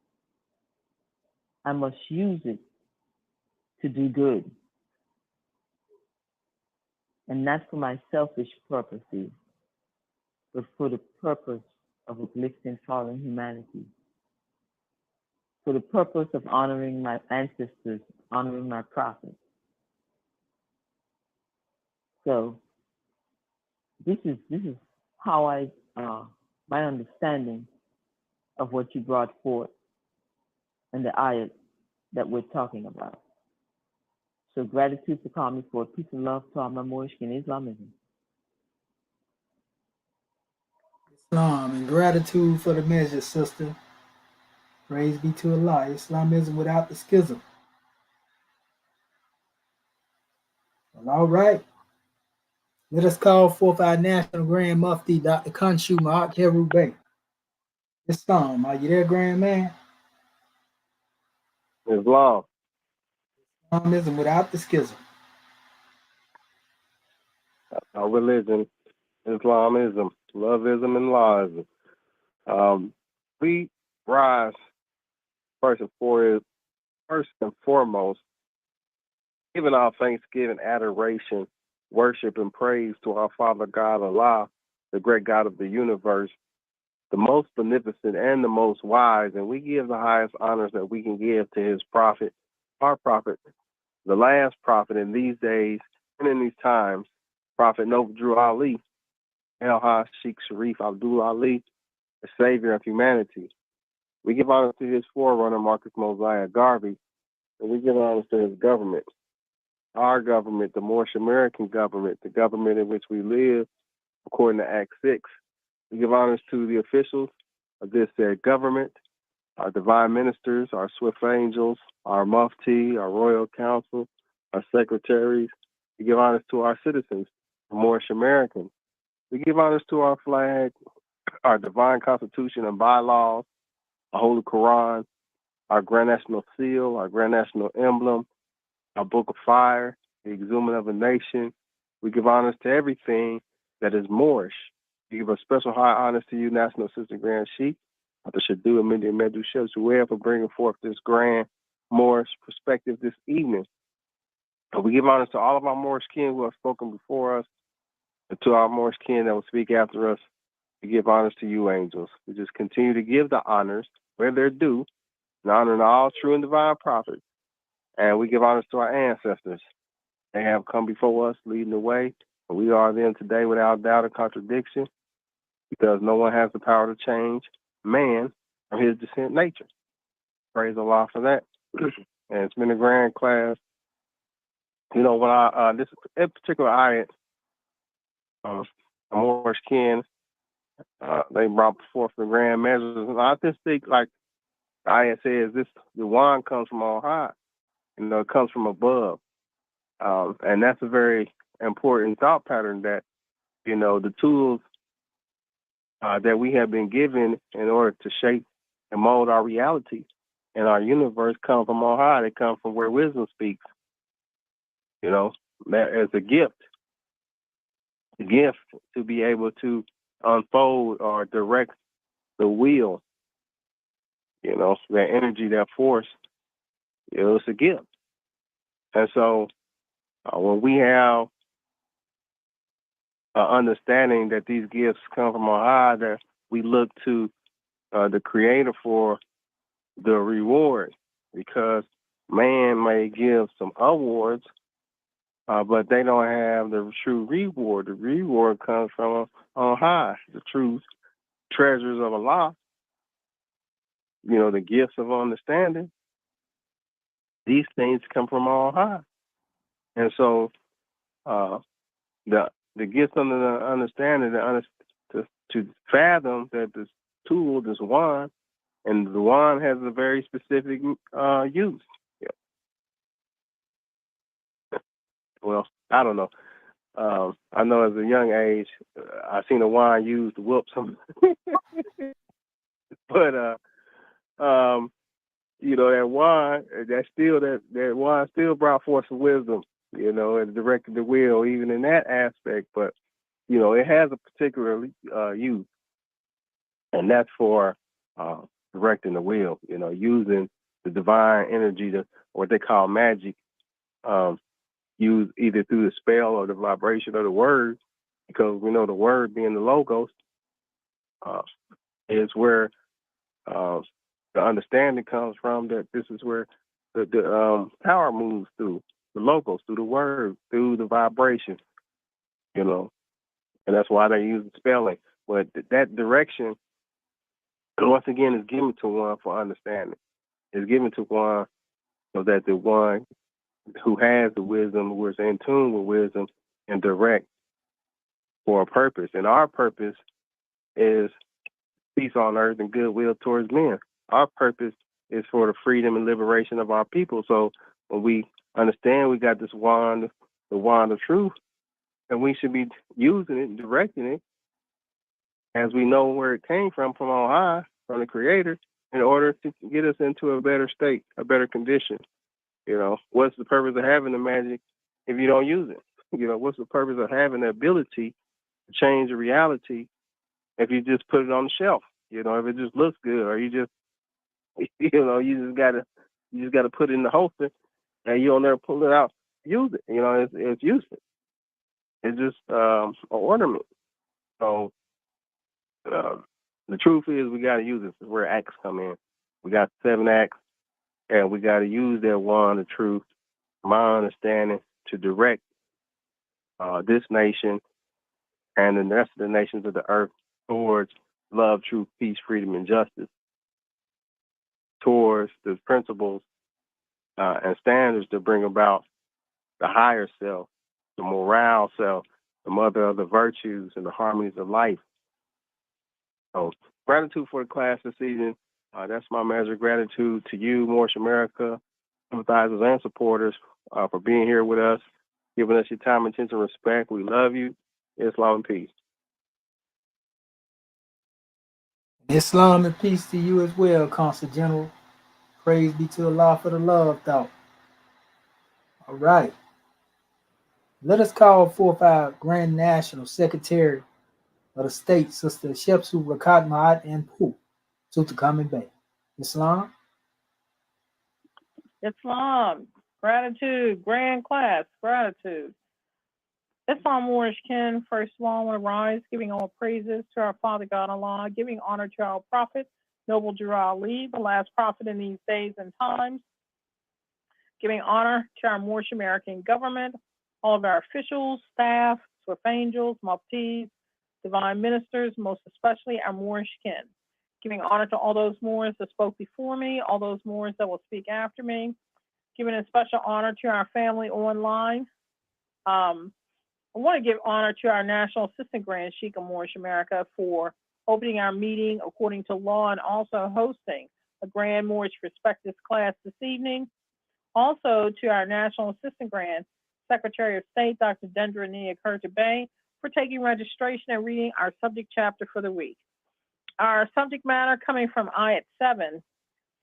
I must use it to do good. And not for my selfish purposes, but for the purpose of uplifting fallen humanity. For the purpose of honoring my ancestors, honoring my prophets. So this is how my understanding of what you brought forth and the ayat that we're talking about. So gratitude for calling me forth. Peace and love to all my Moorish and Islamism. Islam and gratitude for the measure, sister. Praise be to Allah. Islamism without the schism. Well, all right. Let us call forth our National Grand Mufti, Dr. Kanshu Ma'ak Heru Bey. Islam, are you there, Grand Man? Islam. Islamism without the schism. Our religion, Islamism, loveism, and lawism. We rise first and foremost, giving our thanksgiving, adoration, worship, and praise to our Father God Allah, the great God of the universe, the most beneficent and the most wise, and we give the highest honors that we can give to his prophet, our prophet, the last prophet in these days and in these times, Prophet Noble Drew Ali, El-Haj Sheikh Sharif Abdul Ali, the savior of humanity. We give honor to his forerunner, Marcus Mosiah Garvey, and we give honor to his government, our government, the Moorish American government, the government in which we live, according to Act 6. We give honors to the officials of this said government, our divine ministers, our swift angels, our mufti, our royal council, our secretaries. We give honors to our citizens, the Moorish Americans. We give honors to our flag, our divine constitution and bylaws, our Holy Quran, our Grand National Seal, our Grand National Emblem, our Book of Fire, the exhuming of a nation. We give honors to everything that is Moorish. We give a special high honors to you, National Assistant Grand Sheikh, Dr. Shadu Amindi Medu Shebzuel, for bringing forth this grand Moorish perspective this evening. And we give honors to all of our Moorish kin who have spoken before us, and to our Moorish kin that will speak after us. We give honors to you, angels. We just continue to give the honors where they're due, and honoring all true and divine prophets. And we give honors to our ancestors. They have come before us, leading the way, and we are them today without doubt or contradiction, because no one has the power to change man from his descent nature. Praise Allah for that. And it's been a grand class. You know, when this particular ayat, Moorish kin, they brought forth the grand measures. And I just think, like the ayat says, the wand comes from on high. You know, it comes from above. And that's a very important thought pattern that, you know, the tools that we have been given in order to shape and mold our reality and our universe come from on high. They come from where wisdom speaks. You know, that as a gift to be able to unfold or direct the wheel. You know, that energy, that force, you know, it's a gift. And so when we have understanding that these gifts come from on high, that we look to the Creator for the reward, because man may give some awards, but they don't have the true reward. The reward comes from on high, the true treasures of Allah, you know, the gifts of understanding. These things come from on high. And so the gifts under the understanding, to fathom that this tool, this wand, and the wand has a very specific use. Yeah. Well, I don't know. I know as a young age, I seen a wand used to whoop some. But you know, that wand, that wand still brought forth some wisdom, you know, and directed the will even in that aspect. But you know, it has a particular use, and that's for directing the will. You know, using the divine energy, to what they call magic, used either through the spell or the vibration of the word, because we know the word being the logos is where the understanding comes from. That this is where the power moves through the logos, through the word, through the vibration. You know, and that's why they use the spelling. But that direction, once again, is given to one for understanding. It's given to one so that the one who has the wisdom, who is in tune with wisdom, and direct for a purpose. And our purpose is peace on earth and goodwill towards men. Our purpose is for the freedom and liberation of our people. So when we understand we got this wand, the wand of truth, and we should be using it and directing it as we know where it came from on high, from the Creator, in order to get us into a better state, a better condition. You know, what's the purpose of having the magic if you don't use it? You know, what's the purpose of having the ability to change the reality if you just put it on the shelf? You know, if it just looks good, or you just, you know, you just gotta put it in the holster, and you'll never pull it out, use it. You know, it's useless. It's just an ornament. So the truth is, we got to use it. This is where acts come in. We got 7 acts, and we got to use that wand of truth, my understanding, to direct this nation and the rest of the nations of the earth towards love, truth, peace, freedom, and justice, towards the principles and standards to bring about the higher self, the morale self, the mother of the virtues and the harmonies of life. So gratitude for the class this evening. That's my measure of gratitude to you, Moorish America, sympathizers and supporters, for being here with us, giving us your time, attention, respect. We love you. Islam and peace. Islam and peace to you as well, Consul General. Praise be to Allah for the love thought. All right. Let us call forth our Grand National Secretary of the State, Sister Shepsu Rakat Ma'at and Pooh, Tutankhamun Bay. Islam. Islam, gratitude, grand class, gratitude. Islam Moorish Kin, first of all, I want to rise, giving all praises to our Father God Allah, giving honor to our Prophet, Noble Jura Ali, the last prophet in these days and times, giving honor to our Moorish American government, all of our officials, staff, Swift Angels, Muftis, divine ministers, most especially our Moorish Kin. Giving honor to all those Moors that spoke before me, all those Moors that will speak after me. Giving a special honor to our family online. I want to give honor to our National Assistant Grand Sheikh of Moorish America for opening our meeting according to law and also hosting a Grand Moorish Perspectives class this evening. Also to our National Assistant Grand Secretary of State, Dr. Dendra Nia Kurtabay, for taking registration and reading our subject chapter for the week. Our subject matter coming from Ayat 7,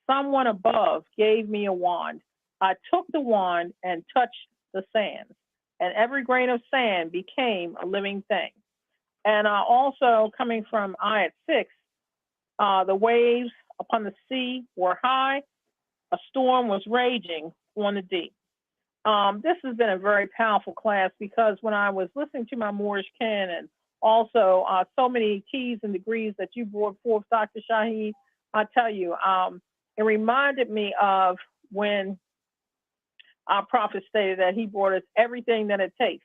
someone above gave me a wand. I took the wand and touched the sands, and every grain of sand became a living thing. And also coming from Ayat 6, the waves upon the sea were high, a storm was raging on the deep. This has been a very powerful class because when I was listening to my Moorish Ken and also so many keys and degrees that you brought forth, Dr. Shaheed, I tell you, it reminded me of when our prophet stated that he brought us everything that it takes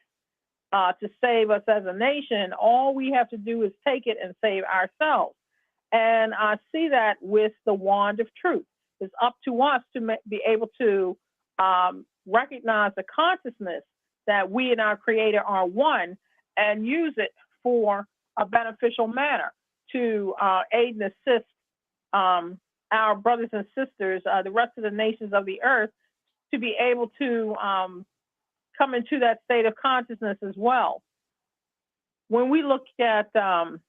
to save us as a nation. All we have to do is take it and save ourselves. And I see that with the wand of truth. It's up to us to be able to recognize the consciousness that we and our Creator are one and use it for a beneficial manner to aid and assist our brothers and sisters, the rest of the nations of the earth, to be able to come into that state of consciousness as well. When we look at in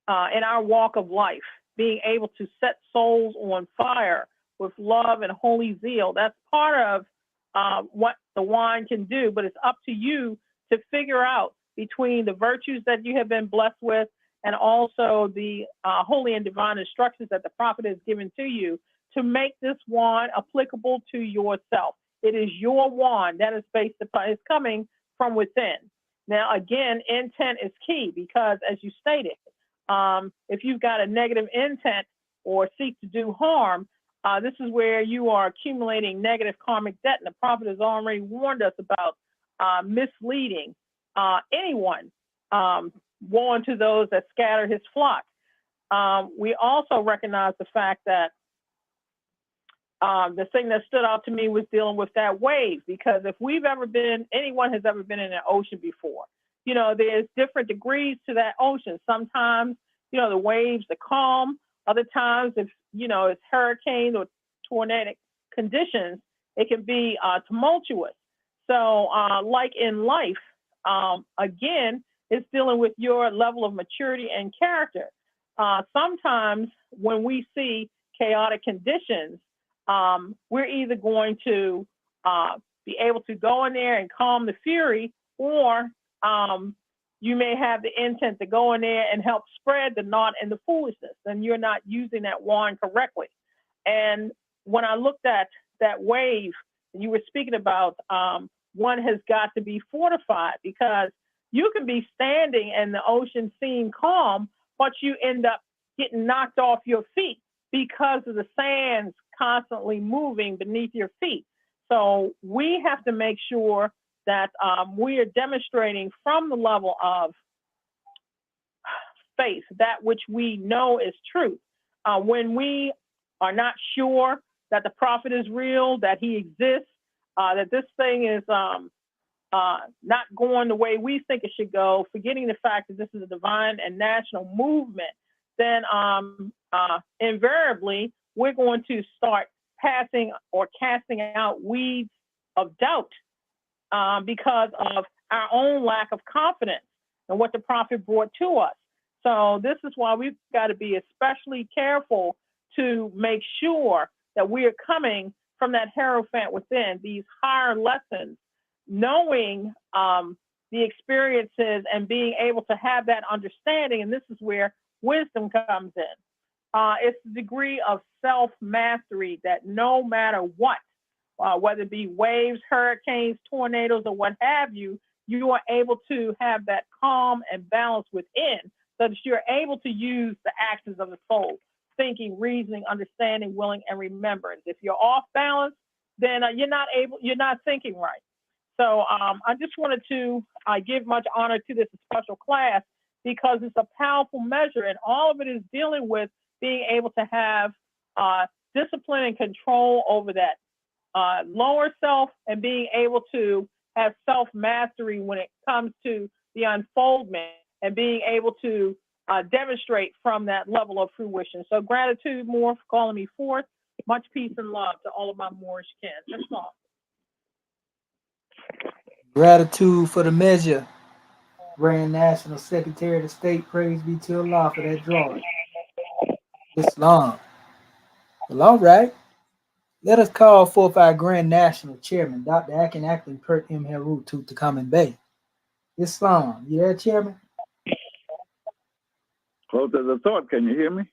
our walk of life, being able to set souls on fire with love and holy zeal, that's part of what the wine can do, but it's up to you to figure out between the virtues that you have been blessed with and also the holy and divine instructions that the prophet has given to you to make this wand applicable to yourself. It is your wand that is based upon, it's coming from within. Now, again, intent is key because, as you stated, if you've got a negative intent or seek to do harm, this is where you are accumulating negative karmic debt. And the prophet has already warned us about misleading anyone, woe to those that scatter his flock. We also recognize the fact that the thing that stood out to me was dealing with that wave, because if anyone has ever been in an ocean before, there's different degrees to that ocean. Sometimes, the waves are calm. Other times, if, it's hurricane or tornadic conditions, it can be tumultuous. So like in life, again, it's dealing with your level of maturity and character. Sometimes when we see chaotic conditions, we're either going to be able to go in there and calm the fury, or you may have the intent to go in there and help spread the knot and the foolishness, and you're not using that wand correctly. And when I looked at that wave you were speaking about, one has got to be fortified, because you can be standing and the ocean seem calm, but you end up getting knocked off your feet because of the sands constantly moving beneath your feet. So we have to make sure that we are demonstrating from the level of faith that which we know is truth. When we are not sure that the prophet is real, that he exists, that this thing is not going the way we think it should go, forgetting the fact that this is a divine and national movement, then invariably we're going to start passing or casting out weeds of doubt because of our own lack of confidence in what the prophet brought to us. So this is why we've got to be especially careful to make sure that we are coming from that Hierophant within, these higher lessons, knowing the experiences and being able to have that understanding. And this is where wisdom comes in. It's the degree of self-mastery that no matter what, whether it be waves, hurricanes, tornadoes, or what have you, you are able to have that calm and balance within, so that you're able to use the actions of the soul, thinking, reasoning, understanding, willing, and remembrance. If you're off balance, then you're not thinking right. So I just wanted to give much honor to this special class, because it's a powerful measure, and all of it is dealing with being able to have discipline and control over that lower self, and being able to have self-mastery when it comes to the unfoldment, and being able to demonstrate from that level of fruition. So gratitude more for calling me forth. Much peace and love to all of my Moorish kin. That's all. Gratitude for the measure. Grand National Secretary of State, praise be to Allah for that drawing. Islam. Well, all right. Let us call forth our Grand National Chairman, Dr. Akin Acting Kurt M. Heru to come and Bay. Islam. You there, Chairman? Close as a thought. Can you hear me?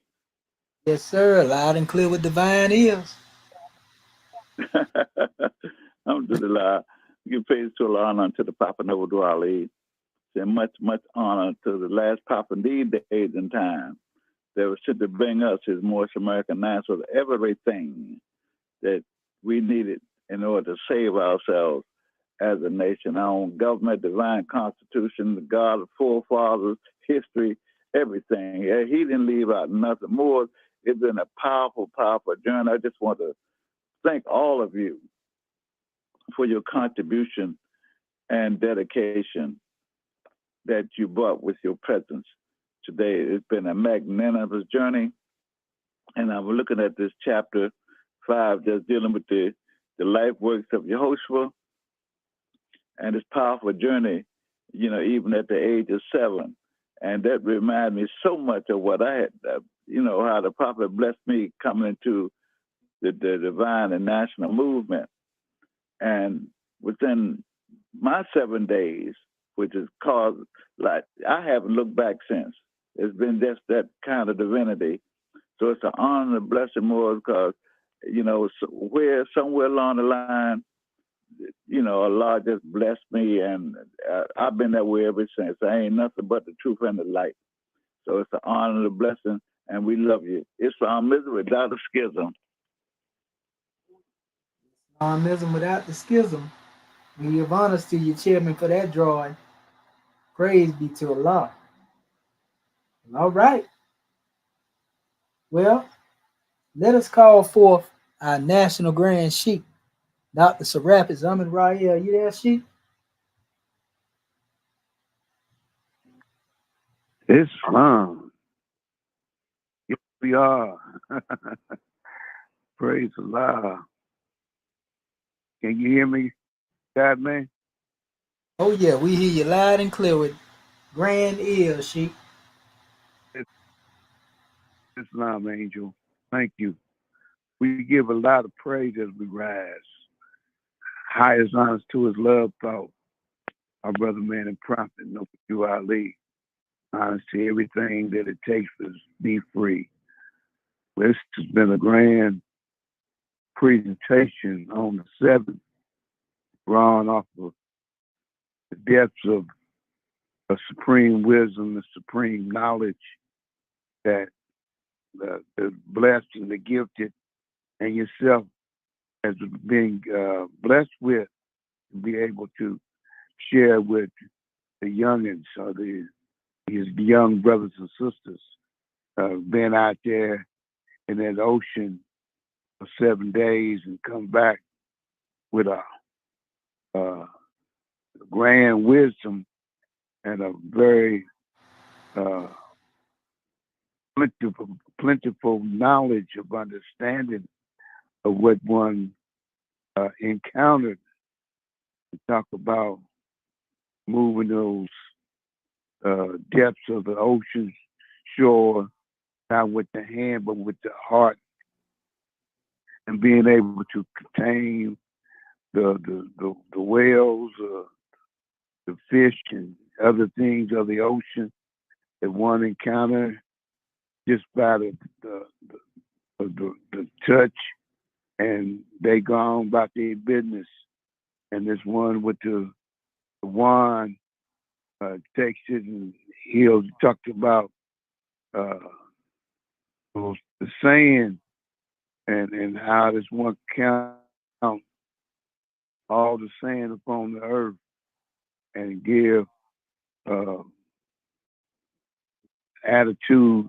Yes, sir. Loud and clear with divine ears. Alhamdulillah. Give praise to Allah and unto the Papa Noble Dwali. And much honor to the last Papa indeed days and time that was sent to bring us his Moorish American answer of everything that we needed in order to save ourselves as a nation. Our own government, divine constitution, the God of forefathers, history, everything. He didn't leave out nothing more. It's been a powerful, powerful journey. I just want to thank all of you for your contribution and dedication that you brought with your presence today. It's been a magnanimous journey. And I'm looking at this chapter 5, just dealing with the life works of Yehoshua and this powerful journey, even at the age of 7. And that reminded me so much of what I had, how the prophet blessed me coming into the divine and national movement. And within my 7 days, which is caused, like, I haven't looked back since. It's been just that kind of divinity. So it's an honor and a blessing more because, somewhere along the line, Allah just blessed me, and I've been that way ever since. I ain't nothing but the truth and the light. So it's an honor and a blessing, and we love you. Islamism without a schism. Islamism without the schism. We give honors to you, Chairman, for that drawing. Praise be to Allah. All right. Well, let us call forth our National Grand Sheikh, Dr. Serapis Ahmed Rael. You there, Sheikh? Islam. Here we are. Praise Allah. Can you hear me, God, man? Oh, yeah, we hear you loud and clear with grand ears, Sheikh. Islam, angel. Thank you. We give a lot of praise as we rise. Highest honors to his love thought. Our brother, man, and prophet, Noble Ali. Honors to everything that it takes to be free. This has been a grand presentation on the 7th, drawn off of the depths of a supreme wisdom, the supreme knowledge that the blessed and the gifted and yourself as being blessed with, to be able to share with the youngins or these young brothers and sisters, being out there in that ocean for 7 days and come back with a grand wisdom and a very plentiful knowledge of understanding of what one encountered. We talk about moving those depths of the ocean shore, not with the hand, but with the heart, and being able to contain the whales, the fish, and other things of the ocean that one encountered just by the touch, and they go on about their business. And this one with the wand takes it, and he'll talked about the sand and how this one count all the sand upon the earth and give attitude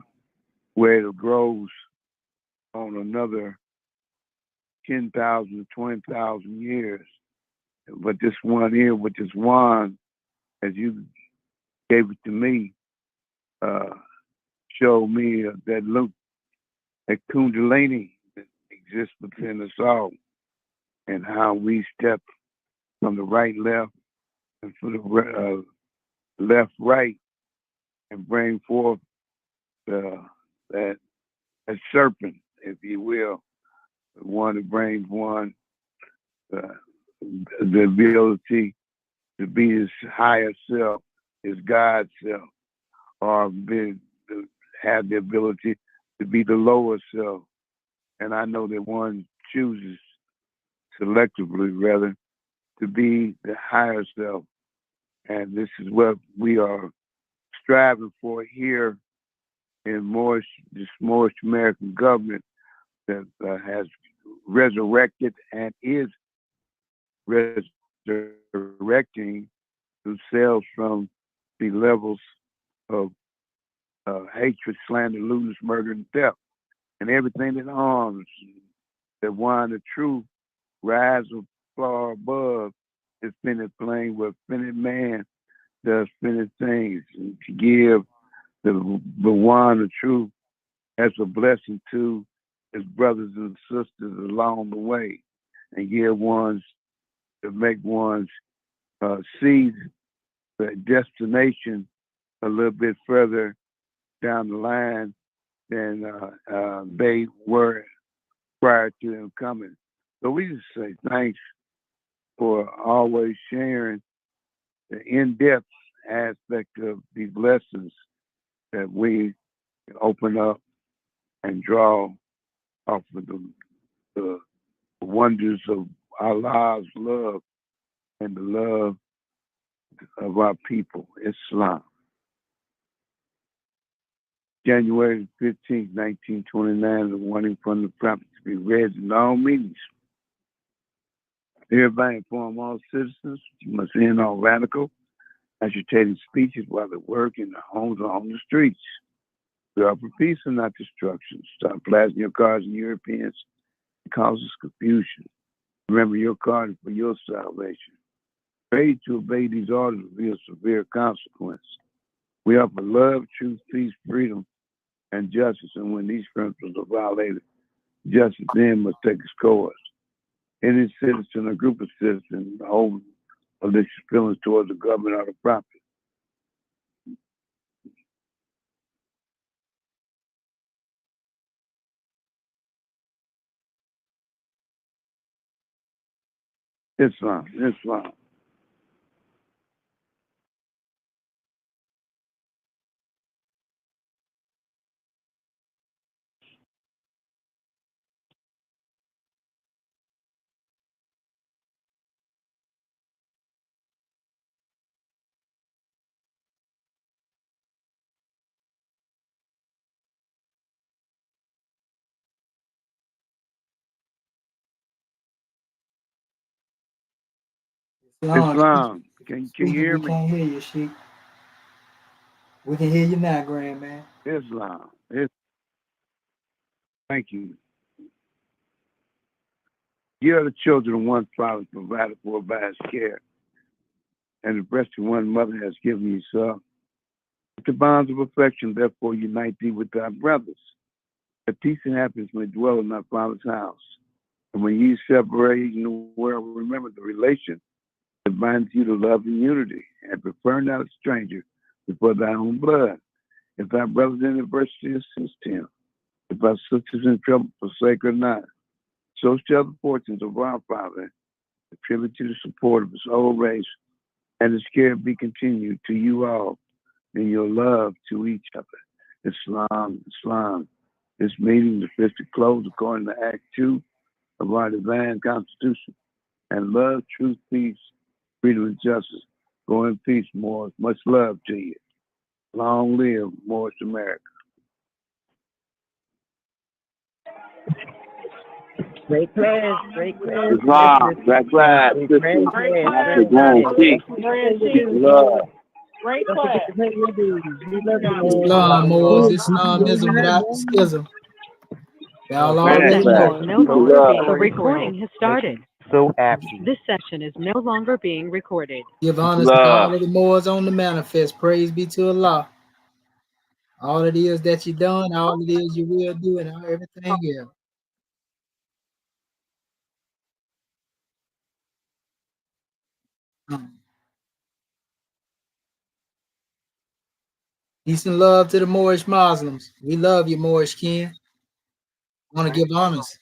where it grows on another 10,000 to 20,000 years. But this one here with this wand, as you gave it to me, showed me that look, that kundalini that exists within us all, and how we step from the right, left, and from the left, right, and bring forth that serpent, if you will, the one that brings one the ability to be his higher self, his God self, or have the ability to be the lower self. And I know that one chooses selectively, rather, to be the higher self. And this is what we are striving for here in this Moorish American government that has resurrected and is resurrecting themselves from the levels of hatred, slander, lewdness, murder, and theft, and everything that harms. That one, the truth, rise far above is finished playing with finished man does finished things, and to give the one, the truth, as a blessing to his brothers and sisters along the way, and give ones to make ones see the destination a little bit further down the line than they were prior to them coming. So we just say thanks for always sharing the in-depth aspect of these lessons that we open up and draw off of the wonders of Allah's love and the love of our people, Islam. January 15th, 1929, the warning from the prophet to be read in all meetings. Hereby inform all citizens you must end all radical, agitating speeches while at work, in their homes, or on the streets. We are for peace and not destruction. Stop flashing your cards in Europeans. It causes confusion. Remember, your card is for your salvation. Failure to obey these orders will be a severe consequence. We are for love, truth, peace, freedom, and justice. And when these principles are violated, justice then must take its course. Any citizen or group of citizens hold malicious feelings towards the government or the property. Islam. Islam. Can you hear We me? can't hear you, Sheik. We can hear you now, Grand Man. Islam. Thank you. You are the children of one father provided for by his care, and the breast of one mother has given you, son. With the bonds of affection, therefore, unite thee with thy brothers, that peace and happiness may dwell in thy father's house. And when ye separate in the world, remember the relation that binds you to love and unity, and prefer not a stranger before thy own blood. If thy brother is in adversity, assist him. If thy sister is in trouble, forsake her not. So shall the fortunes of our Father attribute to the support of his whole race, and his care be continued to you all in your love to each other. Islam. This meeting is officially closed according to Act 2 of our divine constitution. And love, truth, peace, freedom, and justice. Go in peace, Moors. Much love to you. Long live Moorish America. Great class. Islam. Black lives. Great Love. Great class. Islam, Moors, Islamism without the schism. Y'all This already session know. is no longer being Love. recording has started. So absent. This session is no longer being recorded. Give honors to all of the Moors on the manifest. Praise be to Allah. All it is that you done, all it is you will do, and everything else. Peace and love to the Moorish Muslims. We love you, Moorish kin. I want to give honors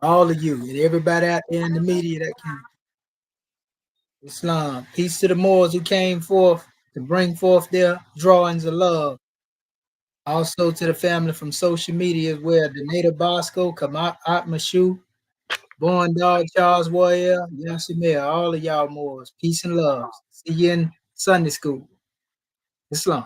to all of you and everybody out there in the media that can. Islam. Peace to the Moors who came forth to bring forth their drawings of love. Also to the family from social media as well. The Native Bosco, Kamat Atmashu, Born Dog, Charles Warrior, Yasimir, all of y'all Moors. Peace and love. See you in Sunday school. Islam.